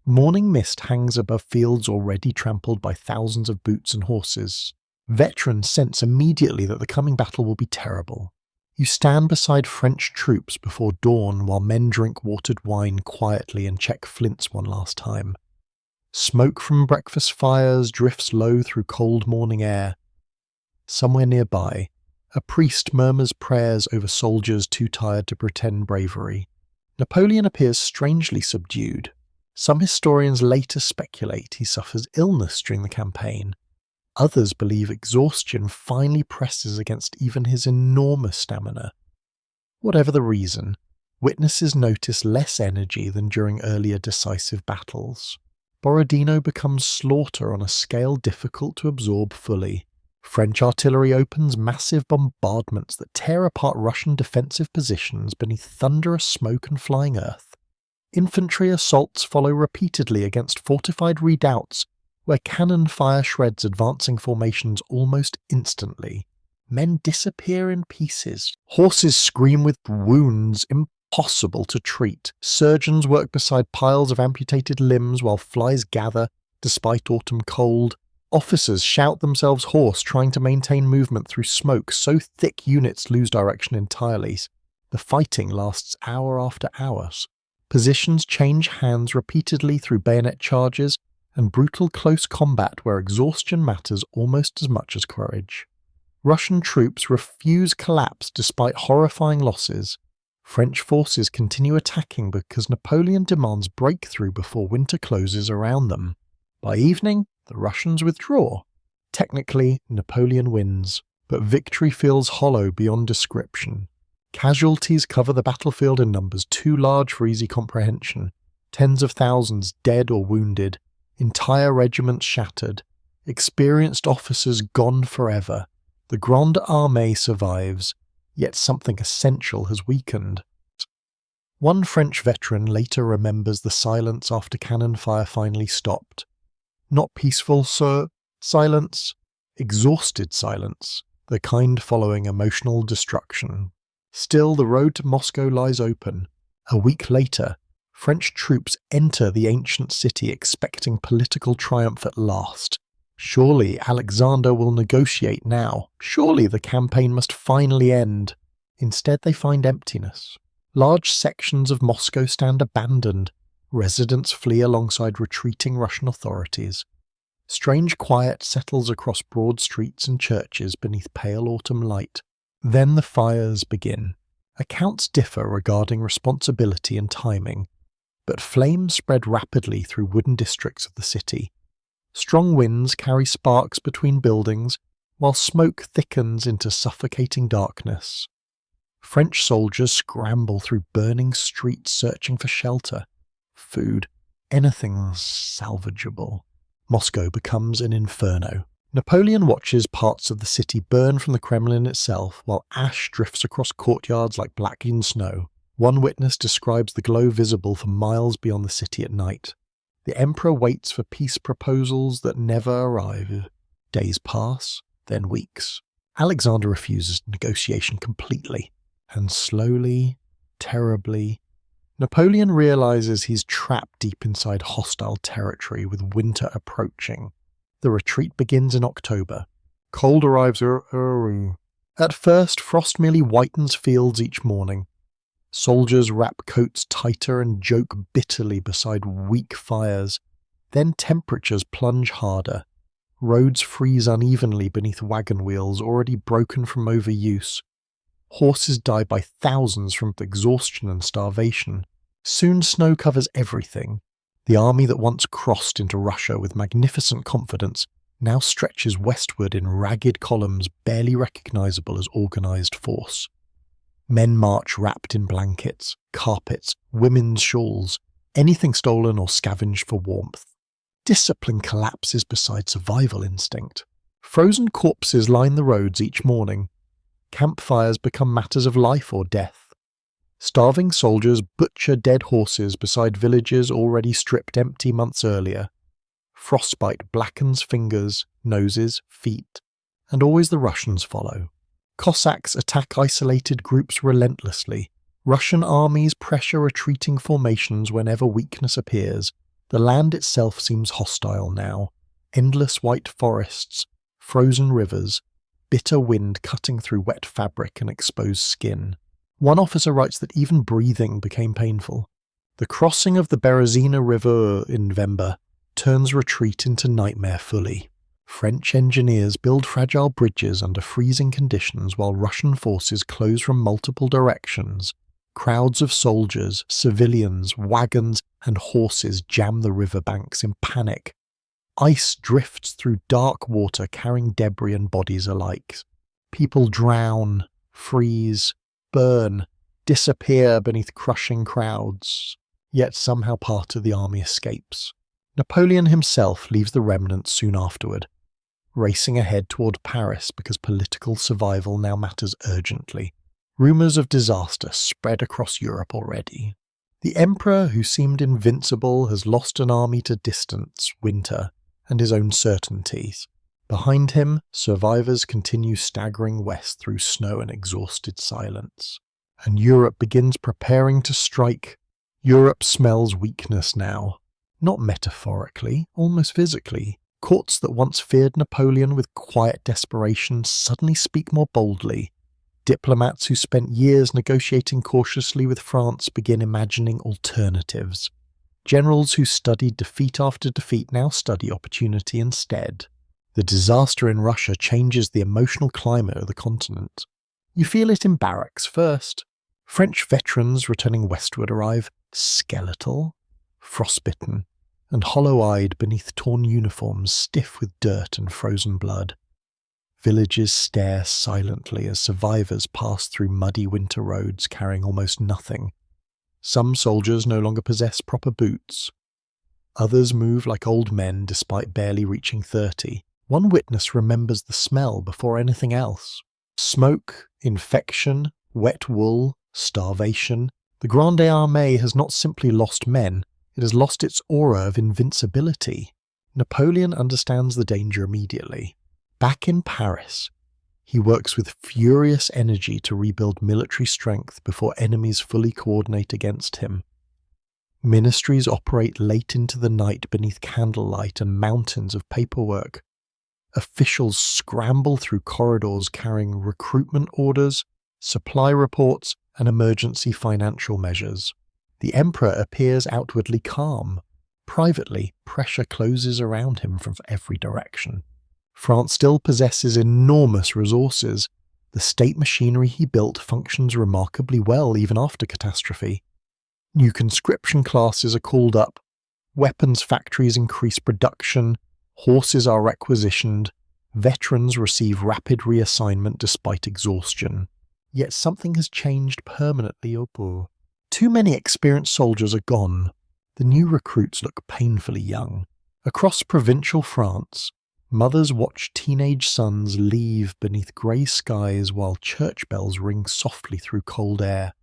Morning mist hangs above fields already trampled by thousands of boots and horses. Veterans sense immediately that the coming battle will be terrible. You stand beside French troops before dawn while men drink watered wine quietly and check flints one last time. Smoke from breakfast fires drifts low through cold morning air. Somewhere nearby, a priest murmurs prayers over soldiers too tired to pretend bravery. Napoleon appears strangely subdued. Some historians later speculate he suffers illness during the campaign. Others believe exhaustion finally presses against even his enormous stamina. Whatever the reason, witnesses notice less energy than during earlier decisive battles. Borodino becomes slaughter on a scale difficult to absorb fully. French artillery opens massive bombardments that tear apart Russian defensive positions beneath thunderous smoke and flying earth. Infantry assaults follow repeatedly against fortified redoubts, where cannon fire shreds advancing formations almost instantly. Men disappear in pieces. Horses scream with wounds impossible to treat. Surgeons work beside piles of amputated limbs while flies gather, despite autumn cold. Officers shout themselves hoarse trying to maintain movement through smoke so thick units lose direction entirely. The fighting lasts hour after hour. Positions change hands repeatedly through bayonet charges and brutal close combat where exhaustion matters almost as much as courage. Russian troops refuse collapse despite horrifying losses. French forces continue attacking because Napoleon demands breakthrough before winter closes around them. By evening, the Russians withdraw. Technically, Napoleon wins, but victory feels hollow beyond description. Casualties cover the battlefield in numbers too large for easy comprehension. Tens of thousands dead or wounded, entire regiments shattered, experienced officers gone forever. The Grande Armée survives, yet something essential has weakened. One French veteran later remembers the silence after cannon fire finally stopped. Not peaceful, sir. Silence. Exhausted silence. The kind following emotional destruction. Still, the road to Moscow lies open. A week later, French troops enter the ancient city expecting political triumph at last. Surely Alexander will negotiate now. Surely the campaign must finally end. Instead, they find emptiness. Large sections of Moscow stand abandoned. Residents flee alongside retreating Russian authorities. Strange quiet settles across broad streets and churches beneath pale autumn light. Then the fires begin. Accounts differ regarding responsibility and timing, but flames spread rapidly through wooden districts of the city. Strong winds carry sparks between buildings, while smoke thickens into suffocating darkness. French soldiers scramble through burning streets searching for shelter, food, anything salvageable. Moscow becomes an inferno. Napoleon watches parts of the city burn from the Kremlin itself, while ash drifts across courtyards like blackened snow. One witness describes the glow visible for miles beyond the city at night. The emperor waits for peace proposals that never arrive. Days pass, then weeks. Alexander refuses negotiation completely. And slowly, terribly, Napoleon realizes he's trapped deep inside hostile territory with winter approaching. The retreat begins in October. Cold arrives early. At first, frost merely whitens fields each morning. Soldiers wrap coats tighter and joke bitterly beside weak fires. Then temperatures plunge harder. Roads freeze unevenly beneath wagon wheels already broken from overuse. Horses die by thousands from exhaustion and starvation. Soon snow covers everything. The army that once crossed into Russia with magnificent confidence now stretches westward in ragged columns barely recognizable as organized force. Men march wrapped in blankets, carpets, women's shawls, anything stolen or scavenged for warmth. Discipline collapses beside survival instinct. Frozen corpses line the roads each morning. Campfires become matters of life or death. Starving soldiers butcher dead horses beside villages already stripped empty months earlier. Frostbite blackens fingers, noses, feet, and always the Russians follow. Cossacks attack isolated groups relentlessly. Russian armies pressure retreating formations whenever weakness appears. The land itself seems hostile now. Endless white forests, frozen rivers, bitter wind cutting through wet fabric and exposed skin. One officer writes that even breathing became painful. The crossing of the Berezina River in November turns retreat into nightmare fully. French engineers build fragile bridges under freezing conditions while Russian forces close from multiple directions. Crowds of soldiers, civilians, wagons, and horses jam the riverbanks in panic. Ice drifts through dark water carrying debris and bodies alike. People drown, freeze, burn, disappear beneath crushing crowds. Yet somehow part of the army escapes. Napoleon himself leaves the remnants soon afterward, racing ahead toward Paris because political survival now matters urgently. Rumours of disaster spread across Europe already. The emperor, who seemed invincible, has lost an army to distance, winter, and his own certainties. Behind him, survivors continue staggering west through snow and exhausted silence. And Europe begins preparing to strike. Europe smells weakness now. Not metaphorically, almost physically. Courts that once feared Napoleon with quiet desperation suddenly speak more boldly. Diplomats who spent years negotiating cautiously with France begin imagining alternatives. Generals who studied defeat after defeat now study opportunity instead. The disaster in Russia changes the emotional climate of the continent. You feel it in barracks first. French veterans returning westward arrive skeletal, frostbitten, and hollow-eyed beneath torn uniforms stiff with dirt and frozen blood. Villages stare silently as survivors pass through muddy winter roads carrying almost nothing. Some soldiers no longer possess proper boots. Others move like old men despite barely reaching 30. One witness remembers the smell before anything else. Smoke, infection, wet wool, starvation. The Grande Armée has not simply lost men, it has lost its aura of invincibility. Napoleon understands the danger immediately. Back in Paris, he works with furious energy to rebuild military strength before enemies fully coordinate against him. Ministries operate late into the night beneath candlelight and mountains of paperwork. Officials scramble through corridors carrying recruitment orders, supply reports, and emergency financial measures. The emperor appears outwardly calm. Privately, pressure closes around him from every direction. France still possesses enormous resources. The state machinery he built functions remarkably well even after catastrophe. New conscription classes are called up, weapons factories increase production, horses are requisitioned, veterans receive rapid reassignment despite exhaustion. Yet something has changed permanently au bout. Too many experienced soldiers are gone. The new recruits look painfully young. Across provincial France, mothers watch teenage sons leave beneath grey skies while church bells ring softly through cold air.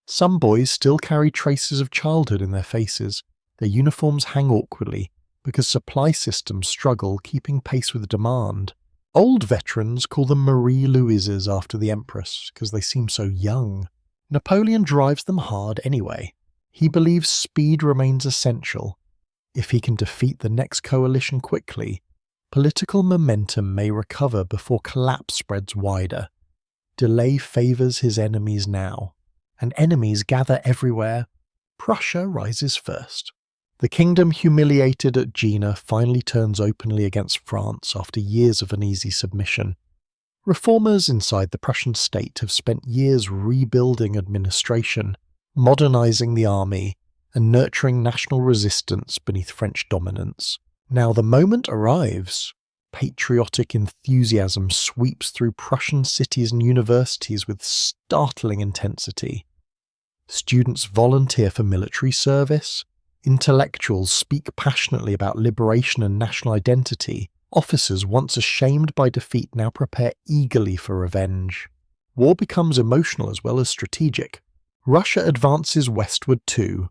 Some boys still carry traces of childhood in their faces. Their uniforms hang awkwardly because supply systems struggle keeping pace with demand. Old veterans call them Marie Louises after the Empress because they seem so young. Napoleon drives them hard anyway. He believes speed remains essential. If he can defeat the next coalition quickly, political momentum may recover before collapse spreads wider. Delay favours his enemies now, and enemies gather everywhere. Prussia rises first. The kingdom humiliated at Jena finally turns openly against France after years of uneasy submission. Reformers inside the Prussian state have spent years rebuilding administration, modernising the army, and nurturing national resistance beneath French dominance. Now the moment arrives. Patriotic enthusiasm sweeps through Prussian cities and universities with startling intensity. Students volunteer for military service. Intellectuals speak passionately about liberation and national identity. Officers, once ashamed by defeat, now prepare eagerly for revenge. War becomes emotional as well as strategic. Russia advances westward too,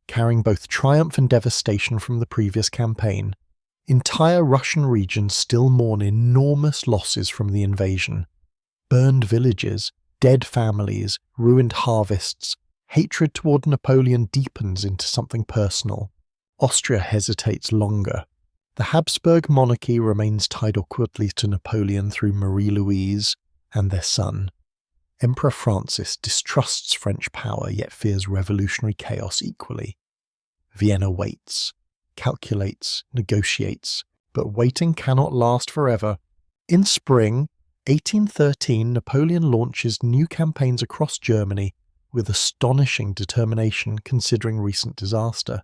carrying both triumph and devastation from the previous campaign. Entire Russian regions still mourn enormous losses from the invasion. Burned villages, dead families, ruined harvests. Hatred toward Napoleon deepens into something personal. Austria hesitates longer. The Habsburg monarchy remains tied awkwardly to Napoleon through Marie-Louise and their son. Emperor Francis distrusts French power yet fears revolutionary chaos equally. Vienna waits, calculates, negotiates, but waiting cannot last forever. In spring 1813, Napoleon launches new campaigns across Germany with astonishing determination considering recent disaster.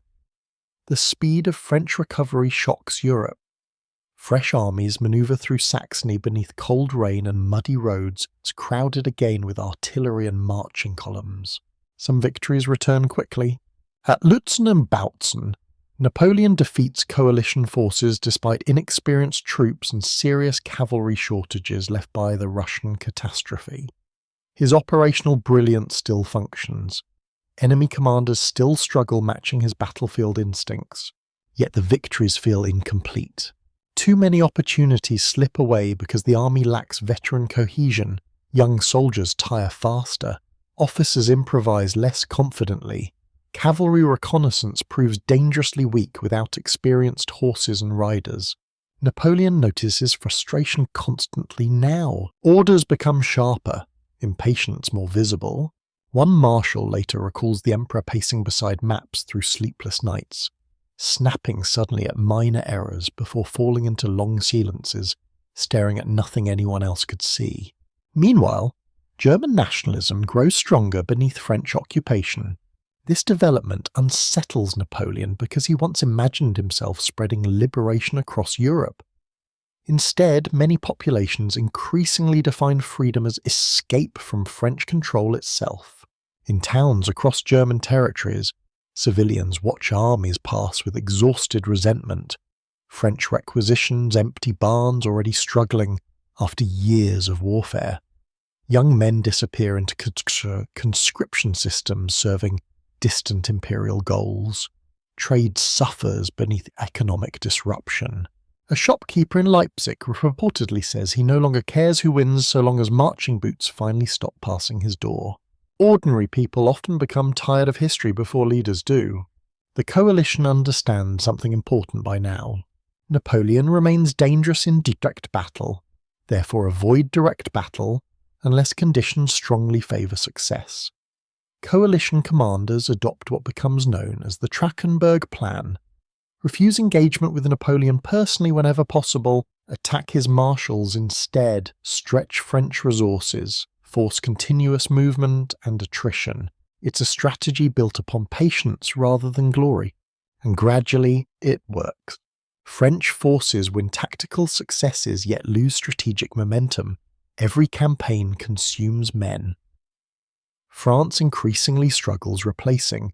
The speed of French recovery shocks Europe. Fresh armies maneuver through Saxony beneath cold rain and muddy roads, crowded again with artillery and marching columns. Some victories return quickly. At Lutzen and Bautzen, Napoleon defeats coalition forces despite inexperienced troops and serious cavalry shortages left by the Russian catastrophe. His operational brilliance still functions. Enemy commanders still struggle matching his battlefield instincts, yet the victories feel incomplete. Too many opportunities slip away because the army lacks veteran cohesion. Young soldiers tire faster. Officers improvise less confidently. Cavalry reconnaissance proves dangerously weak without experienced horses and riders. Napoleon notices frustration constantly now. Orders become sharper, impatience more visible. One marshal later recalls the emperor pacing beside maps through sleepless nights, snapping suddenly at minor errors before falling into long silences, staring at nothing anyone else could see. Meanwhile, German nationalism grows stronger beneath French occupation. This development unsettles Napoleon because he once imagined himself spreading liberation across Europe. Instead, many populations increasingly define freedom as escape from French control itself. In towns across German territories, civilians watch armies pass with exhausted resentment. French requisitions empty barns already struggling after years of warfare. Young men disappear into conscription systems serving distant imperial goals. Trade suffers beneath economic disruption. A shopkeeper in Leipzig reportedly says he no longer cares who wins so long as marching boots finally stop passing his door. Ordinary people often become tired of history before leaders do. The coalition understands something important by now. Napoleon remains dangerous in direct battle, therefore avoid direct battle unless conditions strongly favour success. Coalition commanders adopt what becomes known as the Trachenberg Plan. Refuse engagement with Napoleon personally whenever possible, attack his marshals instead, stretch French resources, force continuous movement and attrition. It's a strategy built upon patience rather than glory, and gradually it works. French forces win tactical successes yet lose strategic momentum. Every campaign consumes men. France increasingly struggles replacing.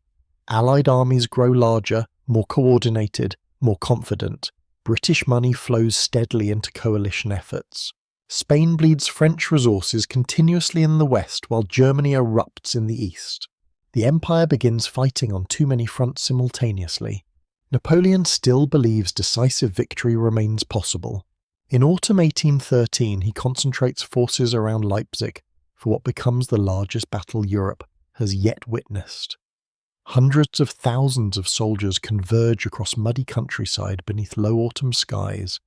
Allied armies grow larger, more coordinated, more confident. British money flows steadily into coalition efforts. Spain bleeds French resources continuously in the west while Germany erupts in the east. The empire begins fighting on too many fronts simultaneously. Napoleon still believes decisive victory remains possible. In autumn 1813, he concentrates forces around Leipzig for what becomes the largest battle Europe has yet witnessed. Hundreds of thousands of soldiers converge across muddy countryside beneath low autumn skies.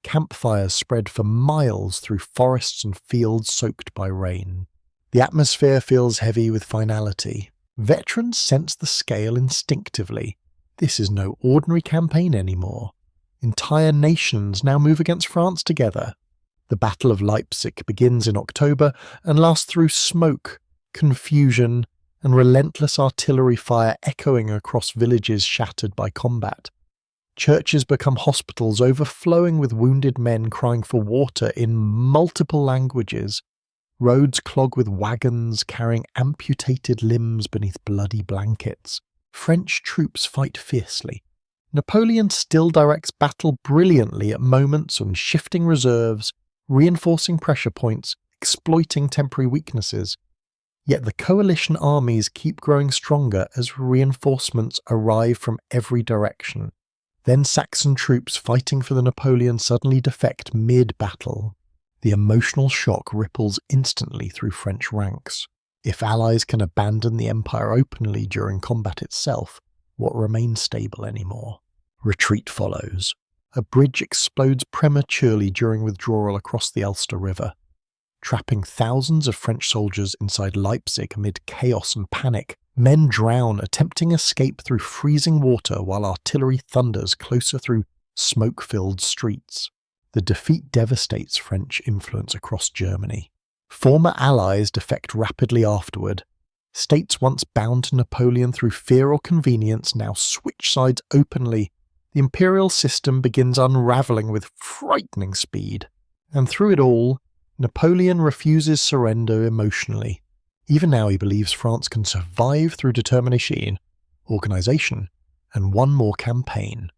Campfires spread for miles through forests and fields soaked by rain. The atmosphere feels heavy with finality. Veterans sense the scale instinctively. This is no ordinary campaign anymore. Entire nations now move against France together. The Battle of Leipzig begins in October and lasts through smoke, confusion, and relentless artillery fire echoing across villages shattered by combat. Churches become hospitals overflowing with wounded men crying for water in multiple languages. Roads clog with wagons carrying amputated limbs beneath bloody blankets. French troops fight fiercely. Napoleon still directs battle brilliantly at moments on shifting reserves, reinforcing pressure points, exploiting temporary weaknesses. Yet the coalition armies keep growing stronger as reinforcements arrive from every direction. Then Saxon troops fighting for the Napoleon suddenly defect mid-battle. The emotional shock ripples instantly through French ranks. If allies can abandon the empire openly during combat itself, what remains stable anymore? Retreat follows. A bridge explodes prematurely during withdrawal across the Ulster River, trapping thousands of French soldiers inside Leipzig amid chaos and panic. Men drown attempting escape through freezing water while artillery thunders closer through smoke-filled streets. The defeat devastates French influence across Germany. Former allies defect rapidly afterward. States once bound to Napoleon through fear or convenience now switch sides openly. The imperial system begins unravelling with frightening speed. And through it all, Napoleon refuses surrender emotionally. Even now he believes France can survive through determination, organisation, and one more campaign.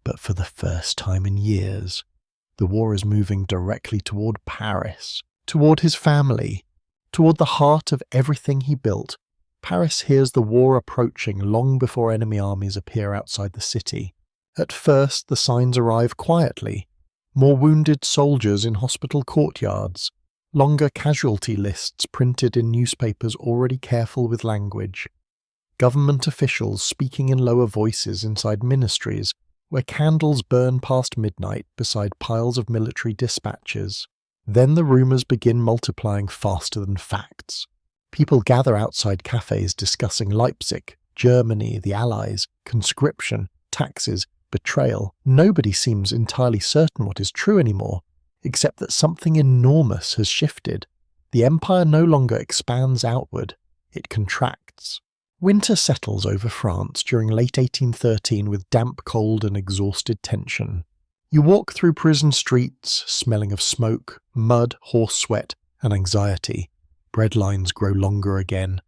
But for the first time in years, the war is moving directly toward Paris, toward his family, toward the heart of everything he built. Paris hears the war approaching long before enemy armies appear outside the city. At first, the signs arrive quietly. More wounded soldiers in hospital courtyards, longer casualty lists printed in newspapers already careful with language, government officials speaking in lower voices inside ministries where candles burn past midnight beside piles of military dispatches. Then the rumours begin multiplying faster than facts. People gather outside cafes discussing Leipzig, Germany, the Allies, conscription, taxes, betrayal. Nobody seems entirely certain what is true anymore, except that something enormous has shifted. The empire no longer expands outward, it contracts. Winter settles over France during late 1813 with damp cold and exhausted tension. You walk through prison streets, smelling of smoke, mud, horse sweat, and anxiety. Bread lines grow longer again.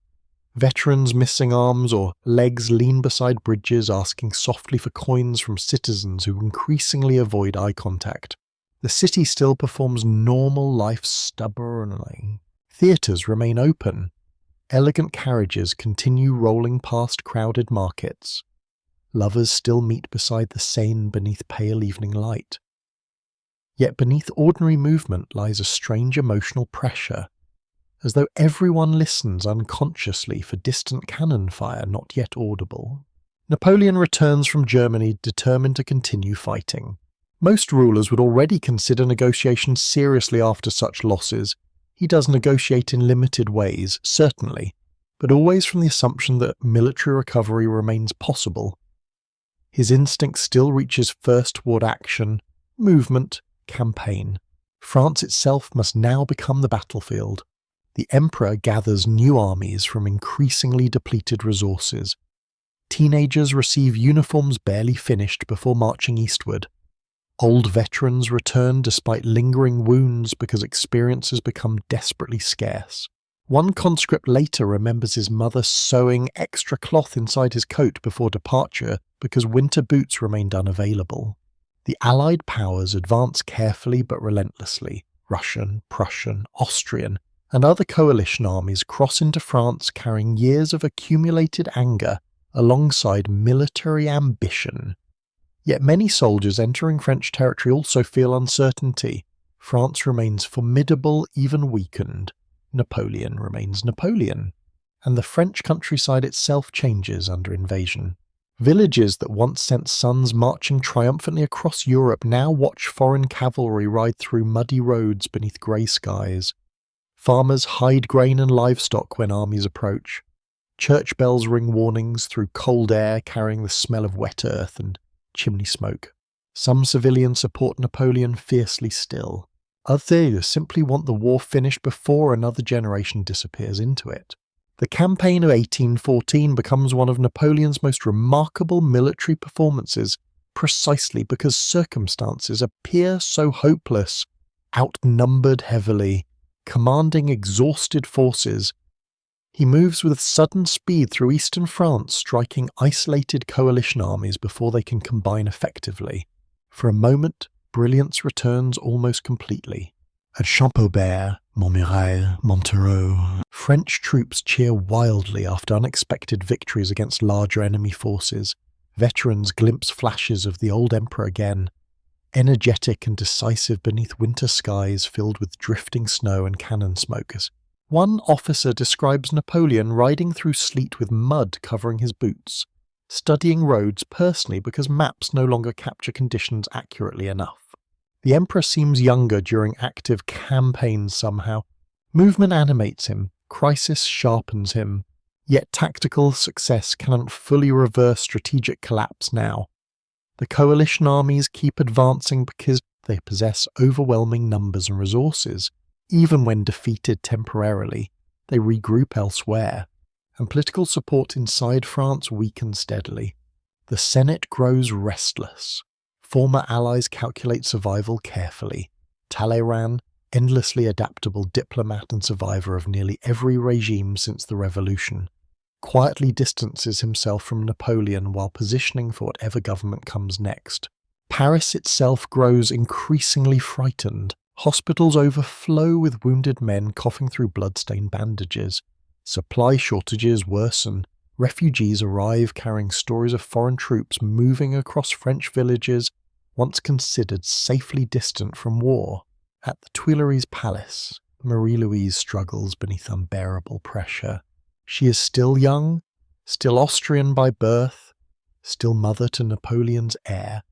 Veterans missing arms or legs lean beside bridges asking softly for coins from citizens who increasingly avoid eye contact. The city still performs normal life stubbornly. Theatres remain open. Elegant carriages continue rolling past crowded markets. Lovers still meet beside the Seine beneath pale evening light. Yet beneath ordinary movement lies a strange emotional pressure, as though everyone listens unconsciously for distant cannon fire not yet audible. Napoleon returns from Germany determined to continue fighting. Most rulers would already consider negotiations seriously after such losses. He does negotiate in limited ways, certainly, but always from the assumption that military recovery remains possible. His instinct still reaches first toward action, movement, campaign. France itself must now become the battlefield. The emperor gathers new armies from increasingly depleted resources. Teenagers receive uniforms barely finished before marching eastward. Old veterans return despite lingering wounds because experience has become desperately scarce. One conscript later remembers his mother sewing extra cloth inside his coat before departure because winter boots remained unavailable. The Allied powers advance carefully but relentlessly. Russian, Prussian, Austrian, and other coalition armies cross into France carrying years of accumulated anger alongside military ambition. Yet many soldiers entering French territory also feel uncertainty. France remains formidable, even weakened. Napoleon remains Napoleon. And the French countryside itself changes under invasion. Villages that once sent sons marching triumphantly across Europe now watch foreign cavalry ride through muddy roads beneath grey skies. Farmers hide grain and livestock when armies approach. Church bells ring warnings through cold air carrying the smell of wet earth and chimney smoke. Some civilians support Napoleon fiercely still. Others simply want the war finished before another generation disappears into it. The campaign of 1814 becomes one of Napoleon's most remarkable military performances precisely because circumstances appear so hopeless, outnumbered heavily, Commanding exhausted forces, he moves with sudden speed through eastern France, striking isolated coalition armies before they can combine effectively. For a moment, brilliance returns almost completely. At Champaubert, Montmirail, Montereau, French troops cheer wildly after unexpected victories against larger enemy forces. Veterans glimpse flashes of the old emperor again, energetic and decisive beneath winter skies filled with drifting snow and cannon smokers. One officer describes Napoleon riding through sleet with mud covering his boots, studying roads personally because maps no longer capture conditions accurately enough. The emperor seems younger during active campaigns somehow. Movement animates him, crisis sharpens him, yet tactical success cannot fully reverse strategic collapse now. The coalition armies keep advancing because they possess overwhelming numbers and resources. Even when defeated temporarily, they regroup elsewhere, and political support inside France weakens steadily. The Senate grows restless. Former allies calculate survival carefully. Talleyrand, endlessly adaptable diplomat and survivor of nearly every regime since the Revolution, quietly distances himself from Napoleon while positioning for whatever government comes next. Paris itself grows increasingly frightened. Hospitals overflow with wounded men coughing through blood-stained bandages. Supply shortages worsen. Refugees arrive carrying stories of foreign troops moving across French villages once considered safely distant from war. At the Tuileries Palace, Marie-Louise struggles beneath unbearable pressure. She is still young, still Austrian by birth, still mother to Napoleon's heir.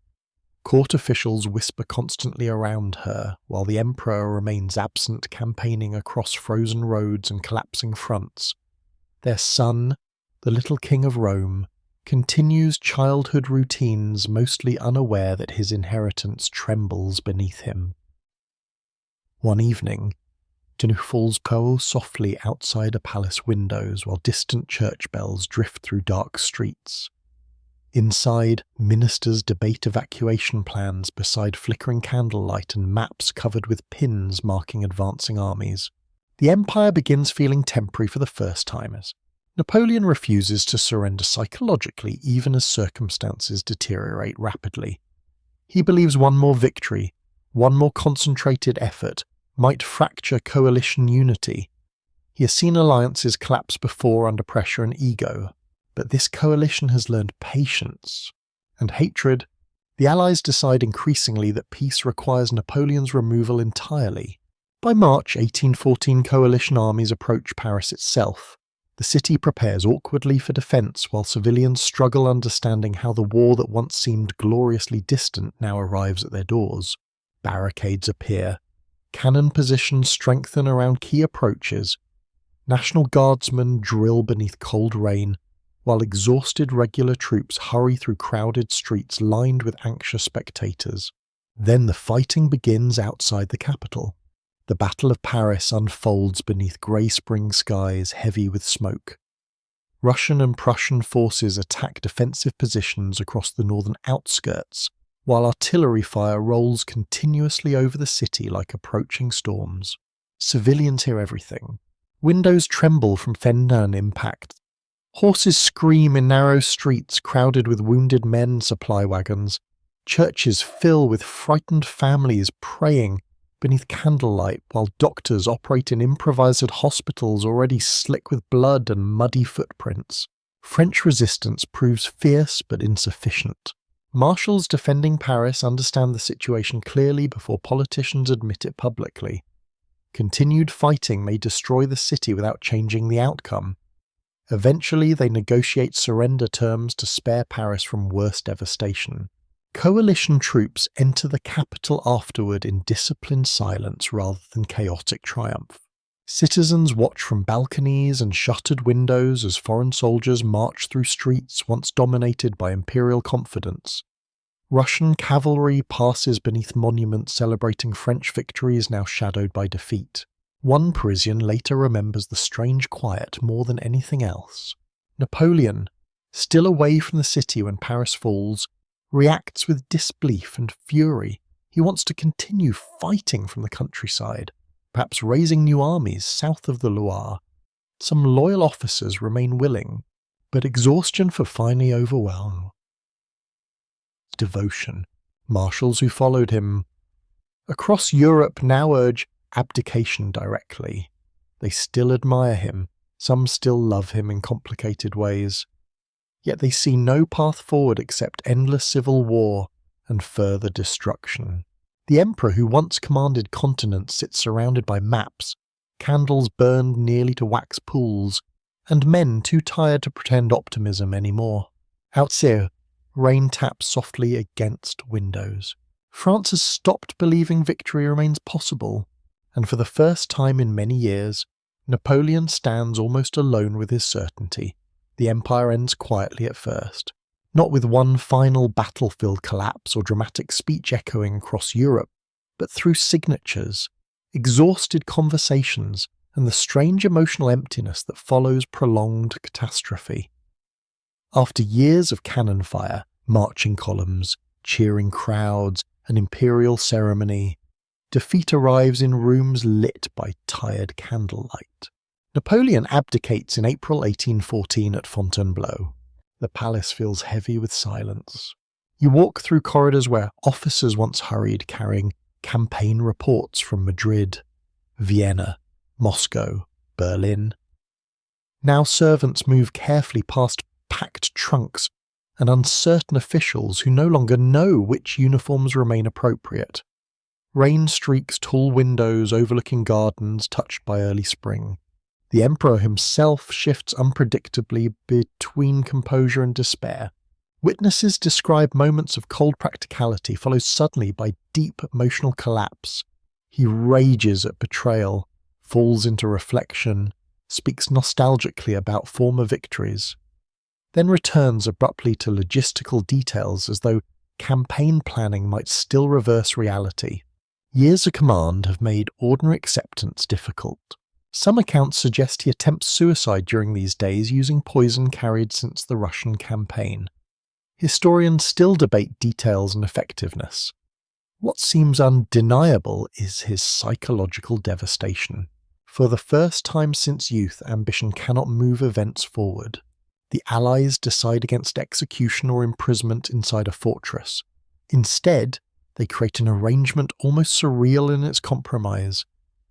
Court officials whisper constantly around her, while the emperor remains absent, campaigning across frozen roads and collapsing fronts. Their son, the little king of Rome, continues childhood routines, mostly unaware that his inheritance trembles beneath him. One evening, Deneuve falls softly outside a palace windows while distant church bells drift through dark streets. Inside, ministers debate evacuation plans beside flickering candlelight and maps covered with pins marking advancing armies. The empire begins feeling temporary for the first-timers. Napoleon refuses to surrender psychologically even as circumstances deteriorate rapidly. He believes one more victory, one more concentrated effort, might fracture coalition unity. He has seen alliances collapse before under pressure and ego. But this coalition has learned patience and hatred. The Allies decide increasingly that peace requires Napoleon's removal entirely. By March 1814, coalition armies approach Paris itself. The city prepares awkwardly for defence while civilians struggle understanding how the war that once seemed gloriously distant now arrives at their doors. Barricades appear. Cannon positions strengthen around key approaches. National Guardsmen drill beneath cold rain, while exhausted regular troops hurry through crowded streets lined with anxious spectators. Then the fighting begins outside the capital. The Battle of Paris unfolds beneath grey spring skies heavy with smoke. Russian and Prussian forces attack defensive positions across the northern outskirts, while artillery fire rolls continuously over the city like approaching storms. Civilians hear everything. Windows tremble from fender and impact. Horses scream in narrow streets crowded with wounded men and supply wagons. Churches fill with frightened families praying beneath candlelight while doctors operate in improvised hospitals already slick with blood and muddy footprints. French resistance proves fierce but insufficient. Marshals defending Paris understand the situation clearly before politicians admit it publicly. Continued fighting may destroy the city without changing the outcome. Eventually, they negotiate surrender terms to spare Paris from worse devastation. Coalition troops enter the capital afterward in disciplined silence rather than chaotic triumph. Citizens watch from balconies and shuttered windows as foreign soldiers march through streets once dominated by imperial confidence. Russian cavalry passes beneath monuments celebrating French victories now shadowed by defeat. One Parisian later remembers the strange quiet more than anything else. Napoleon, still away from the city when Paris falls, reacts with disbelief and fury. He wants to continue fighting from the countryside. perhaps raising new armies south of the Loire. Some loyal officers remain willing, but exhaustion for finally overwhelm. Devotion. Marshals who followed him across Europe now urge abdication directly. They still admire him, some still love him in complicated ways. Yet they see no path forward except endless civil war and further destruction. The emperor who once commanded continents sits surrounded by maps, candles burned nearly to wax pools, and men too tired to pretend optimism anymore. Outside, rain taps softly against windows. France has stopped believing victory remains possible, and for the first time in many years, Napoleon stands almost alone with his certainty. The empire ends quietly at first, not with one final battlefield collapse or dramatic speech echoing across Europe, but through signatures, exhausted conversations, and the strange emotional emptiness that follows prolonged catastrophe. After years of cannon fire, marching columns, cheering crowds, an imperial ceremony, defeat arrives in rooms lit by tired candlelight. Napoleon abdicates in April 1814 at Fontainebleau. The palace feels heavy with silence. You walk through corridors where officers once hurried carrying campaign reports from Madrid, Vienna, Moscow, Berlin. Now servants move carefully past packed trunks and uncertain officials who no longer know which uniforms remain appropriate. Rain streaks tall windows overlooking gardens touched by early spring. The emperor himself shifts unpredictably between composure and despair. Witnesses describe moments of cold practicality followed suddenly by deep emotional collapse. He rages at betrayal, falls into reflection, speaks nostalgically about former victories, then returns abruptly to logistical details as though campaign planning might still reverse reality. Years of command have made ordinary acceptance difficult. Some accounts suggest he attempts suicide during these days using poison carried since the Russian campaign. Historians still debate details and effectiveness. What seems undeniable is his psychological devastation. For the first time since youth, ambition cannot move events forward. The Allies decide against execution or imprisonment inside a fortress. Instead, they create an arrangement almost surreal in its compromise.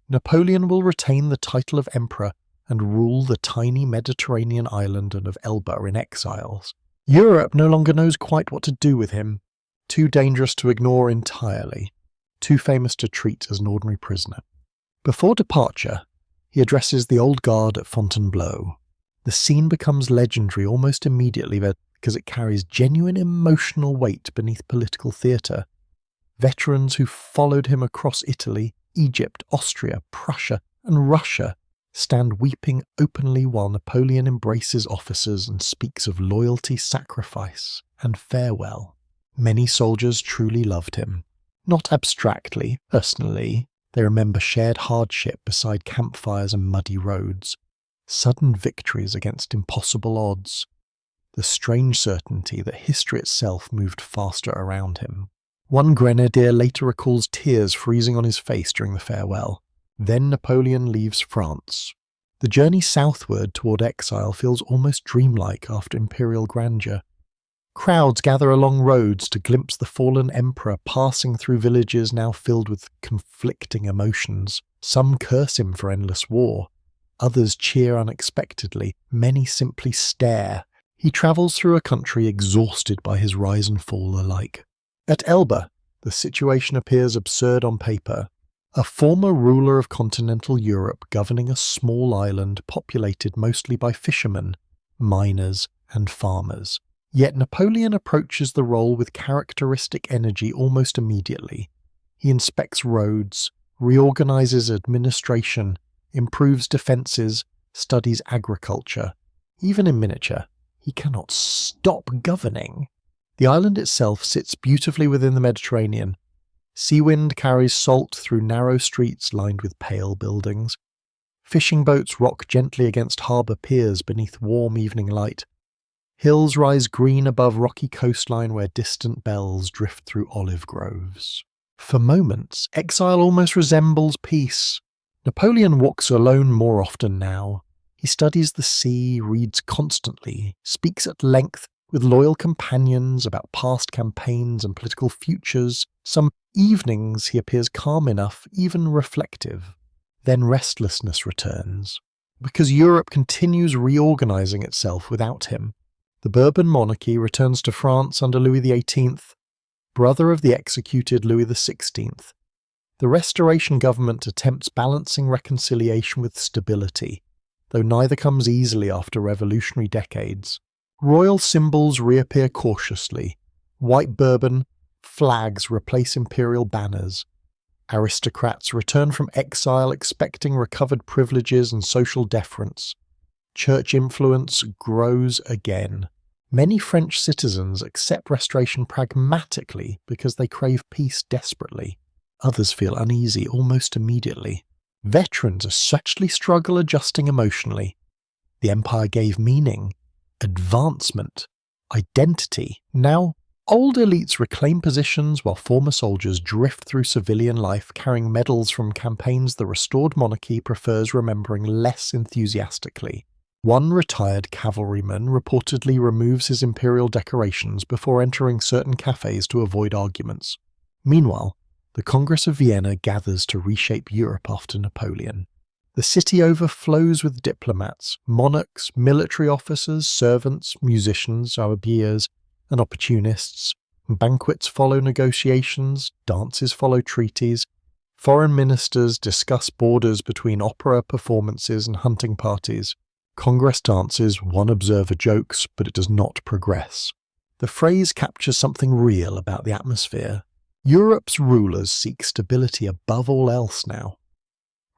Napoleon will retain the title of emperor and rule the tiny Mediterranean island of Elba in exiles. Europe no longer knows quite what to do with him. Too dangerous to ignore entirely. Too famous to treat as an ordinary prisoner. Before departure, he addresses the old guard at Fontainebleau. The scene becomes legendary almost immediately because it carries genuine emotional weight beneath political theatre. Veterans who followed him across Italy, Egypt, Austria, Prussia, and Russia stand weeping openly while Napoleon embraces officers and speaks of loyalty, sacrifice, and farewell. Many soldiers truly loved him. Not abstractly, personally, they remember shared hardship beside campfires and muddy roads, sudden victories against impossible odds, the strange certainty that history itself moved faster around him. One grenadier later recalls tears freezing on his face during the farewell. Then Napoleon leaves France. The journey southward toward exile feels almost dreamlike after imperial grandeur. Crowds gather along roads to glimpse the fallen emperor passing through villages now filled with conflicting emotions. Some curse him for endless war. Others cheer unexpectedly. Many simply stare. He travels through a country exhausted by his rise and fall alike. At Elba, the situation appears absurd on paper. A former ruler of continental Europe governing a small island populated mostly by fishermen, miners, and farmers. Yet Napoleon approaches the role with characteristic energy almost immediately. He inspects roads, reorganizes administration, improves defenses, studies agriculture. Even in miniature, he cannot stop governing. The island itself sits beautifully within the Mediterranean. Sea wind carries salt through narrow streets lined with pale buildings. Fishing boats rock gently against harbour piers beneath warm evening light. Hills rise green above rocky coastline where distant bells drift through olive groves. For moments, exile almost resembles peace. Napoleon walks alone more often now. He studies the sea, reads constantly, speaks at length with loyal companions about past campaigns and political futures. Some evenings he appears calm enough, even reflective. Then restlessness returns, because Europe continues reorganizing itself without him. The Bourbon monarchy returns to France under Louis XVIII, brother of the executed Louis XVI. The Restoration government attempts balancing reconciliation with stability, though neither comes easily after revolutionary decades. Royal symbols reappear cautiously. White Bourbon flags replace imperial banners. Aristocrats return from exile expecting recovered privileges and social deference. Church influence grows again. Many French citizens accept restoration pragmatically because they crave peace desperately. Others feel uneasy almost immediately. Veterans especially struggle adjusting emotionally. The empire gave meaning, advancement, identity. Now, old elites reclaim positions while former soldiers drift through civilian life carrying medals from campaigns the restored monarchy prefers remembering less enthusiastically. One retired cavalryman reportedly removes his imperial decorations before entering certain cafes to avoid arguments. Meanwhile, the Congress of Vienna gathers to reshape Europe after Napoleon. The city overflows with diplomats, monarchs, military officers, servants, musicians, arbeiers, and opportunists. Banquets follow negotiations, dances follow treaties. Foreign ministers discuss borders between opera performances and hunting parties. Congress dances, one observer jokes, but it does not progress. The phrase captures something real about the atmosphere. Europe's rulers seek stability above all else now.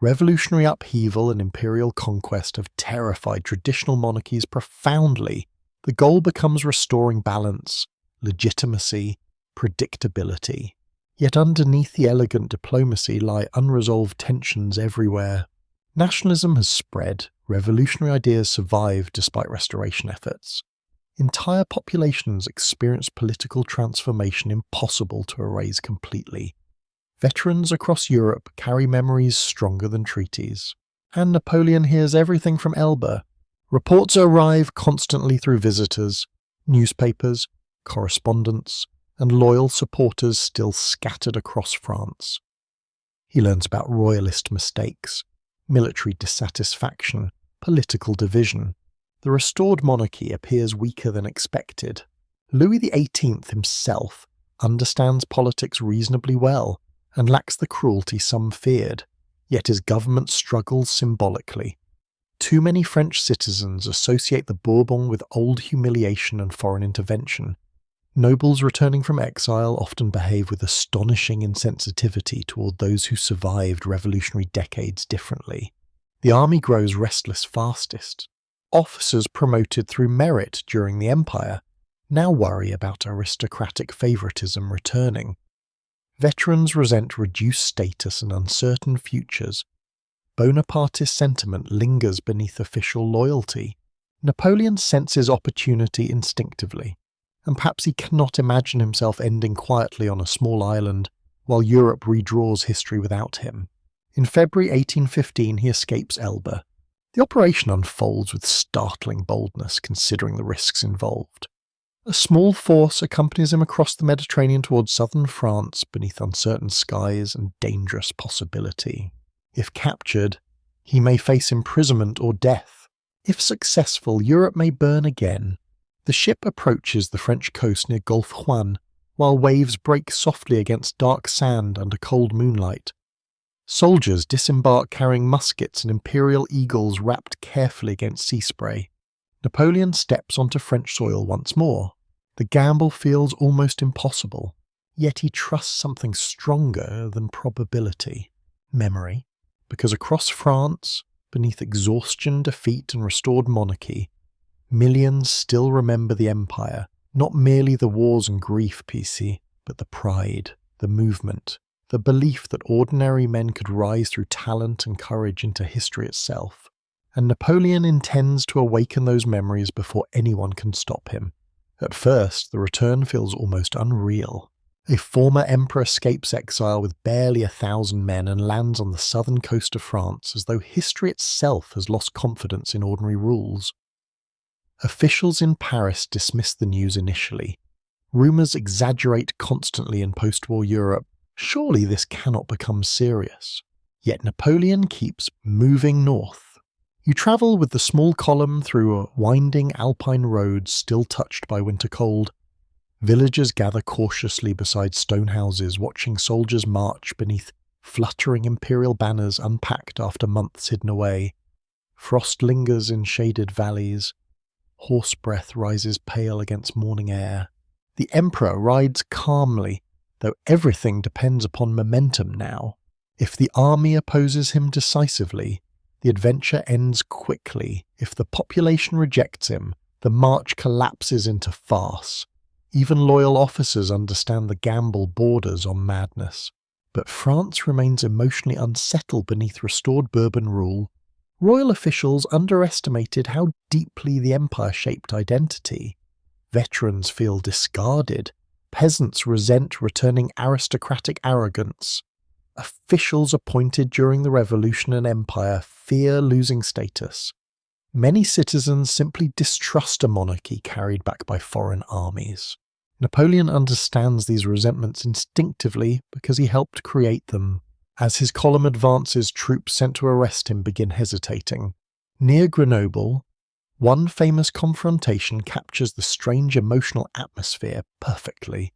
Revolutionary upheaval and imperial conquest have terrified traditional monarchies profoundly. The goal becomes restoring balance, legitimacy, predictability. Yet underneath the elegant diplomacy lie unresolved tensions everywhere. Nationalism has spread, revolutionary ideas survive despite restoration efforts. Entire populations experience political transformation impossible to erase completely. Veterans across Europe carry memories stronger than treaties. And Napoleon hears everything from Elba. Reports arrive constantly through visitors, newspapers, correspondence, and loyal supporters still scattered across France. He learns about royalist mistakes, military dissatisfaction, political division. The restored monarchy appears weaker than expected. Louis XVIII himself understands politics reasonably well and lacks the cruelty some feared, yet his government struggles symbolically. Too many French citizens associate the Bourbon with old humiliation and foreign intervention. Nobles returning from exile often behave with astonishing insensitivity toward those who survived revolutionary decades differently. The army grows restless fastest. Officers promoted through merit during the Empire now worry about aristocratic favoritism returning. Veterans resent reduced status and uncertain futures. Bonapartist sentiment lingers beneath official loyalty. Napoleon senses opportunity instinctively, and perhaps he cannot imagine himself ending quietly on a small island while Europe redraws history without him. In February 1815 he escapes Elba. The operation unfolds with startling boldness considering the risks involved. A small force accompanies him across the Mediterranean towards southern France beneath uncertain skies and dangerous possibility. If captured, he may face imprisonment or death. If successful, Europe may burn again. The ship approaches the French coast near Gulf Juan, while waves break softly against dark sand under cold moonlight. Soldiers disembark carrying muskets and imperial eagles wrapped carefully against sea spray. Napoleon steps onto French soil once more. The gamble feels almost impossible, yet he trusts something stronger than probability. Memory. Because across France, beneath exhaustion, defeat, and restored monarchy, millions still remember the empire, not merely the wars and grief, PC, but the pride, the movement, the belief that ordinary men could rise through talent and courage into history itself. And Napoleon intends to awaken those memories before anyone can stop him. At first, the return feels almost unreal. A former emperor escapes exile with barely 1,000 men and lands on the southern coast of France as though history itself has lost confidence in ordinary rules. Officials in Paris dismiss the news initially. Rumours exaggerate constantly in post-war Europe. Surely this cannot become serious. Yet Napoleon keeps moving north. You travel with the small column through a winding alpine roads still touched by winter cold. Villagers gather cautiously beside stone houses, watching soldiers march beneath fluttering imperial banners unpacked after months hidden away. Frost lingers in shaded valleys. Horse breath rises pale against morning air. The emperor rides calmly, though everything depends upon momentum now. If the army opposes him decisively, the adventure ends quickly. If the population rejects him, the march collapses into farce. Even loyal officers understand the gamble borders on madness. But France remains emotionally unsettled beneath restored Bourbon rule. Royal officials underestimated how deeply the empire shaped identity. Veterans feel discarded. Peasants resent returning aristocratic arrogance. Officials appointed during the Revolution and Empire fear losing status. Many citizens simply distrust a monarchy carried back by foreign armies. Napoleon understands these resentments instinctively because he helped create them. As his column advances, troops sent to arrest him begin hesitating. Near Grenoble, one famous confrontation captures the strange emotional atmosphere perfectly.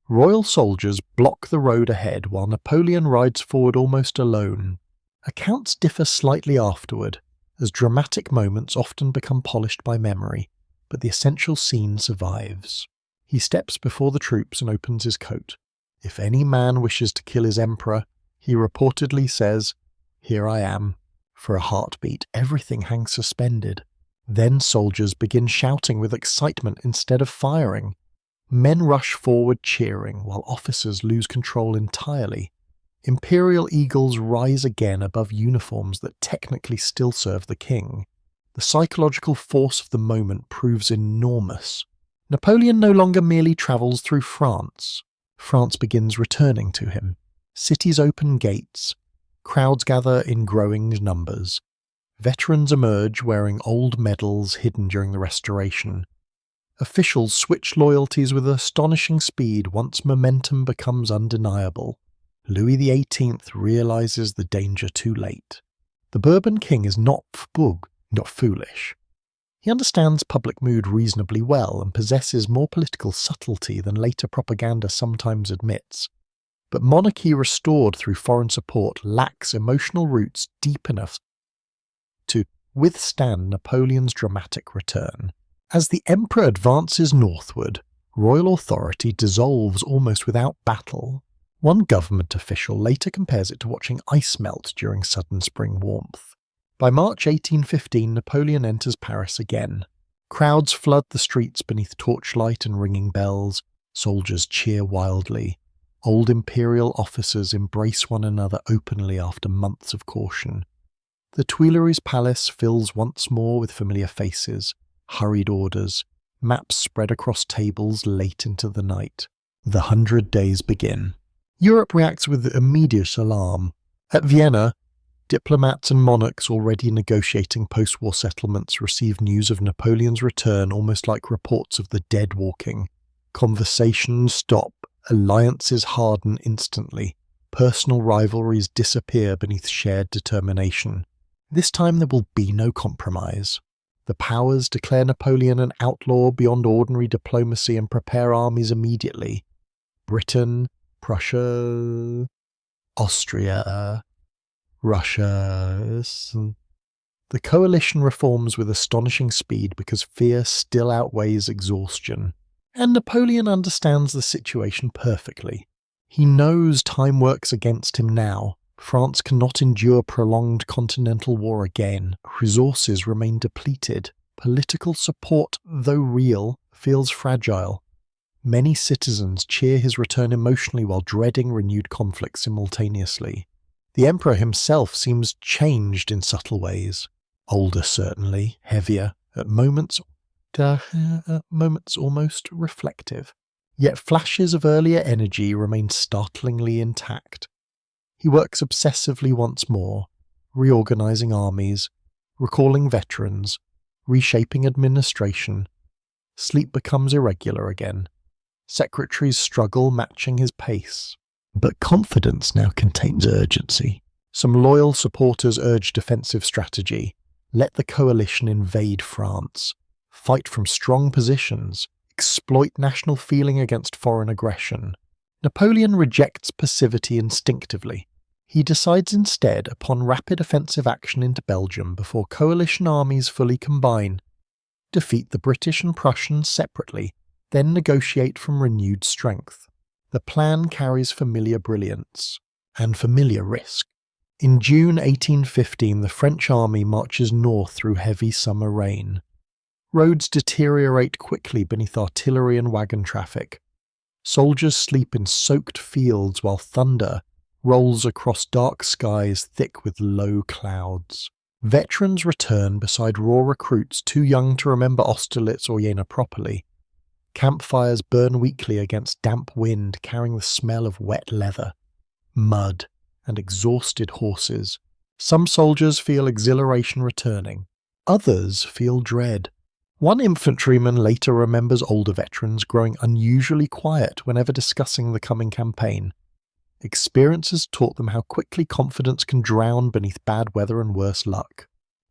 Royal soldiers block the road ahead while Napoleon rides forward almost alone. Accounts differ slightly afterward, as dramatic moments often become polished by memory, but the essential scene survives. He steps before the troops and opens his coat. If any man wishes to kill his emperor, he reportedly says, "Here I am." For a heartbeat, everything hangs suspended. Then soldiers begin shouting with excitement instead of firing. Men rush forward cheering, while officers lose control entirely. Imperial eagles rise again above uniforms that technically still serve the king. The psychological force of the moment proves enormous. Napoleon no longer merely travels through France. France begins returning to him. Cities open gates. Crowds gather in growing numbers. Veterans emerge wearing old medals hidden during the Restoration. Officials switch loyalties with astonishing speed once momentum becomes undeniable. Louis XVIII realizes the danger too late. The Bourbon king is not foolish. He understands public mood reasonably well and possesses more political subtlety than later propaganda sometimes admits. But monarchy restored through foreign support lacks emotional roots deep enough to withstand Napoleon's dramatic return. As the emperor advances northward, royal authority dissolves almost without battle. One government official later compares it to watching ice melt during sudden spring warmth. By March 1815, Napoleon enters Paris again. Crowds flood the streets beneath torchlight and ringing bells. Soldiers cheer wildly. Old imperial officers embrace one another openly after months of caution. The Tuileries Palace fills once more with familiar faces, hurried orders, maps spread across tables late into the night. The 100 days begin. Europe reacts with immediate alarm. At Vienna, diplomats and monarchs already negotiating post-war settlements receive news of Napoleon's return almost like reports of the dead walking. Conversations stop, alliances harden instantly, personal rivalries disappear beneath shared determination. This time there will be no compromise. The powers declare Napoleon an outlaw beyond ordinary diplomacy and prepare armies immediately. Britain, Prussia, Austria, Russia. The coalition reforms with astonishing speed because fear still outweighs exhaustion. And Napoleon understands the situation perfectly. He knows time works against him now. France cannot endure prolonged continental war again. Resources remain depleted. Political support, though real, feels fragile. Many citizens cheer his return emotionally while dreading renewed conflict simultaneously. The emperor himself seems changed in subtle ways. Older certainly, heavier, at moments almost reflective. Yet flashes of earlier energy remain startlingly intact. He works obsessively once more, reorganizing armies, recalling veterans, reshaping administration. Sleep becomes irregular again. Secretaries struggle matching his pace. But confidence now contains urgency. Some loyal supporters urge defensive strategy. Let the coalition invade France. Fight from strong positions. Exploit national feeling against foreign aggression. Napoleon rejects passivity instinctively. He decides instead upon rapid offensive action into Belgium before coalition armies fully combine. Defeat the British and Prussians separately, then negotiate from renewed strength. The plan carries familiar brilliance and familiar risk. In June 1815, the French army marches north through heavy summer rain. Roads deteriorate quickly beneath artillery and wagon traffic. Soldiers sleep in soaked fields while thunder rolls across dark skies thick with low clouds. Veterans return beside raw recruits too young to remember Austerlitz or Jena properly. Campfires burn weakly against damp wind carrying the smell of wet leather, mud, and exhausted horses. Some soldiers feel exhilaration returning. Others feel dread. One infantryman later remembers older veterans growing unusually quiet whenever discussing the coming campaign. Experiences taught them how quickly confidence can drown beneath bad weather and worse luck.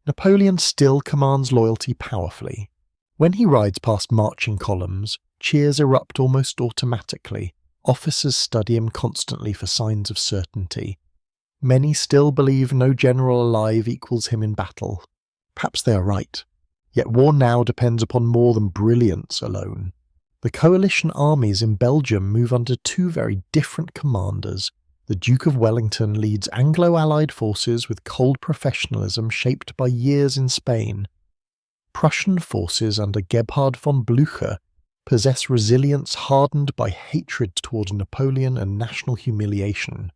Napoleon still commands loyalty powerfully. When he rides past marching columns, cheers erupt almost automatically. Officers study him constantly for signs of certainty. Many still believe no general alive equals him in battle. Perhaps they are right. Yet war now depends upon more than brilliance alone. The coalition armies in Belgium move under two very different commanders. The Duke of Wellington leads Anglo-Allied forces with cold professionalism shaped by years in Spain. Prussian forces under Gebhard von Blücher possess resilience hardened by hatred toward Napoleon and national humiliation.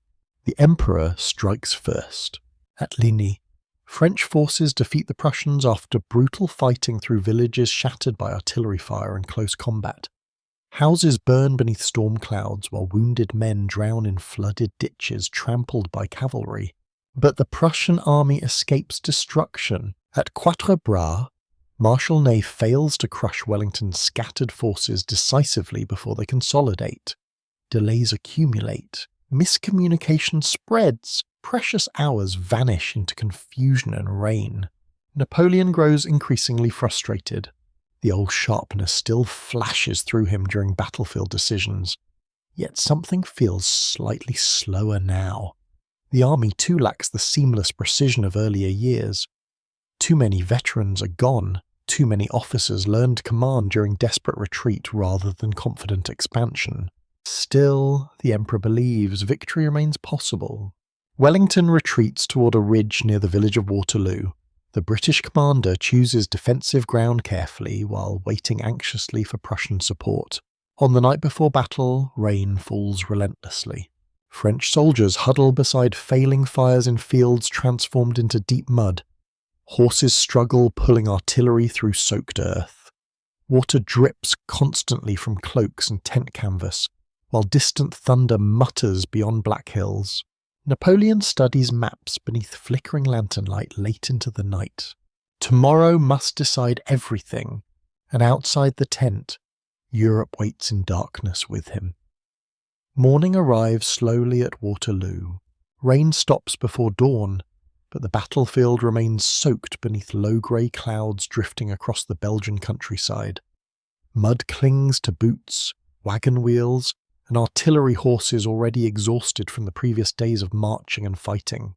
The Emperor strikes first. At Ligny, French forces defeat the Prussians after brutal fighting through villages shattered by artillery fire and close combat. Houses burn beneath storm clouds while wounded men drown in flooded ditches trampled by cavalry. But the Prussian army escapes destruction. At Quatre Bras, Marshal Ney fails to crush Wellington's scattered forces decisively before they consolidate. Delays accumulate. Miscommunication spreads. Precious hours vanish into confusion and rain. Napoleon grows increasingly frustrated. The old sharpness still flashes through him during battlefield decisions. Yet something feels slightly slower now. The army too lacks the seamless precision of earlier years. Too many veterans are gone. Too many officers learned command during desperate retreat rather than confident expansion. Still, the Emperor believes victory remains possible. Wellington retreats toward a ridge near the village of Waterloo. The British commander chooses defensive ground carefully while waiting anxiously for Prussian support. On the night before battle, rain falls relentlessly. French soldiers huddle beside failing fires in fields transformed into deep mud. Horses struggle pulling artillery through soaked earth. Water drips constantly from cloaks and tent canvas, while distant thunder mutters beyond Black Hills. Napoleon studies maps beneath flickering lantern light late into the night. Tomorrow must decide everything, and outside the tent, Europe waits in darkness with him. Morning arrives slowly at Waterloo. Rain stops before dawn, but the battlefield remains soaked beneath low grey clouds drifting across the Belgian countryside. Mud clings to boots, wagon wheels, and artillery horses already exhausted from the previous days of marching and fighting.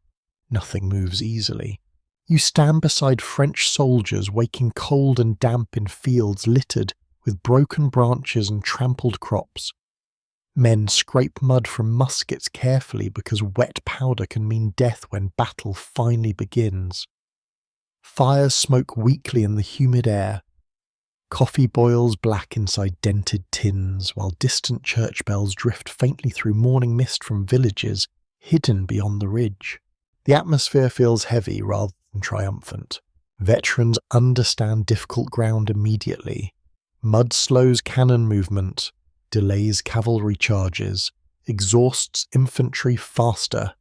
Nothing moves easily. You stand beside French soldiers waking cold and damp in fields littered with broken branches and trampled crops. Men scrape mud from muskets carefully because wet powder can mean death when battle finally begins. Fires smoke weakly in the humid air. Coffee boils black inside dented tins, while distant church bells drift faintly through morning mist from villages hidden beyond the ridge. The atmosphere feels heavy rather than triumphant. Veterans understand difficult ground immediately. Mud slows cannon movement, delays cavalry charges, exhausts infantry faster.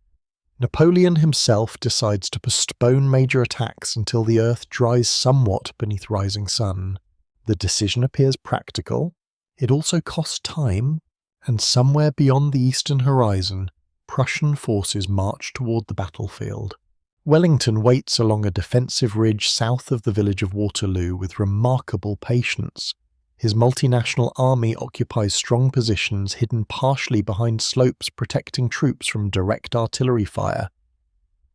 Napoleon himself decides to postpone major attacks until the earth dries somewhat beneath rising sun. The decision appears practical. It also costs time, and somewhere beyond the eastern horizon, Prussian forces march toward the battlefield. Wellington waits along a defensive ridge south of the village of Waterloo with remarkable patience. His multinational army occupies strong positions hidden partially behind slopes protecting troops from direct artillery fire.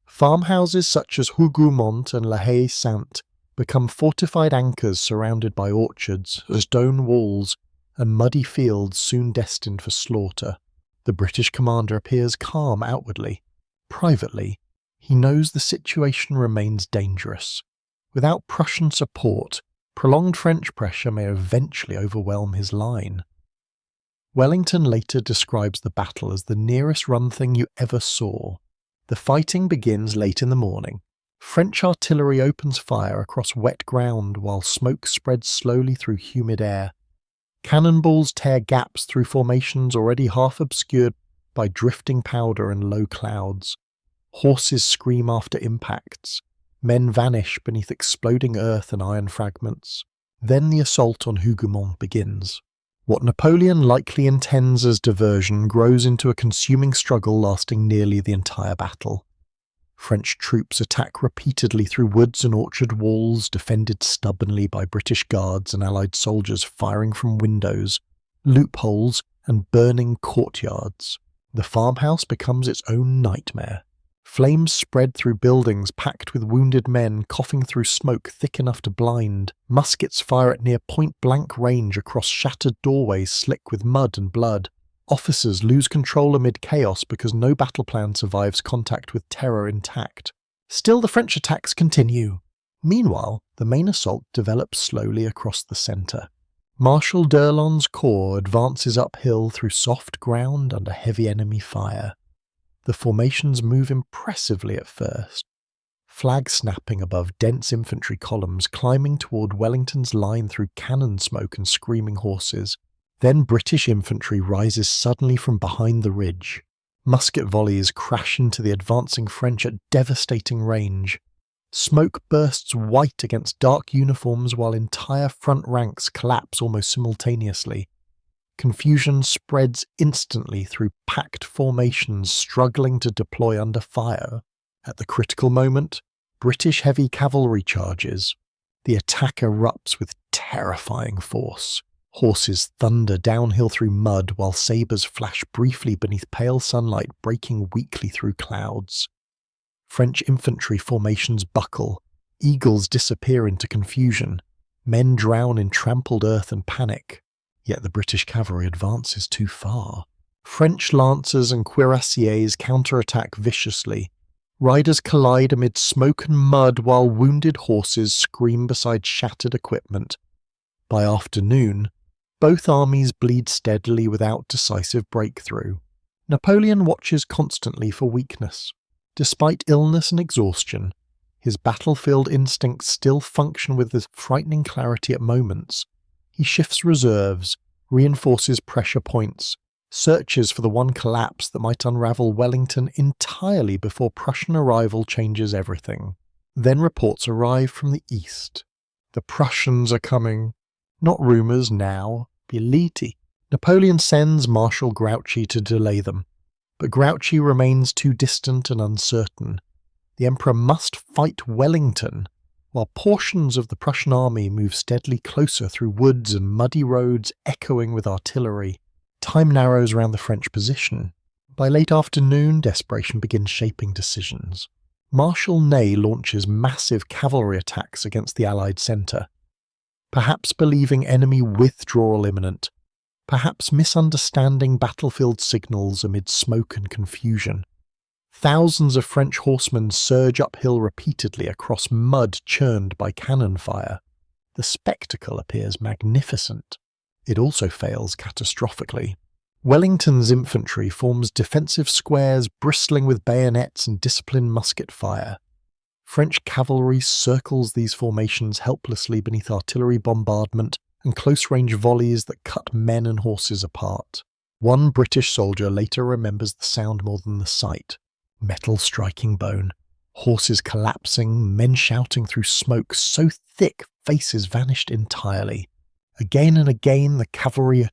Farmhouses such as Hougoumont and La Haye-Sainte become fortified anchors surrounded by orchards, stone walls, and muddy fields soon destined for slaughter. The British commander appears calm outwardly. Privately, he knows the situation remains dangerous. Without Prussian support, prolonged French pressure may eventually overwhelm his line. Wellington later describes the battle as the nearest run thing you ever saw. The fighting begins late in the morning. French artillery opens fire across wet ground while smoke spreads slowly through humid air. Cannonballs tear gaps through formations already half obscured by drifting powder and low clouds. Horses scream after impacts. Men vanish beneath exploding earth and iron fragments. Then the assault on Hougoumont begins. What Napoleon likely intends as diversion grows into a consuming struggle lasting nearly the entire battle. French troops attack repeatedly through woods and orchard walls, defended stubbornly by British guards and Allied soldiers firing from windows, loopholes, and burning courtyards. The farmhouse becomes its own nightmare. Flames spread through buildings packed with wounded men coughing through smoke thick enough to blind. Muskets fire at near point-blank range across shattered doorways slick with mud and blood. Officers lose control amid chaos because no battle plan survives contact with terror intact. Still, the French attacks continue. Meanwhile, the main assault develops slowly across the centre. Marshal d'Erlon's corps advances uphill through soft ground under heavy enemy fire. The formations move impressively at first, flags snapping above dense infantry columns climbing toward Wellington's line through cannon smoke and screaming horses. Then British infantry rises suddenly from behind the ridge. Musket volleys crash into the advancing French at devastating range. Smoke bursts white against dark uniforms while entire front ranks collapse almost simultaneously. Confusion spreads instantly through packed formations struggling to deploy under fire. At the critical moment, British heavy cavalry charges. The attack erupts with terrifying force. Horses thunder downhill through mud while sabres flash briefly beneath pale sunlight breaking weakly through clouds. French infantry formations buckle. Eagles disappear into confusion. Men drown in trampled earth and panic. Yet the British cavalry advances too far. French lancers and cuirassiers counterattack viciously. Riders collide amid smoke and mud while wounded horses scream beside shattered equipment. By afternoon, both armies bleed steadily without decisive breakthrough. Napoleon watches constantly for weakness. Despite illness and exhaustion, his battlefield instincts still function with this frightening clarity at moments. He shifts reserves, reinforces pressure points, searches for the one collapse that might unravel Wellington entirely before Prussian arrival changes everything. Then reports arrive from the east. The Prussians are coming. Not rumours now, Biliti. Napoleon sends Marshal Grouchy to delay them, but Grouchy remains too distant and uncertain. The Emperor must fight Wellington, while portions of the Prussian army move steadily closer through woods and muddy roads echoing with artillery. Time narrows around the French position. By late afternoon, desperation begins shaping decisions. Marshal Ney launches massive cavalry attacks against the Allied centre. Perhaps believing enemy withdrawal imminent, perhaps misunderstanding battlefield signals amid smoke and confusion. Thousands of French horsemen surge uphill repeatedly across mud churned by cannon fire. The spectacle appears magnificent. It also fails catastrophically. Wellington's infantry forms defensive squares bristling with bayonets and disciplined musket fire. French cavalry circles these formations helplessly beneath artillery bombardment and close-range volleys that cut men and horses apart. One British soldier later remembers the sound more than the sight. Metal striking bone, horses collapsing, men shouting through smoke so thick faces vanished entirely. Again and again the cavalry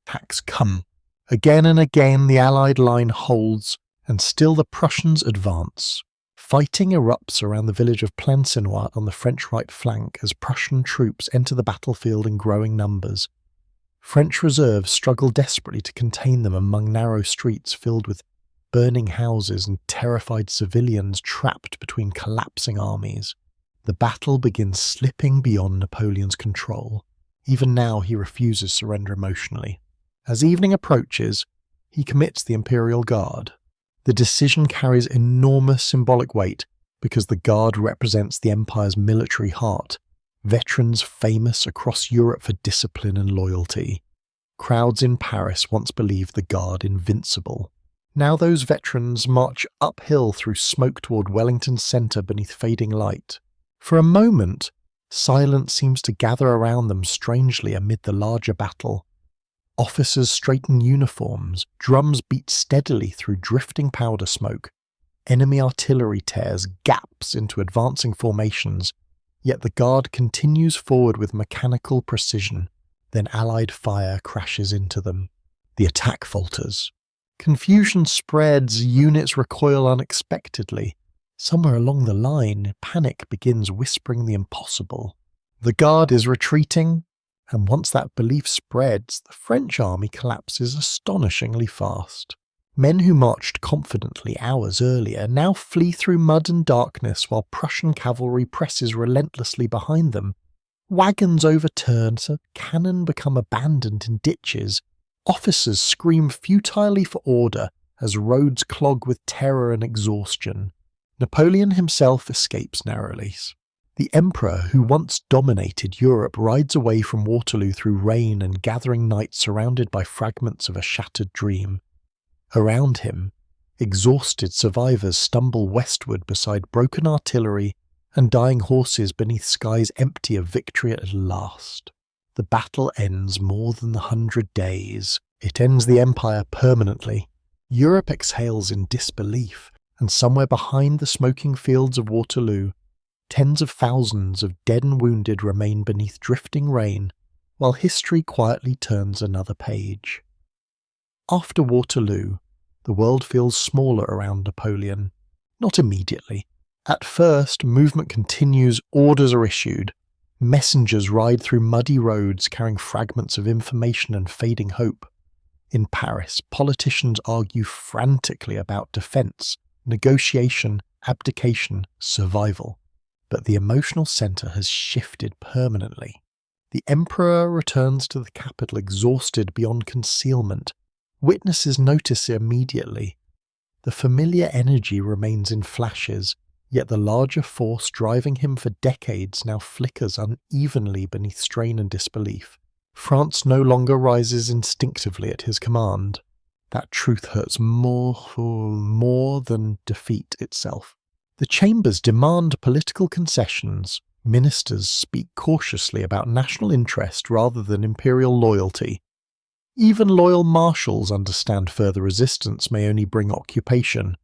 attacks come. Again and again the Allied line holds, and still the Prussians advance. Fighting erupts around the village of Plancenoit on the French right flank as Prussian troops enter the battlefield in growing numbers. French reserves struggle desperately to contain them among narrow streets filled with burning houses and terrified civilians trapped between collapsing armies. The battle begins slipping beyond Napoleon's control. Even now he refuses surrender emotionally. As evening approaches, he commits the Imperial Guard. The decision carries enormous symbolic weight because the Guard represents the Empire's military heart, veterans famous across Europe for discipline and loyalty. Crowds in Paris once believed the Guard invincible. Now those veterans march uphill through smoke toward Wellington's centre beneath fading light. For a moment, silence seems to gather around them strangely amid the larger battle. Officers straighten uniforms, drums beat steadily through drifting powder smoke. Enemy artillery tears gaps into advancing formations, yet the Guard continues forward with mechanical precision. Then Allied fire crashes into them. The attack falters. Confusion spreads, units recoil unexpectedly. Somewhere along the line, panic begins whispering the impossible. The Guard is retreating, and once that belief spreads, the French army collapses astonishingly fast. Men who marched confidently hours earlier now flee through mud and darkness while Prussian cavalry presses relentlessly behind them. Wagons overturn, so cannon become abandoned in ditches. Officers scream futilely for order as roads clog with terror and exhaustion. Napoleon himself escapes narrowly. The Emperor, who once dominated Europe, rides away from Waterloo through rain and gathering night surrounded by fragments of a shattered dream. Around him, exhausted survivors stumble westward beside broken artillery and dying horses beneath skies empty of victory at last. The battle ends more than the 100 days. It ends the Empire permanently. Europe exhales in disbelief, and somewhere behind the smoking fields of Waterloo, tens of thousands of dead and wounded remain beneath drifting rain, while history quietly turns another page. After Waterloo, the world feels smaller around Napoleon. Not immediately. At first, movement continues, orders are issued. Messengers ride through muddy roads carrying fragments of information and fading hope. In Paris, politicians argue frantically about defence, negotiation, abdication, survival. But the emotional centre has shifted permanently. The Emperor returns to the capital exhausted beyond concealment. Witnesses notice it immediately. The familiar energy remains in flashes, yet the larger force driving him for decades now flickers unevenly beneath strain and disbelief. France no longer rises instinctively at his command. That truth hurts more than defeat itself. The chambers demand political concessions. Ministers speak cautiously about national interest rather than imperial loyalty. Even loyal marshals understand further resistance may only bring occupation,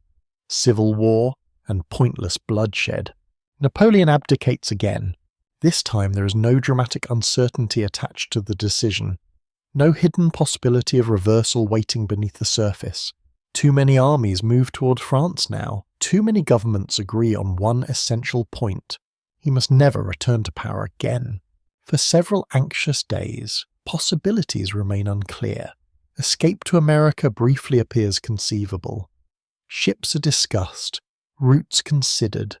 civil war, and pointless bloodshed. Napoleon abdicates again. This time there is no dramatic uncertainty attached to the decision. No hidden possibility of reversal waiting beneath the surface. Too many armies move toward France now. Too many governments agree on one essential point. He must never return to power again. For several anxious days, possibilities remain unclear. Escape to America briefly appears conceivable. Ships are discussed, routes considered.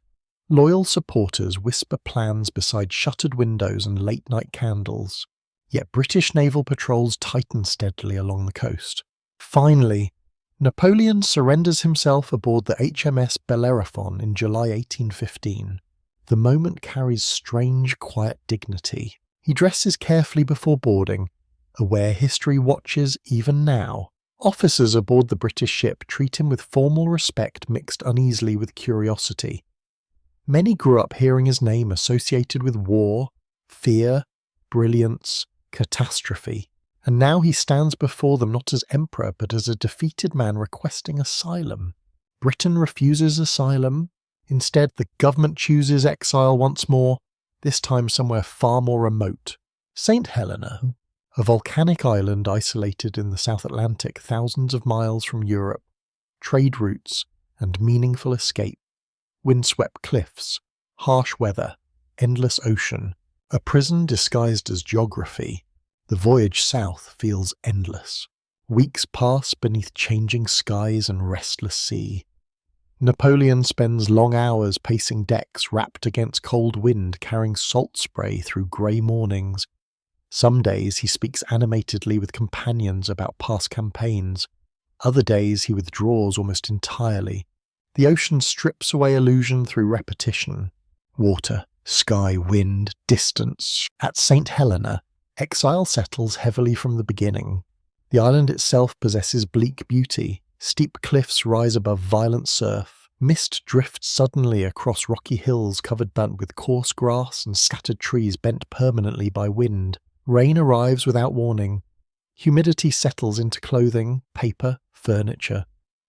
Loyal supporters whisper plans beside shuttered windows and late-night candles. Yet British naval patrols tighten steadily along the coast. Finally, Napoleon surrenders himself aboard the HMS Bellerophon in July 1815. The moment carries strange, quiet dignity. He dresses carefully before boarding, aware history watches even now. Officers aboard the British ship treat him with formal respect mixed uneasily with curiosity. Many grew up hearing his name associated with war, fear, brilliance, catastrophe. And now he stands before them not as emperor, but as a defeated man requesting asylum. Britain refuses asylum. Instead, the government chooses exile once more, this time somewhere far more remote. St. Helena, a volcanic island isolated in the South Atlantic thousands of miles from Europe, trade routes and meaningful escape, windswept cliffs, harsh weather, endless ocean, a prison disguised as geography. The voyage south feels endless. Weeks pass beneath changing skies and restless sea. Napoleon spends long hours pacing decks wrapped against cold wind, carrying salt spray through grey mornings. Some days he speaks animatedly with companions about past campaigns. Other days he withdraws almost entirely. The ocean strips away illusion through repetition. Water, sky, wind, distance. At St. Helena, exile settles heavily from the beginning. The island itself possesses bleak beauty. Steep cliffs rise above violent surf. Mist drifts suddenly across rocky hills covered with coarse grass and scattered trees bent permanently by wind. Rain arrives without warning. Humidity settles into clothing, paper, furniture.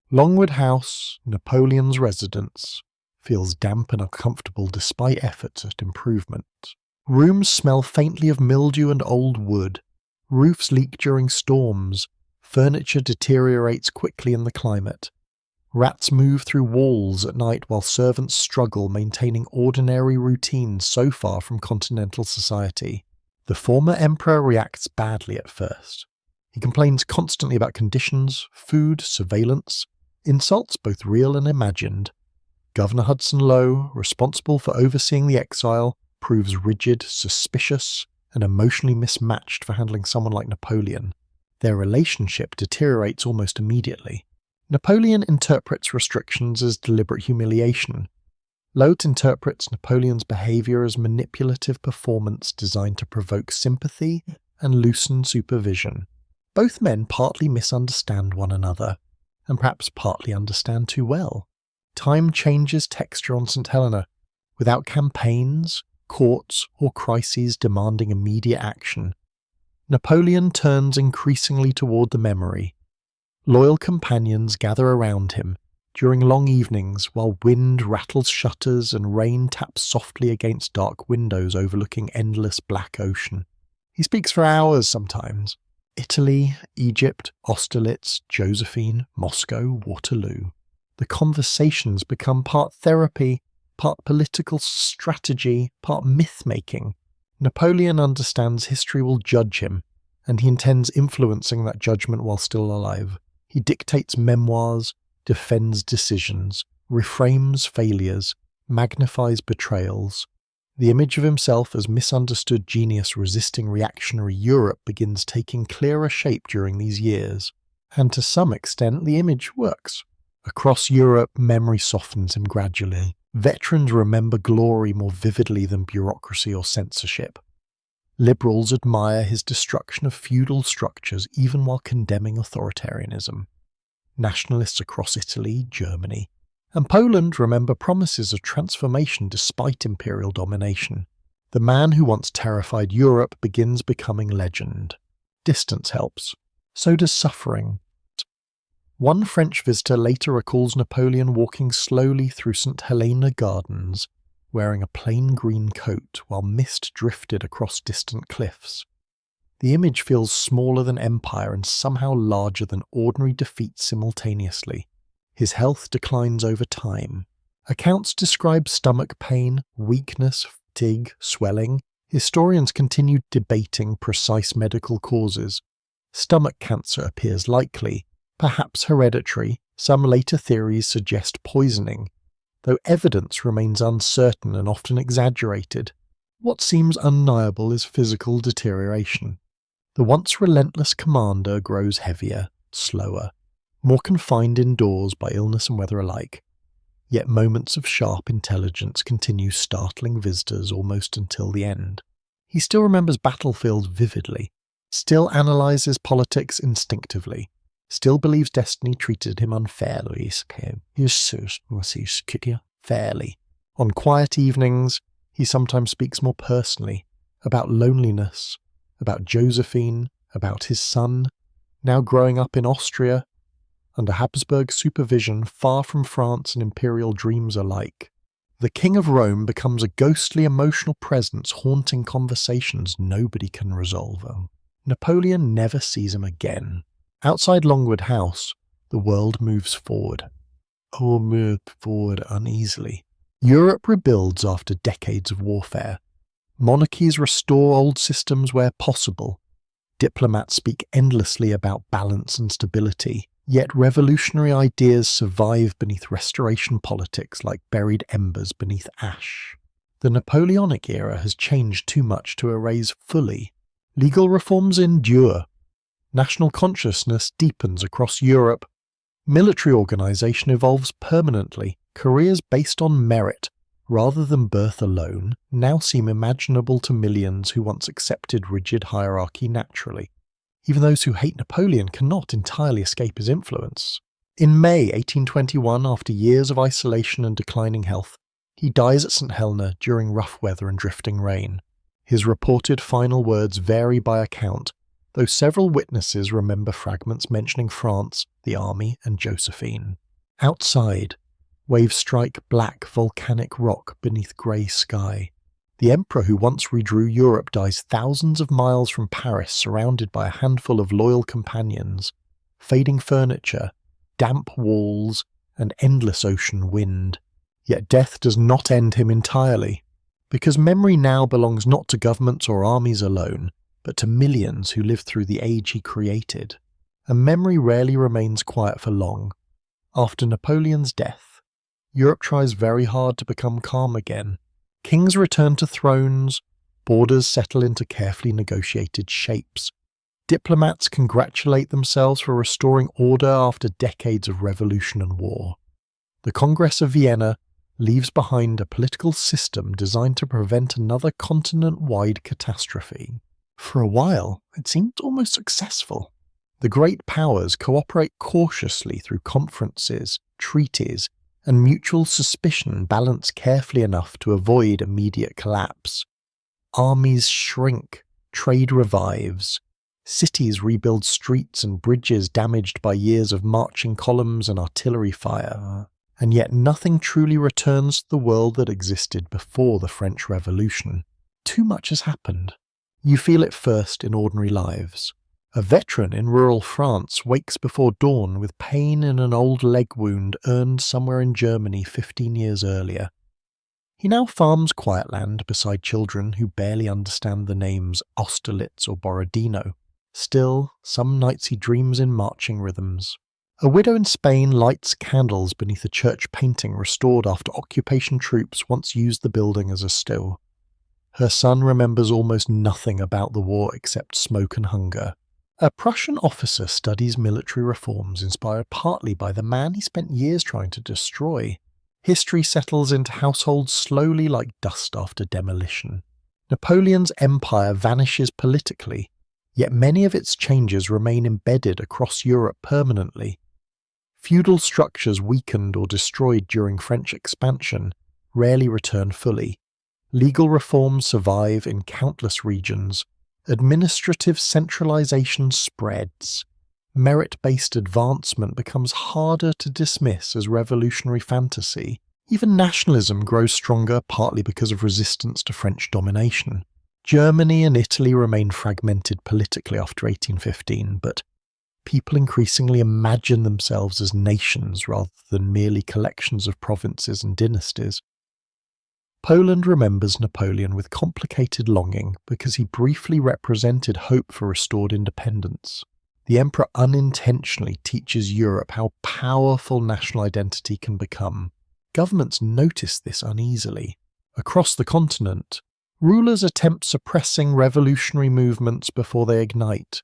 Longwood House, Napoleon's residence, feels damp and uncomfortable despite efforts at improvement. Rooms smell faintly of mildew and old wood. Roofs leak during storms. Furniture deteriorates quickly in the climate. Rats move through walls at night while servants struggle maintaining ordinary routines so far from continental society. The former emperor reacts badly at first. He complains constantly about conditions, food, surveillance, insults both real and imagined. Governor Hudson Lowe, responsible for overseeing the exile, proves rigid, suspicious, and emotionally mismatched for handling someone like Napoleon. Their relationship deteriorates almost immediately. Napoleon interprets restrictions as deliberate humiliation. Lowe interprets Napoleon's behaviour as manipulative performance designed to provoke sympathy and loosen supervision. Both men partly misunderstand one another, and perhaps partly understand too well. Time changes texture on St. Helena, without campaigns, courts, or crises demanding immediate action. Napoleon turns increasingly toward the memory. Loyal companions gather around him during long evenings while wind rattles shutters and rain taps softly against dark windows overlooking endless black ocean. He speaks for hours sometimes. Italy, Egypt, Austerlitz, Josephine, Moscow, Waterloo. The conversations become part therapy, part political strategy, part myth-making. Napoleon understands history will judge him, and he intends influencing that judgment while still alive. He dictates memoirs, defends decisions, reframes failures, magnifies betrayals. The image of himself as misunderstood genius resisting reactionary Europe begins taking clearer shape during these years, and to some extent the image works. Across Europe, memory softens him gradually. Veterans remember glory more vividly than bureaucracy or censorship. Liberals admire his destruction of feudal structures even while condemning authoritarianism. Nationalists across Italy, Germany, and Poland remember promises of transformation despite imperial domination. The man who once terrified Europe begins becoming legend. Distance helps. So does suffering. One French visitor later recalls Napoleon walking slowly through St. Helena Gardens, wearing a plain green coat while mist drifted across distant cliffs. The image feels smaller than empire and somehow larger than ordinary defeat simultaneously. His health declines over time. Accounts describe stomach pain, weakness, fatigue, swelling. Historians continue debating precise medical causes. Stomach cancer appears likely, perhaps hereditary. Some later theories suggest poisoning, though evidence remains uncertain and often exaggerated. What seems undeniable is physical deterioration. The once relentless commander grows heavier, slower, more confined indoors by illness and weather alike. Yet moments of sharp intelligence continue startling visitors almost until the end. He still remembers battlefields vividly, still analyzes politics instinctively, still believes destiny treated him unfairly. Fairly. On quiet evenings, he sometimes speaks more personally, about loneliness, about Josephine, about his son, now growing up in Austria, under Habsburg supervision far from France and imperial dreams alike. The King of Rome becomes a ghostly emotional presence haunting conversations nobody can resolve. Napoleon never sees him again. Outside Longwood House, the world moves forward. Moved forward uneasily. Europe rebuilds after decades of warfare. Monarchies restore old systems where possible. Diplomats speak endlessly about balance and stability, yet revolutionary ideas survive beneath restoration politics like buried embers beneath ash. The Napoleonic era has changed too much to erase fully. Legal reforms endure. National consciousness deepens across Europe. Military organization evolves permanently. Careers based on merit, rather than birth alone, now seem imaginable to millions who once accepted rigid hierarchy naturally. Even those who hate Napoleon cannot entirely escape his influence. In May 1821, after years of isolation and declining health, he dies at St. Helena during rough weather and drifting rain. His reported final words vary by account, though several witnesses remember fragments mentioning France, the army, and Josephine. Outside, waves strike black volcanic rock beneath grey sky. The emperor who once redrew Europe dies thousands of miles from Paris, surrounded by a handful of loyal companions, fading furniture, damp walls, and endless ocean wind. Yet death does not end him entirely, because memory now belongs not to governments or armies alone, but to millions who lived through the age he created. And memory rarely remains quiet for long. After Napoleon's death, Europe tries very hard to become calm again. Kings return to thrones, borders settle into carefully negotiated shapes. Diplomats congratulate themselves for restoring order after decades of revolution and war. The Congress of Vienna leaves behind a political system designed to prevent another continent-wide catastrophe. For a while, it seemed almost successful. The great powers cooperate cautiously through conferences, treaties, and mutual suspicion balance carefully enough to avoid immediate collapse. Armies shrink, trade revives, cities rebuild streets and bridges damaged by years of marching columns and artillery fire, and yet nothing truly returns to the world that existed before the French Revolution. Too much has happened. You feel it first in ordinary lives. A veteran in rural France wakes before dawn with pain in an old leg wound earned somewhere in Germany 15 years earlier. He now farms quiet land beside children who barely understand the names Austerlitz or Borodino. Still, some nights he dreams in marching rhythms. A widow in Spain lights candles beneath a church painting restored after occupation troops once used the building as a still. Her son remembers almost nothing about the war except smoke and hunger. A Prussian officer studies military reforms inspired partly by the man he spent years trying to destroy. History settles into households slowly like dust after demolition. Napoleon's empire vanishes politically, yet many of its changes remain embedded across Europe permanently. Feudal structures weakened or destroyed during French expansion rarely return fully. Legal reforms survive in countless regions. Administrative centralization spreads. Merit-based advancement becomes harder to dismiss as revolutionary fantasy. Even nationalism grows stronger, partly because of resistance to French domination. Germany and Italy remain fragmented politically after 1815, but people increasingly imagine themselves as nations rather than merely collections of provinces and dynasties. Poland remembers Napoleon with complicated longing because he briefly represented hope for restored independence. The emperor unintentionally teaches Europe how powerful national identity can become. Governments notice this uneasily. Across the continent, rulers attempt suppressing revolutionary movements before they ignite.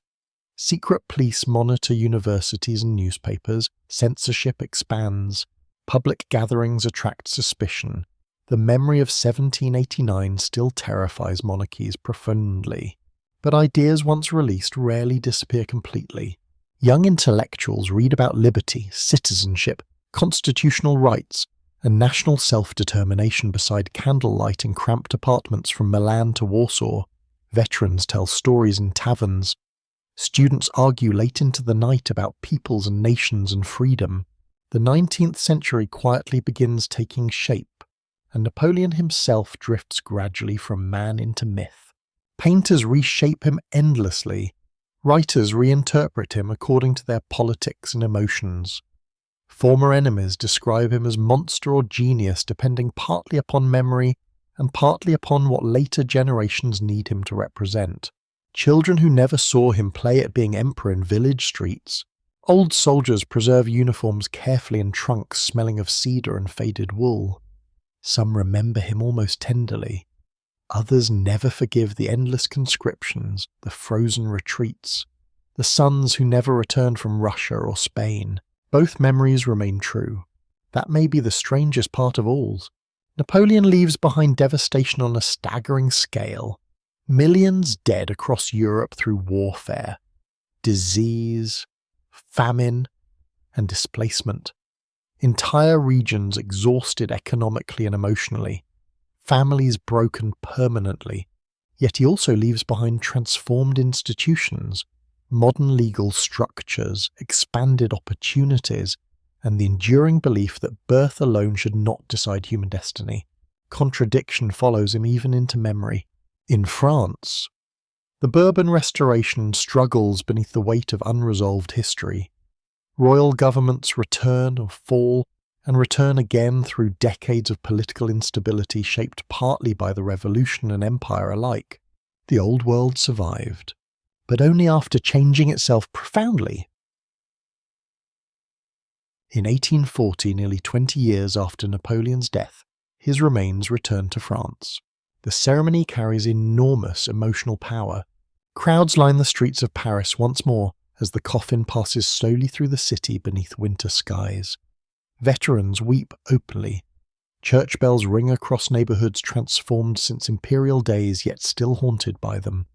Secret police monitor universities and newspapers, censorship expands, public gatherings attract suspicion. The memory of 1789 still terrifies monarchies profoundly. But ideas once released rarely disappear completely. Young intellectuals read about liberty, citizenship, constitutional rights, and national self-determination beside candlelight in cramped apartments from Milan to Warsaw. Veterans tell stories in taverns. Students argue late into the night about peoples and nations and freedom. The 19th century quietly begins taking shape, and Napoleon himself drifts gradually from man into myth. Painters reshape him endlessly. Writers reinterpret him according to their politics and emotions. Former enemies describe him as monster or genius, depending partly upon memory and partly upon what later generations need him to represent. Children who never saw him play at being emperor in village streets. Old soldiers preserve uniforms carefully in trunks smelling of cedar and faded wool. Some remember him almost tenderly. Others never forgive the endless conscriptions, the frozen retreats, the sons who never returned from Russia or Spain. Both memories remain true. That may be the strangest part of all. Napoleon leaves behind devastation on a staggering scale. Millions dead across Europe through warfare, disease, famine, and displacement. Entire regions exhausted economically and emotionally. Families broken permanently. Yet he also leaves behind transformed institutions, modern legal structures, expanded opportunities, and the enduring belief that birth alone should not decide human destiny. Contradiction follows him even into memory. In France, the Bourbon Restoration struggles beneath the weight of unresolved history. Royal governments return or fall, and return again through decades of political instability shaped partly by the Revolution and Empire alike. The old world survived, but only after changing itself profoundly. In 1840, nearly 20 years after Napoleon's death, his remains returned to France. The ceremony carries enormous emotional power. Crowds line the streets of Paris once more as the coffin passes slowly through the city beneath winter skies. Veterans weep openly. Church bells ring across neighbourhoods transformed since imperial days, yet still haunted by them.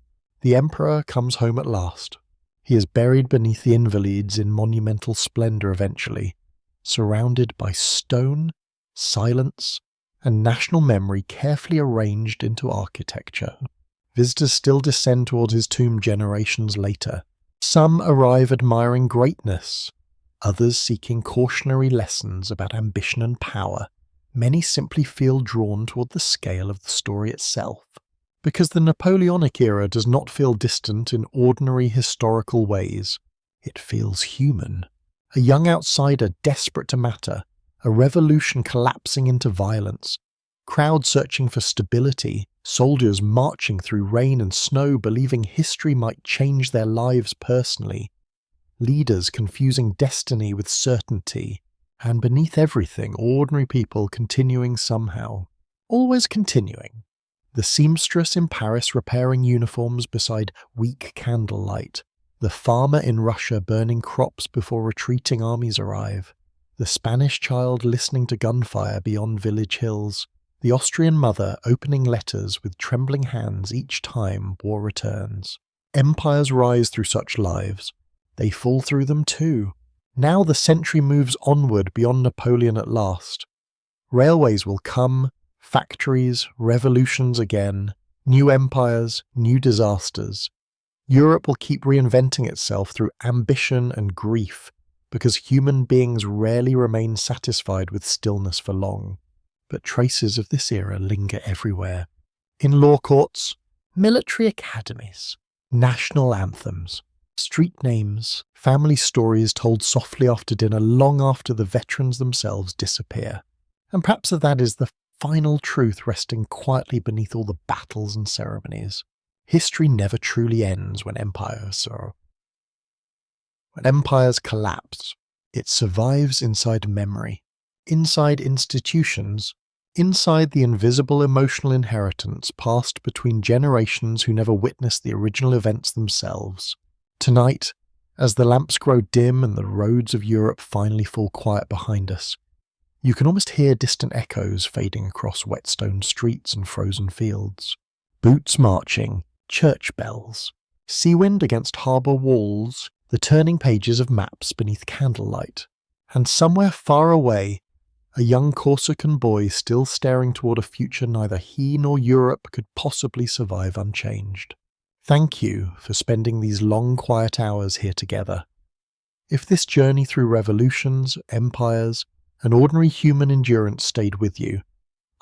The emperor comes home at last. He is buried beneath the Invalides in monumental splendour eventually, surrounded by stone, silence, and national memory carefully arranged into architecture. Visitors still descend towards his tomb generations later. Some arrive admiring greatness, others seeking cautionary lessons about ambition and power. Many simply feel drawn toward the scale of the story itself, because the Napoleonic era does not feel distant in ordinary historical ways. It feels human. A young outsider desperate to matter, a revolution collapsing into violence, crowds searching for stability, soldiers marching through rain and snow believing history might change their lives personally, leaders confusing destiny with certainty, and beneath everything, ordinary people continuing somehow. Always continuing. The seamstress in Paris repairing uniforms beside weak candlelight, the farmer in Russia burning crops before retreating armies arrive, the Spanish child listening to gunfire beyond village hills, the Austrian mother opening letters with trembling hands each time war returns. Empires rise through such lives. They fall through them too. Now the century moves onward beyond Napoleon at last. Railways will come, factories, revolutions again, new empires, new disasters. Europe will keep reinventing itself through ambition and grief, because human beings rarely remain satisfied with stillness for long. But traces of this era linger everywhere. In law courts, military academies, national anthems, street names, family stories told softly after dinner long after the veterans themselves disappear. And perhaps that is the final truth resting quietly beneath all the battles and ceremonies. History never truly ends when empires collapse. It survives inside memory, inside institutions, inside the invisible emotional inheritance passed between generations who never witnessed the original events themselves. Tonight, as the lamps grow dim and the roads of Europe finally fall quiet behind us, you can almost hear distant echoes fading across wet stone streets and frozen fields. Boots marching, church bells, sea wind against harbour walls, the turning pages of maps beneath candlelight, and somewhere far away, a young Corsican boy still staring toward a future neither he nor Europe could possibly survive unchanged. Thank you for spending these long, quiet hours here together. If this journey through revolutions, empires, and ordinary human endurance stayed with you,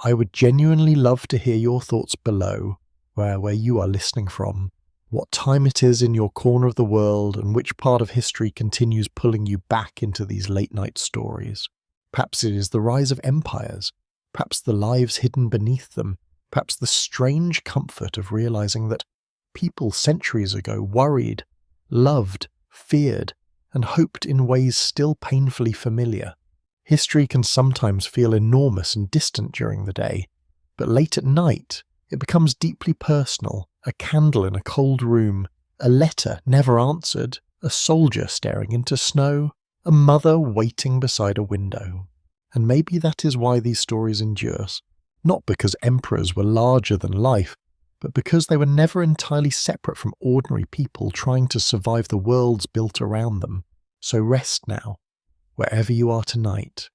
I would genuinely love to hear your thoughts below, where you are listening from, what time it is in your corner of the world, and which part of history continues pulling you back into these late-night stories. Perhaps it is the rise of empires, perhaps the lives hidden beneath them, perhaps the strange comfort of realizing that people centuries ago worried, loved, feared, and hoped in ways still painfully familiar. History can sometimes feel enormous and distant during the day, but late at night it becomes deeply personal, a candle in a cold room, a letter never answered, a soldier staring into snow, a mother waiting beside a window. And maybe that is why these stories endure, not because emperors were larger than life, but because they were never entirely separate from ordinary people trying to survive the worlds built around them. So rest now, wherever you are tonight.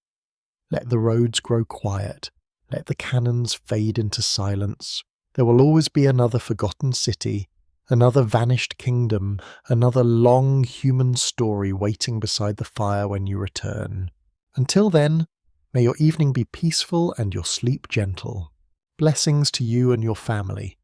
Let the roads grow quiet. Let the cannons fade into silence. There will always be another forgotten city, another vanished kingdom, another long human story waiting beside the fire when you return. Until then, may your evening be peaceful and your sleep gentle. Blessings to you and your family.